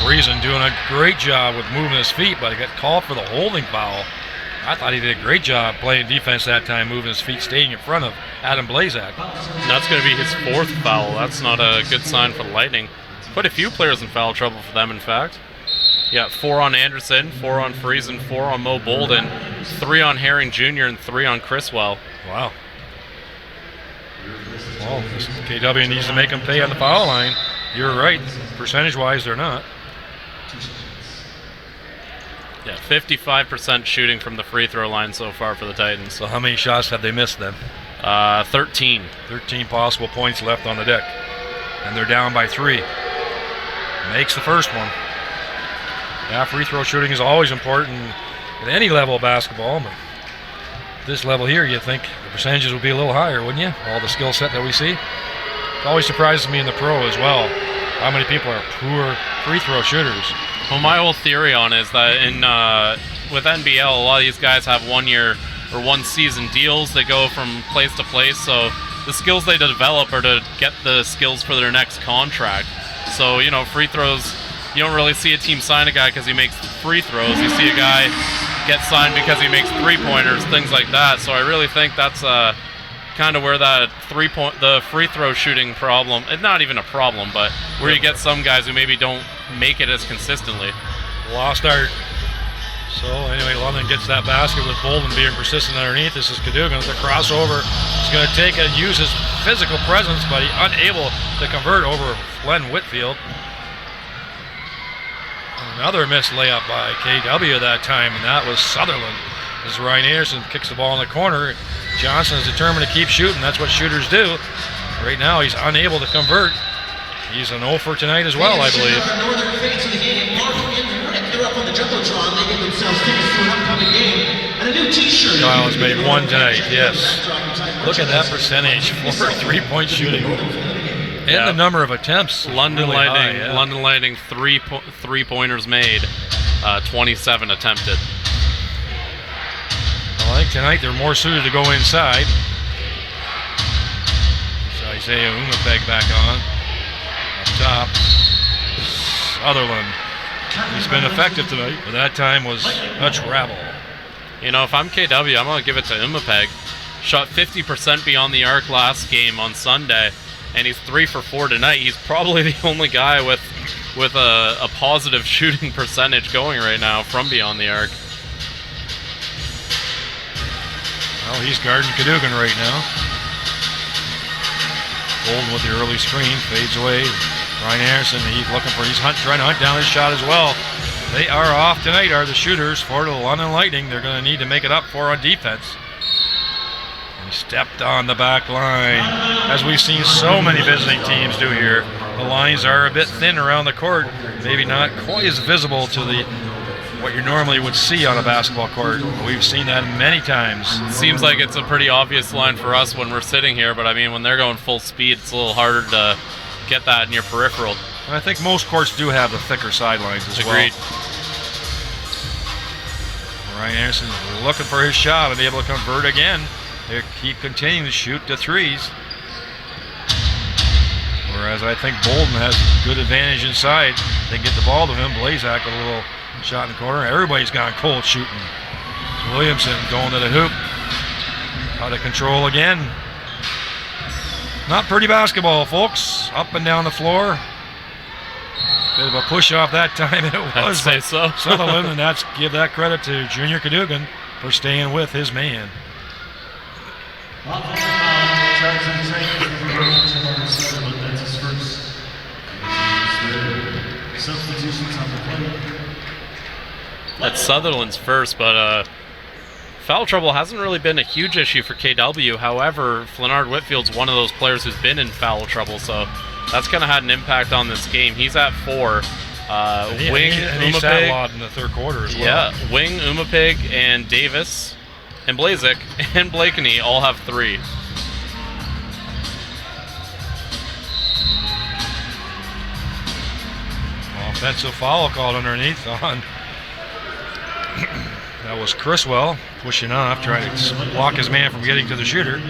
Friesen doing a great job with moving his feet, but he got called for the holding foul. I thought he did a great job playing defense that time, moving his feet, staying in front of Adam Blazak. That's going to be his 4th foul. That's not a good sign for the Lightning. Quite a few players in foul trouble for them, in fact. Yeah, 4 on Anderson, 4 on Friesen, 4 on Mo Bolden, 3 on Herring Jr., and 3 on Criswell. Wow. Well, KW needs to make them pay on the foul line. You're right. Percentage-wise, they're not. Yeah, 55% shooting from the free throw line so far for the Titans. So how many shots have they missed then? 13. 13 possible points left on the deck. And they're down by 3. Makes the first one. Yeah, free throw shooting is always important at any level of basketball, but at this level here, you'd think the percentages would be a little higher, wouldn't you? All the skill set that we see. It always surprises me in the pro as well, how many people are poor free throw shooters. Well, my whole theory on it is that with NBL, a lot of these guys have 1 year or 1 season deals. They go from place to place, so the skills they develop are to get the skills for their next contract. So, free throws, you don't really see a team sign a guy because he makes free throws. You see a guy get signed because he makes 3-pointers, things like that. So I really think that's kind of where that the free throw shooting problem, it's not even a problem, but where you get some guys who maybe don't make it as consistently. Lost art. So anyway, London gets that basket with Bolden being persistent underneath. This is Cadogan with the crossover. He's going to take and use his physical presence, but he's unable to convert over Glenn Whitfield. Another missed layup by KW that time, and that was Sutherland. As Ryan Anderson kicks the ball in the corner, Johnson is determined to keep shooting. That's what shooters do. Right now, he's unable to convert. He's an 0 for tonight as well, I believe. Northern fans of the game, Mark and Rick, they're up on the Jumbotron. They get themselves tickets to an upcoming game and a new T-shirt. Kyle has made 1 tonight, yes. Look at that percentage for 3-point shooting. And the number of attempts. London really Lightning, high, yeah. London Lightning, 3-pointers made, 27 attempted. Well, I think tonight they're more suited to go inside. So Isaiah Umapeg back on. Up top, Sutherland. He's been effective tonight, but that time was a travel. If I'm KW, I'm going to give it to Umapeg. Shot 50% beyond the arc last game on Sunday, and he's 3 for 4 tonight. He's probably the only guy with a positive shooting percentage going right now from beyond the arc. Well, he's guarding Cadogan right now. Bolden with the early screen, fades away. Ryan Anderson, trying to hunt down his shot as well. They are off tonight, are the shooters for the London Lightning. They're going to need to make it up for on defense. He stepped on the back line, as we've seen so many visiting teams do here. The lines are a bit thin around the court, maybe not quite as visible to what you normally would see on a basketball court. We've seen that many times. Seems like it's a pretty obvious line for us when we're sitting here, but I mean, when they're going full speed, it's a little harder to get that in your peripheral. And I think most courts do have the thicker sidelines as Agreed. well. Ryan Anderson looking for his shot and be able to convert again. They keep continuing to shoot the threes. Whereas I think Bolden has good advantage inside. They can get the ball to him. Blazak with a little Shot in the corner. Everybody's gone cold shooting. Williamson going to the hoop. Out of control again. Not pretty basketball, folks. Up and down the floor. Bit of a push off that time. It was. I'd say so. Sutherland, and that's give that credit to Junior Cadogan for staying with his man. That's his first. Substitutions on the plate. That's Sutherland's first, but foul trouble hasn't really been a huge issue for KW. However, Flenard Whitfield's one of those players who's been in foul trouble, so that's kind of had an impact on this game. He's at 4. Wing, he sat a lot Umapig, in the third quarter as well. yeah, Wing, Umapig, and Davis, and Blazik, and Blakeney all have 3. Offensive foul called underneath on. That was Criswell pushing off, trying to block his man from getting to the shooter.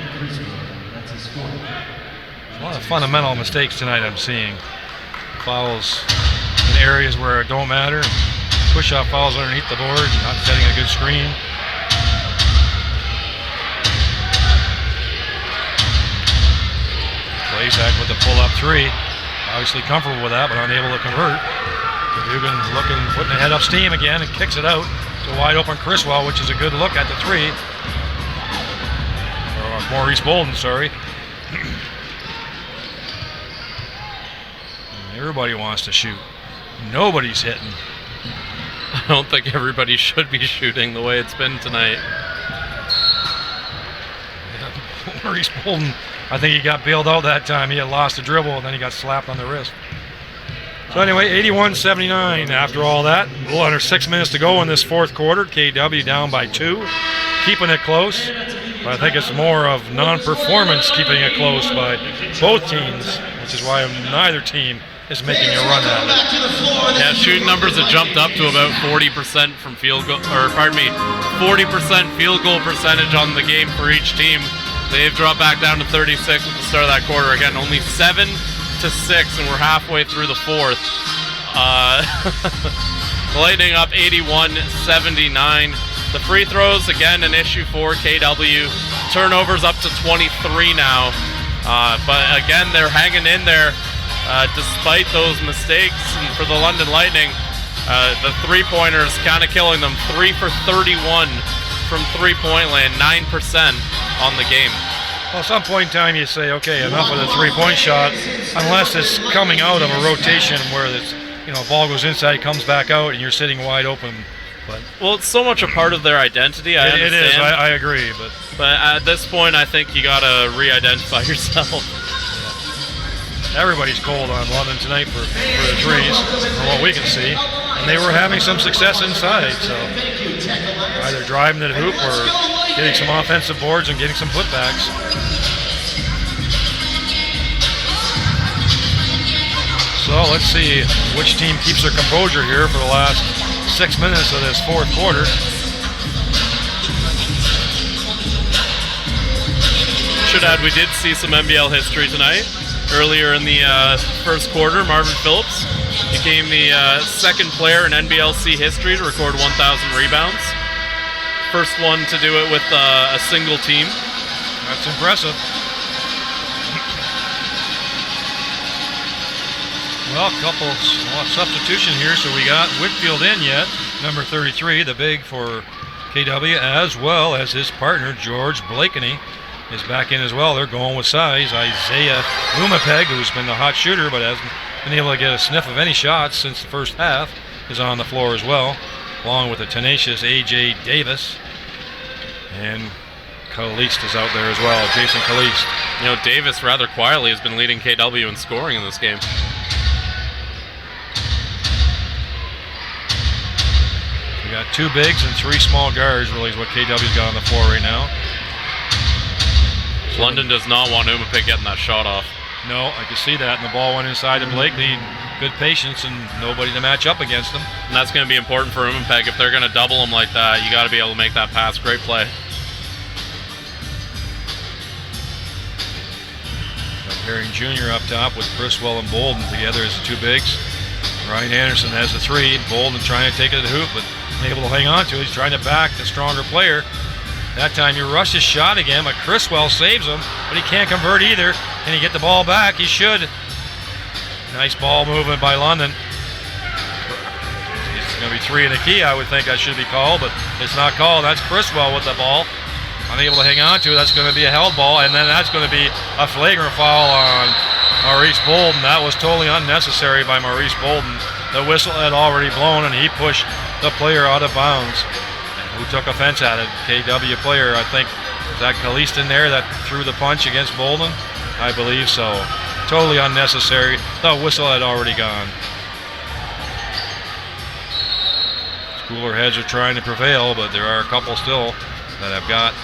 A lot of fundamental mistakes tonight I'm seeing. Fouls in areas where it don't matter. Push-off fouls underneath the board, not setting a good screen. Blazak with the pull-up 3. Obviously comfortable with that, but unable to convert. Cadogan looking, putting the head up steam again and kicks it out to wide open Criswell, which is a good look at the 3. Or Maurice Bolden, sorry. Everybody wants to shoot. Nobody's hitting. I don't think everybody should be shooting the way it's been tonight. Yeah, Maurice Bolden, I think he got bailed out that time. He had lost the dribble and then he got slapped on the wrist. So anyway, 81-79 after all that. A little under 6 minutes to go in this fourth quarter. KW down by 2, keeping it close. But I think it's more of non-performance keeping it close by both teams, which is why neither team is making a run at it. Yeah, shooting numbers have jumped up to about 40% from field goal, or pardon me, 40% field goal percentage on the game for each team. They've dropped back down to 36 at the start of that quarter. Again, only 7-6, and we're halfway through the fourth. The Lightning up 81-79. The free throws, again, an issue for KW. Turnovers up to 23 now. But again, they're hanging in there despite those mistakes. And for the London Lightning, the three-pointers kind of killing them. 3 for 31 from three-point land, 9% on the game. Well, at some point in time you say, okay, enough of the three-point shot, unless it's coming out of a rotation where it's, ball goes inside, comes back out, and you're sitting wide open. But well, it's so much a part of their identity. I understand. It is. I agree, but at this point, I think you got to re-identify yourself. Yeah. Everybody's cold on London tonight for the threes, from what we can see, and they were having some success inside. So either driving to the hoop or getting some offensive boards and getting some putbacks. So let's see which team keeps their composure here for the last 6 minutes of this fourth quarter. Should add, we did see some NBL history tonight. Earlier in the first quarter, Marvin Phillips became the second player in NBLC history to record 1,000 rebounds. First one to do it with a single team. That's impressive. Well, substitution here, so we got Whitfield in yet, number 33, the big for KW, as well as his partner, George Blakeney, is back in as well. They're going with size. Isaiah Umapeg, who's been the hot shooter but hasn't been able to get a sniff of any shots since the first half, is on the floor as well, along with the tenacious A.J. Davis. And Kalist is out there as well, Jason Kalist. Davis rather quietly has been leading KW in scoring in this game. We got 2 bigs and 3 small guards, really, is what KW's got on the floor right now. London does not want Umapig getting that shot off. No, I can see that, and the ball went inside to Blakeney. Good patience and nobody to match up against him. And that's going to be important for Umapig. If they're going to double him like that, you got to be able to make that pass. Great play. Herring Jr. up top with Criswell and Bolden together as the 2 bigs. Ryan Anderson has the 3. Bolden trying to take it to the hoop, but unable to hang on to it. He's trying to back the stronger player. That time he rushed his shot again, but Criswell saves him, but he can't convert either. Can he get the ball back? He should. Nice ball movement by London. It's going to be 3 in the key, I would think that should be called, but it's not called. That's Criswell with the ball. Unable to hang on to it. That's going to be a held ball, and then that's going to be a flagrant foul on Maurice Bolden. That was totally unnecessary by Maurice Bolden. The whistle had already blown, and he pushed the player out of bounds. Who took offense at it? KW player, I think. Is that Kalist in there that threw the punch against Bolden? I believe so. Totally unnecessary. The whistle had already gone. Cooler heads are trying to prevail, but there are a couple still that have got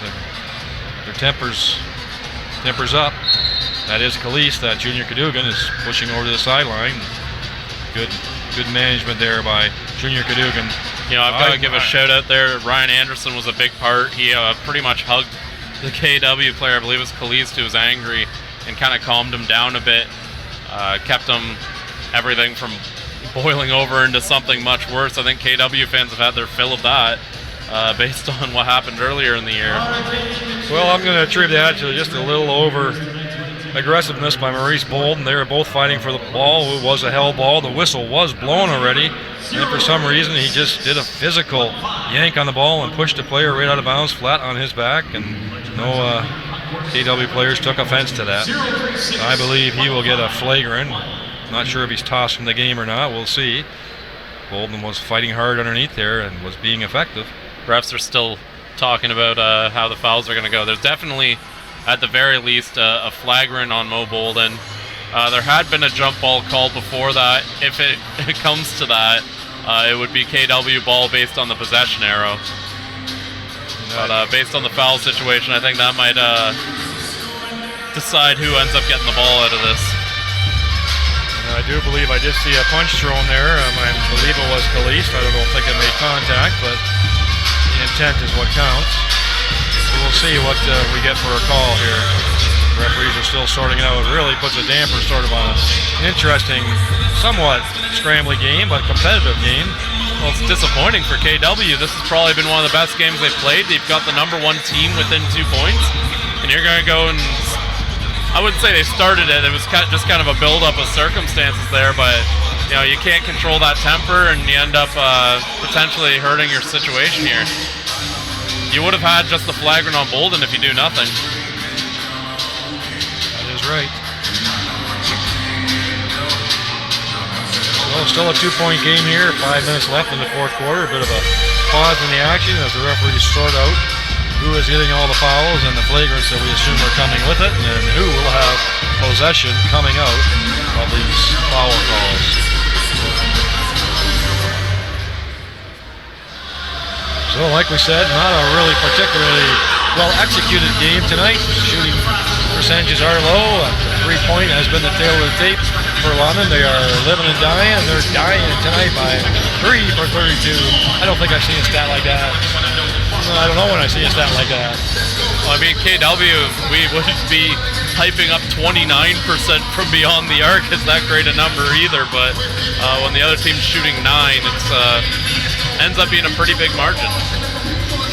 their tempers up. That is Kalist. That Junior Cadogan is pushing over to the sideline. Good management there by Junior Cadogan. You know, I've got to give a shout out there. Ryan Anderson was a big part. He pretty much hugged the KW player, I believe it was Kalist, who was angry, and kind of calmed him down a bit. Kept him everything from boiling over into something much worse. I think KW fans have had their fill of that based on what happened earlier in the year. Well, I'm going to attribute that to just a little over aggressiveness by Maurice Bolden. They were both fighting for the ball. It was a held ball. The whistle was blown already, and for some reason he just did a physical yank on the ball and pushed the player right out of bounds flat on his back, and no KW players took offense to that. I believe he will get a flagrant. Not sure if he's tossed from the game or not. We'll see. Bolden was fighting hard underneath there and was being effective. Refs are still talking about how the fouls are going to go. There's definitely, at the very least, a flagrant on Mo Bolden. There had been a jump ball called before that. If it comes to that, it would be KW ball based on the possession arrow. But based on the foul situation, I think that might decide who ends up getting the ball out of this. I do believe I did see a punch thrown there. I believe it was Kalist. I don't think it made contact, but the intent is what counts. So we'll see what we get for a call here. The referees are still sorting it out. It really puts a damper sort of on an interesting, somewhat scrambly game, but competitive game. Well, it's disappointing for KW. This has probably been one of the best games they've played. They've got the #1 team within 2 points, and you're going to go and... I wouldn't say they started it. It was just kind of a build-up of circumstances there, but you know, you can't control that temper, and you end up potentially hurting your situation here. You would have had just the flagrant on Bolden if you do nothing. That is right. Well, still a 2-point game here. 5 minutes left in the fourth quarter. A bit of a pause in the action as the referees sort out who is getting all the fouls and the flagrants that we assume are coming with it, and who will have possession coming out of these foul calls. So like we said, not a really particularly well-executed game tonight. Shooting percentages are low. 3-point has been the tail of the tape for London. They are living and dying, and they're dying tonight by 3 for 32. I don't think I've seen a stat like that. I don't know when I see a stat like that. Well, I mean, KW, we wouldn't be hyping up 29% from beyond the arc is that great a number either, but when the other team's shooting 9, it's ends up being a pretty big margin.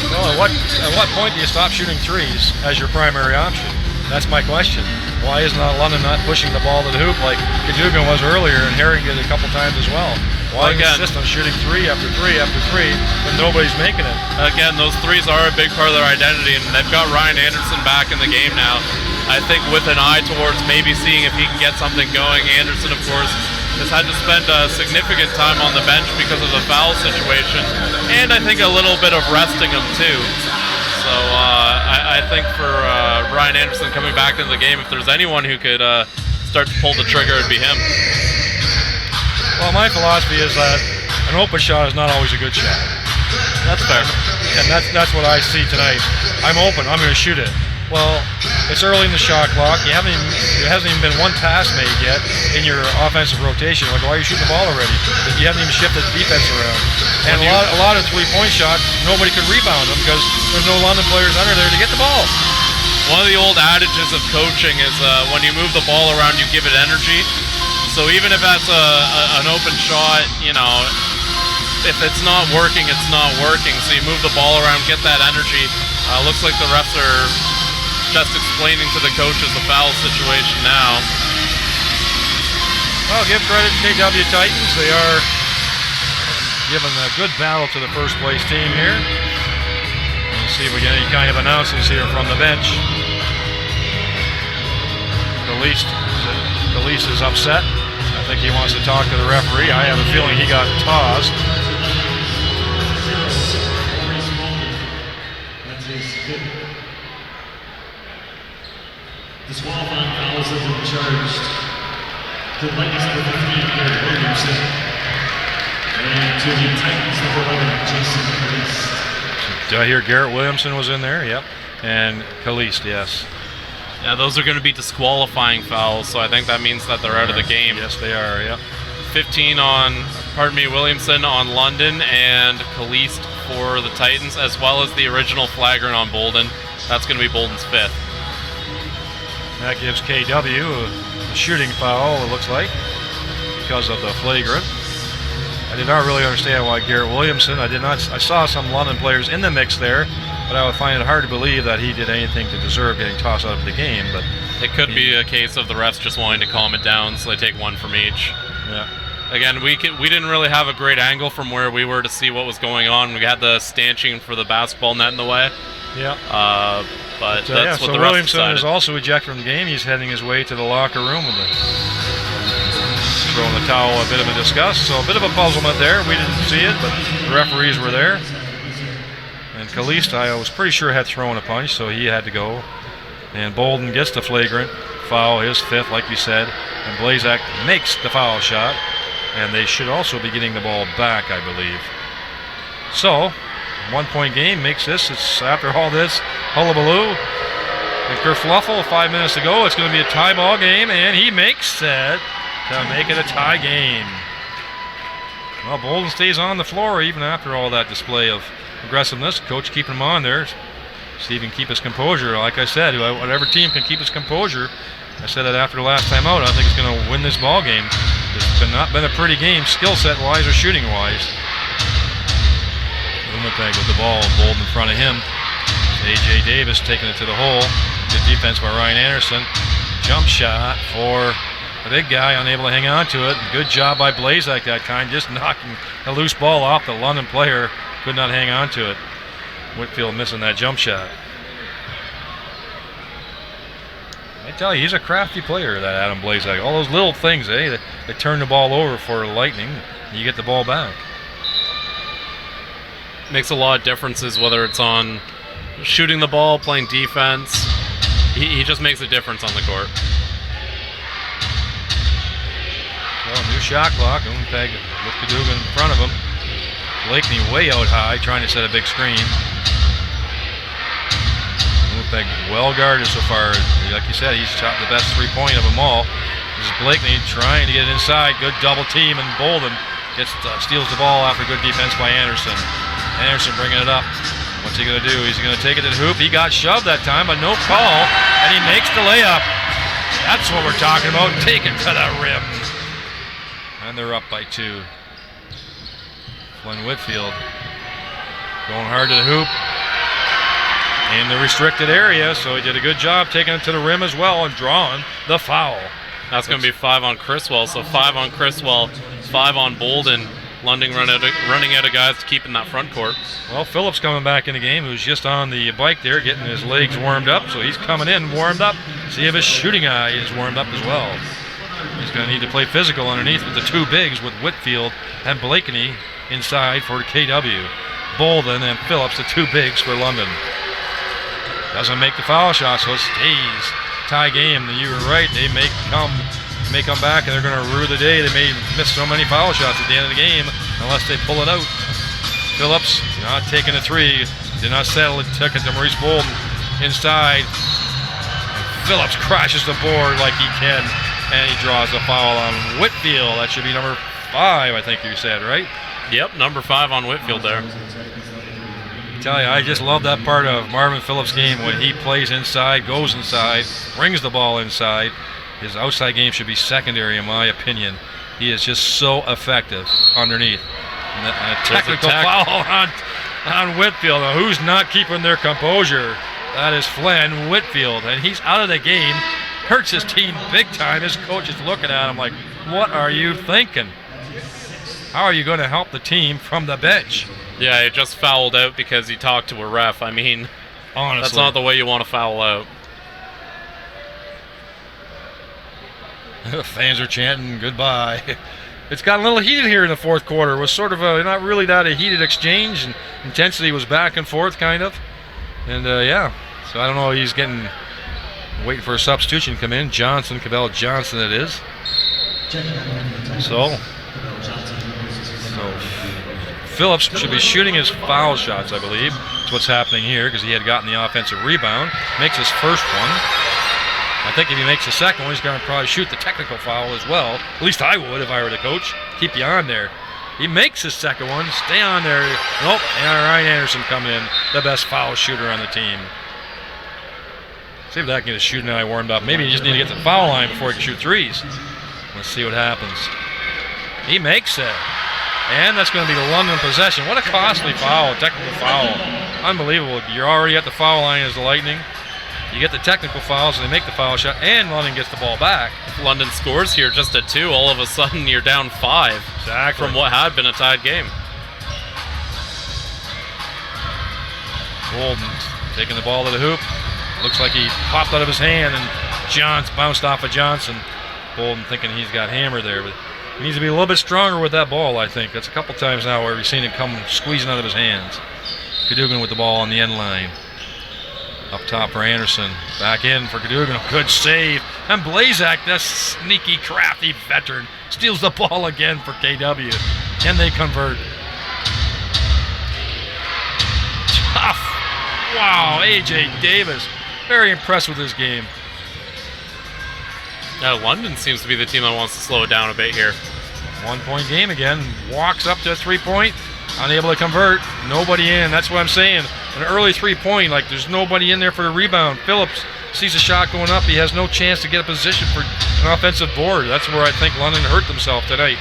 Well, at what point do you stop shooting threes as your primary option? That's my question. Why isn't London not pushing the ball to the hoop like Cadogan was earlier, and Herring did a couple times as well? Why insist on shooting 3 after 3 after 3 when nobody's making it? Again, those threes are a big part of their identity, and they've got Ryan Anderson back in the game now. I think with an eye towards maybe seeing if he can get something going. Anderson, of course, has had to spend a significant time on the bench because of the foul situation, and I think a little bit of resting him too. So I think for Ryan Anderson coming back into the game, if there's anyone who could start to pull the trigger, it'd be him. Well, my philosophy is that an open shot is not always a good shot. That's fair. And that's what I see tonight. I'm open. I'm going to shoot it. Well, it's early in the shot clock. There hasn't even been one pass made yet in your offensive rotation. Like, why are you shooting the ball already? You haven't even shifted the defense around. And a lot of 3-point shots, nobody could rebound them because there's no London players under there to get the ball. One of the old adages of coaching is when you move the ball around, you give it energy. So even if that's an open shot, you know, if it's not working, it's not working. So you move the ball around, get that energy. Looks like the refs are just explaining to the coaches the foul situation now. Well, give credit to KW Titans. They are giving a good battle to the first place team here. Let's see if we get any kind of announcements here from the bench. Calise is upset. I think he wants to talk to the referee. I have a feeling he got tossed. That's his fifth. Disqualifying fouls have been charged to Lightning's number 15, Garrett Williamson, and to the Titans number 11, Jason Caliste. Did I hear Garrett Williamson was in there? Yep. And Caliste, yes. Yeah, those are going to be disqualifying fouls, so I think that means that they're out of the game. Yes, they are, yep. 15 on, Williamson on London, and Caliste for the Titans, as well as the original flagrant on Bolden. That's going to be Bolden's 5th. That gives KW a shooting foul, it looks like, because of the flagrant. I did not really understand why Garrett Williamson, I saw some London players in the mix there, but I would find it hard to believe that he did anything to deserve getting tossed out of the game. But it could be a case of the refs just wanting to calm it down, so they take one from each. Yeah. Again, we didn't really have a great angle from where we were to see what was going on. We had the stanchion for the basketball net in the way. Yeah. But that's what so the refs Williamson decided. is also ejected from the game. He's heading his way to the locker room with throwing the towel, a bit of a disgust. So a bit of a puzzlement there. We didn't see it, but the referees were there. And Caliste, I was pretty sure, had thrown a punch, so he had to go. And Bolden gets the flagrant foul, his 5th, like you said. And Blazak makes the foul shot. And they should also be getting the ball back, I believe. So, 1-point game makes this. It's after all this hullabaloo and kerfluffle, 5 minutes to go. It's going to be a tie ball game, and he makes it to make it a tie game. Well, Bolden stays on the floor even after all that display of aggressiveness. Coach keeping him on there. See if he can keep his composure. Like I said, whatever team can keep his composure. I said that after the last time out. I think it's going to win this ball game. It's not been a pretty game, skill set wise or shooting wise. Winnipeg with the ball, Bolden in front of him. A.J. Davis taking it to the hole. Good defense by Ryan Anderson. Jump shot for the big guy, unable to hang on to it. Good job by Blazak that time, just knocking a loose ball off the London player. Could not hang on to it. Whitfield missing that jump shot. I tell you, he's a crafty player, that Adam Blazak. All those little things, they turn the ball over for Lightning, and you get the ball back. Makes a lot of differences whether it's on shooting the ball, playing defense. He just makes a difference on the court. Well, new shot clock. Winnipeg with Cadogan in front of him. Blakeney way out high, trying to set a big screen. Winnipeg well guarded so far. Like you said, he's shot the best three-point of them all. This is Blakeney trying to get it inside. Good double team, and Bolden steals the ball after good defense by Anderson. Anderson bringing it up. What's he going to do? He's going to take it to the hoop. He got shoved that time, but no call, and he makes the layup. That's what we're talking about. Take it to the rim. And they're up by 2. Flynn Whitfield going hard to the hoop in the restricted area, so he did a good job taking it to the rim as well and drawing the foul. That's going to be 5 on Criswell, so 5 on Criswell, 5 on Bolden. London running out of guys to keep in that front court. Well, Phillips coming back in the game, who's just on the bike there, getting his legs warmed up, so he's coming in warmed up. See if his shooting eye is warmed up as well. He's going to need to play physical underneath with the 2 bigs with Whitfield and Blakeney inside for KW. Bolden and Phillips, the 2 bigs for London. Doesn't make the foul shot, so it stays tie game. You were right, they may come back and they're going to rue the day. They may miss so many foul shots at the end of the game unless they pull it out. Phillips not taking a 3, did not settle it, took it to Maurice Bolden inside. And Phillips crashes the board like he can, and he draws a foul on Whitfield. That should be number 5, I think you said, right? Yep, number 5 on Whitfield there. I tell you, I just love that part of Marvin Phillips' game when he plays inside, goes inside, brings the ball inside. His outside game should be secondary, in my opinion. He is just so effective underneath. And a technical foul on Whitfield. Now, who's not keeping their composure? That is Flynn Whitfield, and he's out of the game. Hurts his team big time. His coach is looking at him like, what are you thinking? How are you going to help the team from the bench? Yeah, he just fouled out because he talked to a ref. I mean, honestly, that's not the way you want to foul out. Fans are chanting goodbye. It's got a little heated here in the fourth quarter. It was sort of not really that a heated exchange, and intensity was back and forth kind of. And yeah, so I don't know, he's waiting for a substitution to come in. Cabell Johnson it is. So Phillips should be shooting his foul shots, I believe. That's what's happening here, because he had gotten the offensive rebound. Makes his first one. I think if he makes the second one, he's going to probably shoot the technical foul as well. At least I would if I were the coach. Keep you on there. He makes his second one. Stay on there. Nope. And Ryan Anderson coming in, the best foul shooter on the team. See if that can get his shooting eye warmed up. Maybe you just need to get to the foul line before he can shoot threes. Let's see what happens. He makes it. And that's going to be the London possession. What a costly foul, technical foul. Unbelievable. You're already at the foul line as the Lightning. You get the technical fouls, and they make the foul shot, and London gets the ball back. If London scores here just at 2, all of a sudden you're down 5 from what had been a tied game. Golden taking the ball to the hoop. Looks like he popped out of his hand, and Johns bounced off of Johnson. Golden thinking he's got hammered there, but he needs to be a little bit stronger with that ball, I think. That's a couple times now where we've seen it come squeezing out of his hands. Cadogan with the ball on the end line. Up top for Anderson. Back in for Cadogan. Good save. And Blazak, that sneaky, crafty veteran, steals the ball again for KW. Can they convert? Tough. Wow, A.J. Davis. Very impressed with his game. Now, London seems to be the team that wants to slow it down a bit here. 1-point game again. Walks up to a 3-point. Unable to convert. Nobody in. That's what I'm saying. An early 3-point, like there's nobody in there for the rebound. Phillips sees a shot going up. He has no chance to get a position for an offensive board. That's where I think London hurt themselves tonight.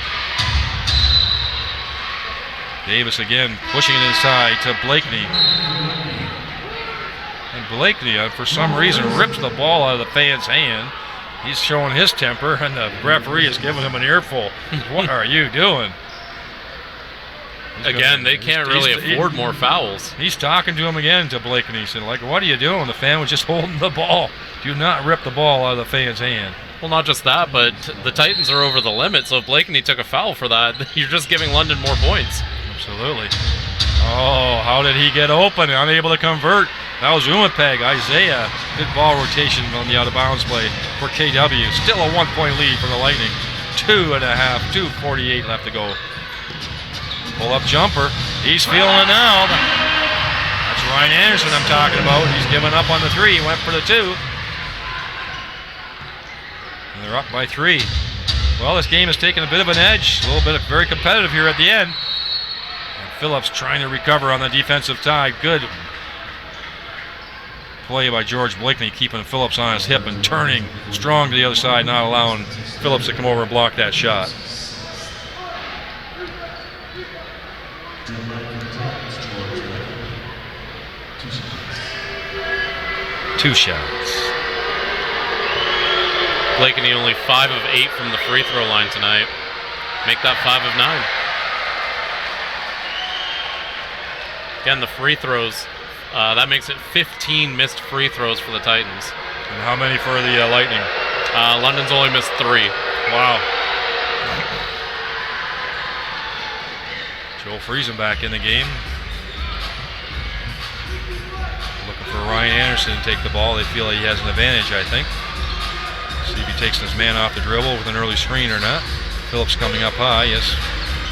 Davis again pushing it inside to Blakeney. And Blakeney, for some reason, rips the ball out of the fan's hand. He's showing his temper, and the referee is giving him an earful. What are you doing? Again, they can't really afford more fouls. He's talking to him again, to Blakeney. He said, like, what are you doing? The fan was just holding the ball. Do not rip the ball out of the fan's hand. Well, not just that, but the Titans are over the limit, so if Blakeney took a foul for that, you're just giving London more points. Absolutely. Oh, how did he get open? Unable to convert. That was Umapeg. Isaiah. Good ball rotation on the out-of-bounds play for KW. Still a 1-point lead for the Lightning. 2:48 left to go. Pull-up jumper. He's feeling it now. That's Ryan Anderson I'm talking about. He's giving up on the 3. He went for the 2. And they're up by 3. Well, this game has taken a bit of an edge. A little bit of very competitive here at the end. And Phillips trying to recover on the defensive tie. Good play by George Blakeney, keeping Phillips on his hip and turning strong to the other side, not allowing Phillips to come over and block that shot. Two shots. Blakeney only 5 of 8 from the free throw line tonight. Make that 5 of 9. Again, the free throws, that makes it 15 missed free throws for the Titans. And how many for the Lightning? London's only missed 3. Wow. Joel Friesen back in the game. Looking for Ryan Anderson to take the ball. They feel like he has an advantage, I think. See if he takes this man off the dribble with an early screen or not. Phillips coming up high. Yes.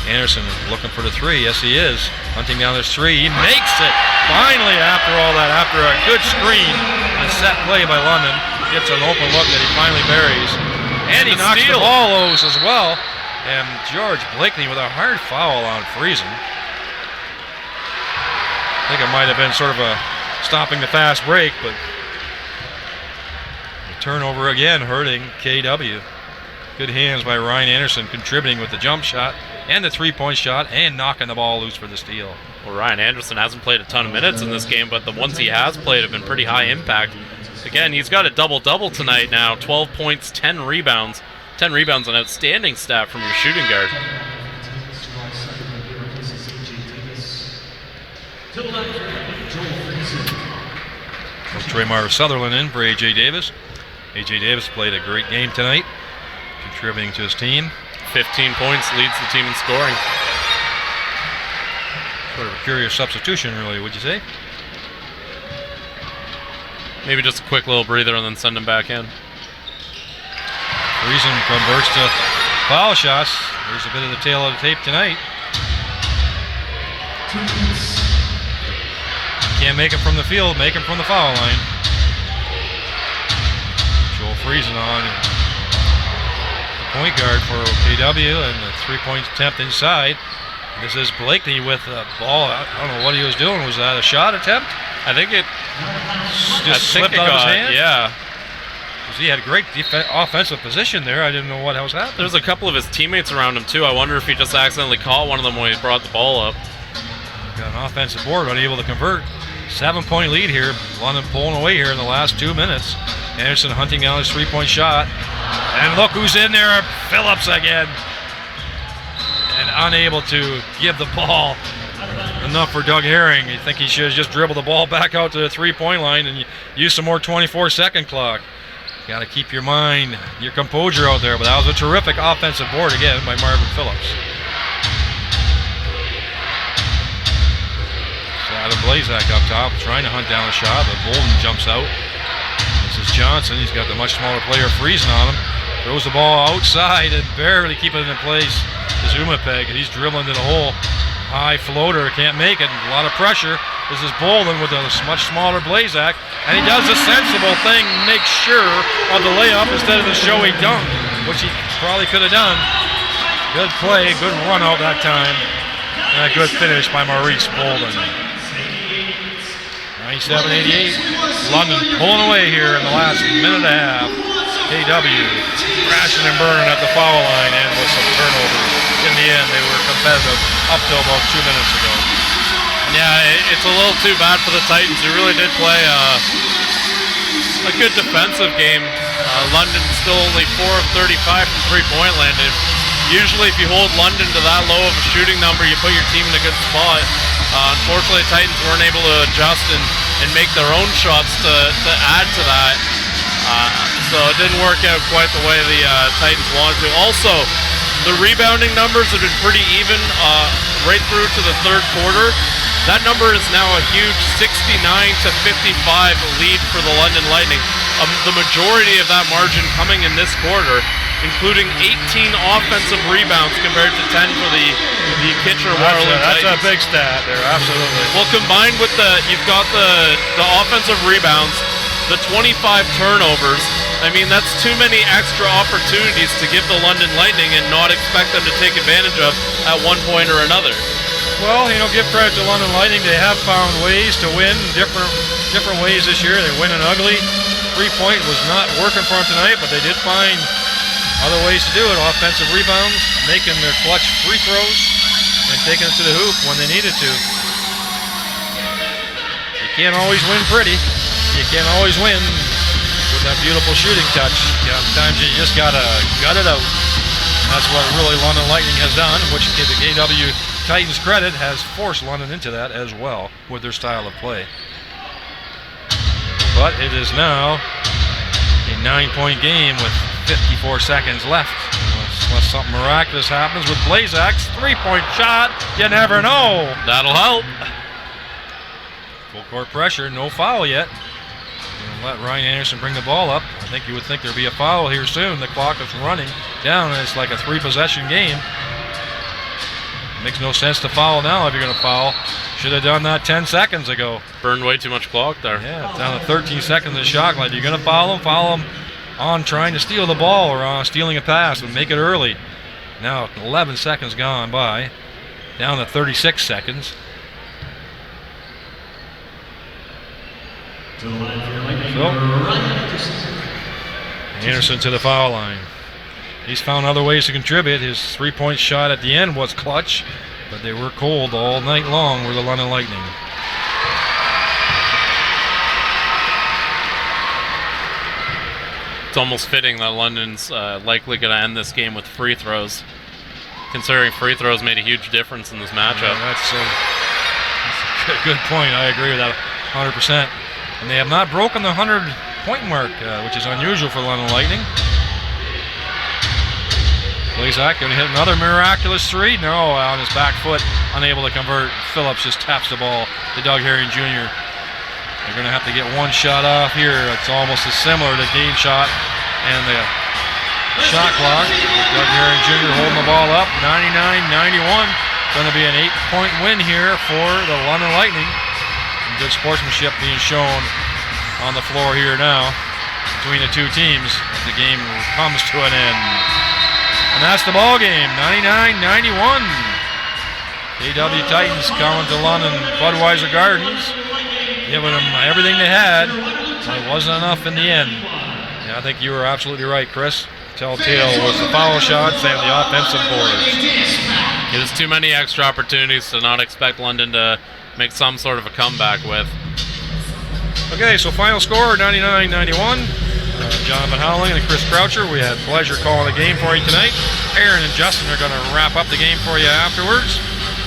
Anderson looking for the 3. Yes, he is. Hunting down this 3. He makes it. Finally, after all that, after a good screen and a set play by London, gets an open look that he finally buries. And he knocks the ball loose as well. And George Blakeney with a hard foul on Friesen. I think it might have been sort of a stopping the fast break, but turnover again, hurting KW. Good hands by Ryan Anderson, contributing with the jump shot and the three-point shot and knocking the ball loose for the steal. Well, Ryan Anderson hasn't played a ton of minutes in this game, but the ones he has played have been pretty high impact. Again, he's got a double-double tonight now, 12 points, 10 rebounds. 10 rebounds, an outstanding stat from your shooting guard. Traymar Sutherland in for A.J. Davis. A.J. Davis played a great game tonight, contributing to his team. 15 points, leads the team in scoring. Sort of a curious substitution, really, would you say? Maybe just a quick little breather and then send him back in. Reason converts to foul shots. There's a bit of the tail of the tape tonight. Can't make him from the field, make him from the foul line. Joel Friesen on the point guard for KW, and the three-point attempt inside. This is Blakeney with the ball. I don't know what he was doing. Was that a shot attempt? I think it just slipped out of his hand? Yeah. He had great offensive position there. I didn't know what was happening. There's a couple of his teammates around him, too. I wonder if he just accidentally caught one of them when he brought the ball up. Got an offensive board, unable to convert. 7-point lead here. London pulling away here in the last 2 minutes. Anderson hunting down his three-point shot. And look who's in there. Phillips again. And unable to give the ball enough for Doug Herring. You think he should have just dribbled the ball back out to the three-point line and use some more 24-second clock. Got to keep your mind, your composure out there. But that was a terrific offensive board again by Marvin Phillips. Adam Blazak up top, trying to hunt down a shot, but Bolden jumps out. This is Johnson. He's got the much smaller player Friesen on him. Throws the ball outside and barely keeping it in place. Is Umapeg, and he's dribbling to the hole. High floater, can't make it. A lot of pressure. This is Bolden with a much smaller Blazak, and he does the sensible thing, makes sure of the layup instead of the showy dunk, which he probably could have done. Good play, good run out that time, and a good finish by Maurice Bolden. 97-88. London pulling away here in the last minute and a half. KW crashing and burning at the foul line and with some turnovers. In the end, they were competitive up till about 2 minutes ago. Yeah, it's a little too bad for the Titans. They really did play a good defensive game. London still only 4 of 35 from three-point land. Usually if you hold London to that low of a shooting number, you put your team in a good spot. Unfortunately, the Titans weren't able to adjust and make their own shots to add to that. So it didn't work out quite the way the Titans wanted to. Also, the rebounding numbers have been pretty even right through to the third quarter. That number is now a huge 69-55 lead for the London Lightning. The majority of that margin coming in this quarter, including 18 offensive rebounds compared to 10 for the Kitchener-Waterloo Titans. That's a big stat there, absolutely. Well, combined with you've got the offensive rebounds, the 25 turnovers. I mean, that's too many extra opportunities to give the London Lightning and not expect them to take advantage of at one point or another. Well, give credit to London Lightning. They have found ways to win different ways this year. They win an ugly. Three-point was not working for them tonight, but they did find other ways to do it. Offensive rebounds, making their clutch free throws, and taking it to the hoop when they needed to. You can't always win pretty. You can't always win with that beautiful shooting touch. Sometimes you just gotta gut it out. That's what really London Lightning has done, which to the KW Titans' credit has forced London into that as well with their style of play. But it is now a 9-point game with 54 seconds left. Unless something miraculous happens with Blazak's three-point shot, you never know. That'll help. Full court pressure, no foul yet. Let Ryan Anderson bring the ball up. I think you would think there'd be a foul here soon. The clock is running down, and it's like a 3-possession game. Makes no sense to foul now if you're going to foul. Should have done that 10 seconds ago. Burned way too much clock there. Yeah, down to 13 seconds of shot clock. You're going to foul him on trying to steal the ball or on stealing a pass and make it early. Now 11 seconds gone by, down to 36 seconds. So, Anderson to the foul line. He's found other ways to contribute. His three-point shot at the end was clutch, but they were cold all night long were the London Lightning. It's almost fitting that London's likely going to end this game with free throws, considering free throws made a huge difference in this matchup. Yeah, that's a good point. I agree with that 100%. And they have not broken the 100-point mark, which is unusual for London Lightning. Blazak going to hit another miraculous three. No, on his back foot, unable to convert. Phillips just taps the ball to Doug Herring Jr. They're going to have to get one shot off here. It's almost as similar to Dean's shot and the shot clock. Doug Herring Jr. holding the ball up, 99-91. Going to be an 8-point win here for the London Lightning. And good sportsmanship being shown on the floor here now between the two teams as the game comes to an end. And that's the ball game, 99-91. KW Titans coming to London Budweiser Gardens, giving them everything they had, but it wasn't enough in the end. Yeah, I think you were absolutely right, Chris. Telltale was the foul shots and the offensive boards. There's too many extra opportunities to not expect London to make some sort of a comeback with. Okay, so final score, 99-91. Jonathan Howling and Chris Croucher, we had pleasure calling the game for you tonight. Aaron and Justin are going to wrap up the game for you afterwards.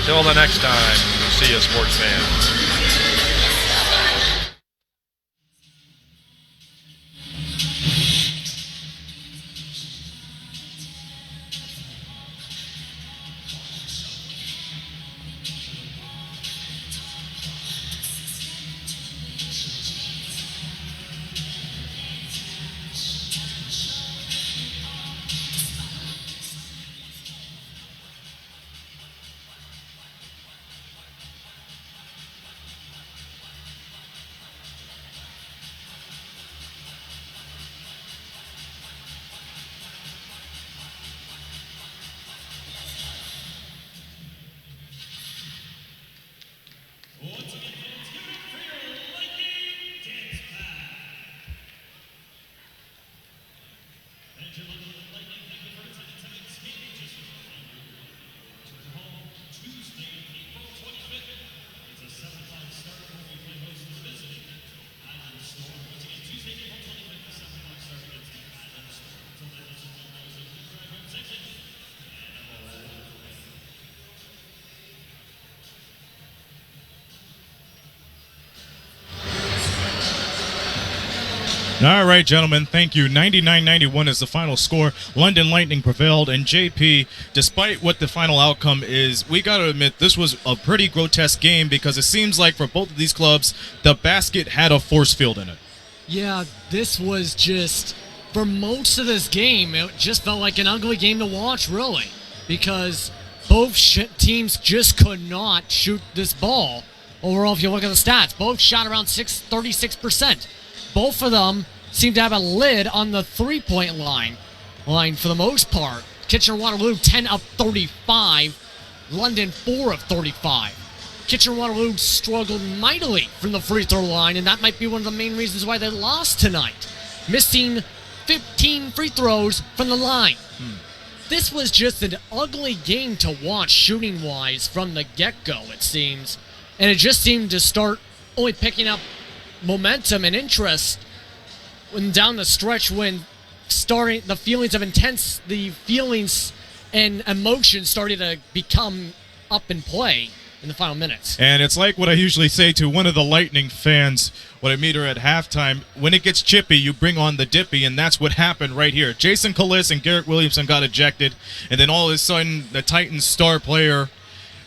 Till the next time, we'll see you, sports fans. All right, gentlemen, thank you. 99-91 is the final score. London Lightning prevailed, and JP, despite what the final outcome is, we got to admit this was a pretty grotesque game because it seems like for both of these clubs, the basket had a force field in it. Yeah, this was just, for most of this game, it just felt like an ugly game to watch, really, because both teams just could not shoot this ball. Overall, if you look at the stats, both shot around 36%. Both of them seem to have a lid on the three-point line for the most part. Kitchener-Waterloo 10 of 35, London 4 of 35. Kitchener-Waterloo struggled mightily from the free throw line, and that might be one of the main reasons why they lost tonight, missing 15 free throws from the line. This was just an ugly game to watch shooting-wise from the get-go, it seems, and it just seemed to start only picking up momentum and interest when down the stretch, when starting the feelings and emotion started to become up in play in the final minutes. And it's like what I usually say to one of the Lightning fans when I meet her at halftime. When it gets chippy, you bring on the dippy, and that's what happened right here. Jason Callis and Garrett Williamson got ejected, and then all of a sudden, the Titans' star player,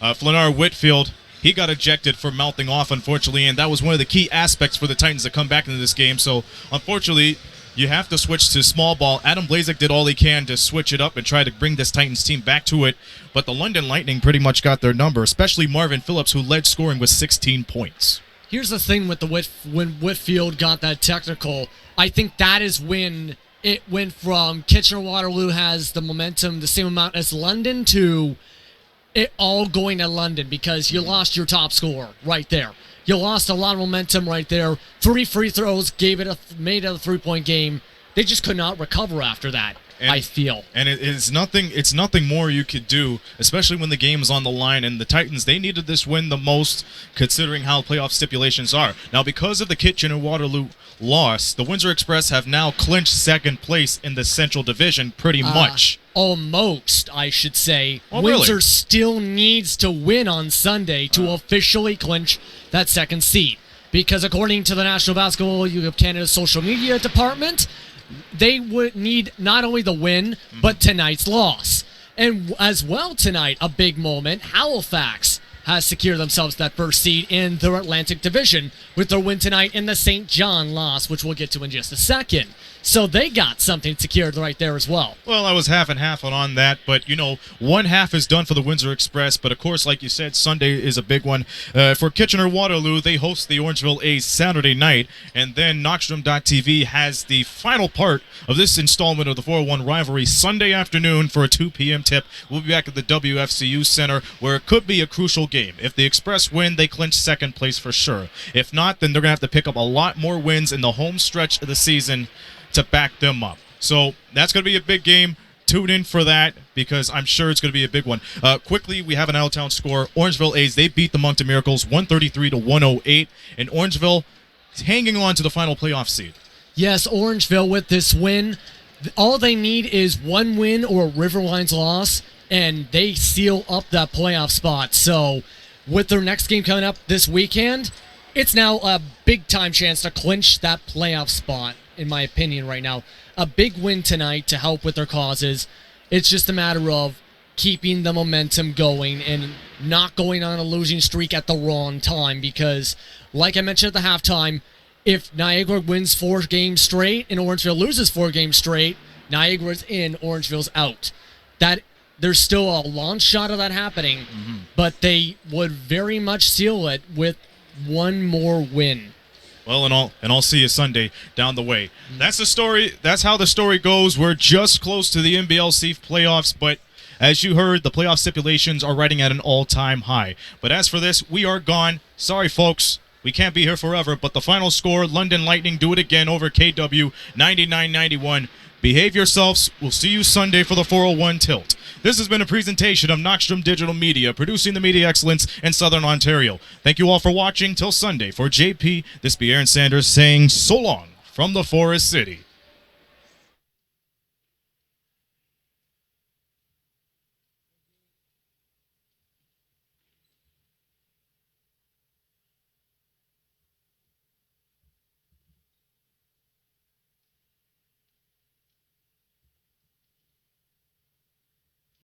Flanar Whitfield, he got ejected for mouthing off, unfortunately, and that was one of the key aspects for the Titans to come back into this game. So, unfortunately, you have to switch to small ball. Adam Blazek did all he can to switch it up and try to bring this Titans team back to it, but the London Lightning pretty much got their number, especially Marvin Phillips, who led scoring with 16 points. Here's the thing with when Whitfield got that technical, I think that is when it went from Kitchener-Waterloo has the momentum the same amount as London to it all going to London, because you lost your top scorer right there. You lost a lot of momentum right there. 3 free throws made it a 3-point game. they just could not recover after that. I feel. And it's nothing more you could do, especially when the game is on the line. And the Titans, they needed this win the most, considering how playoff stipulations are. Now, because of the Kitchener-Waterloo loss, the Windsor Express have now clinched second place in the Central Division pretty much. Almost, I should say. Oh, Windsor really? still needs to win on Sunday to officially clinch that second seed. Because according to the National Basketball League of Canada's social media department, they would need not only the win, but tonight's loss. And as well tonight, a big moment, Halifax has secured themselves that first seed in their Atlantic Division with their win tonight in the St. John loss, which we'll get to in just a second. So they got something secured right there as well. Well, I was half and half on that, but, one half is done for the Windsor Express, but of course, like you said, Sunday is a big one. For Kitchener-Waterloo, they host the Orangeville A's Saturday night, and then Knockstrom.tv has the final part of this installment of the 401 rivalry Sunday afternoon for a 2 p.m. tip. We'll be back at the WFCU Center, where it could be a crucial game. If the Express win, they clinch second place for sure. If not, then they're going to have to pick up a lot more wins in the home stretch of the season to back them up. So that's going to be a big game. Tune in for that, because I'm sure it's going to be a big one. Quickly, we have an out-of-town score. Orangeville A's, they beat the Moncton Miracles 133-108, and Orangeville is hanging on to the final playoff seed. Yes, Orangeville with this win, all they need is one win or a Riverlines loss, and they seal up that playoff spot. So with their next game coming up this weekend, it's now a big-time chance to clinch that playoff spot, in my opinion, right now. A big win tonight to help with their causes. It's just a matter of keeping the momentum going and not going on a losing streak at the wrong time, because, like I mentioned at the halftime, if Niagara wins 4 games straight and Orangeville loses 4 games straight, Niagara's in, Orangeville's out. There's still a long shot of that happening, but they would very much seal it with one more win. Well, and I'll see you Sunday down the way. That's the story. That's how the story goes. We're just close to the NBLC playoffs, but as you heard, the playoff stipulations are riding at an all-time high. But as for this, we are gone. Sorry, folks. We can't be here forever, but the final score, London Lightning do it again over KW 99-91. Behave yourselves. We'll see you Sunday for the 401 Tilt. This has been a presentation of Knockstrom Digital Media, producing the media excellence in Southern Ontario. Thank you all for watching. Till Sunday, for JP, this be Aaron Sanders saying so long from the Forest City.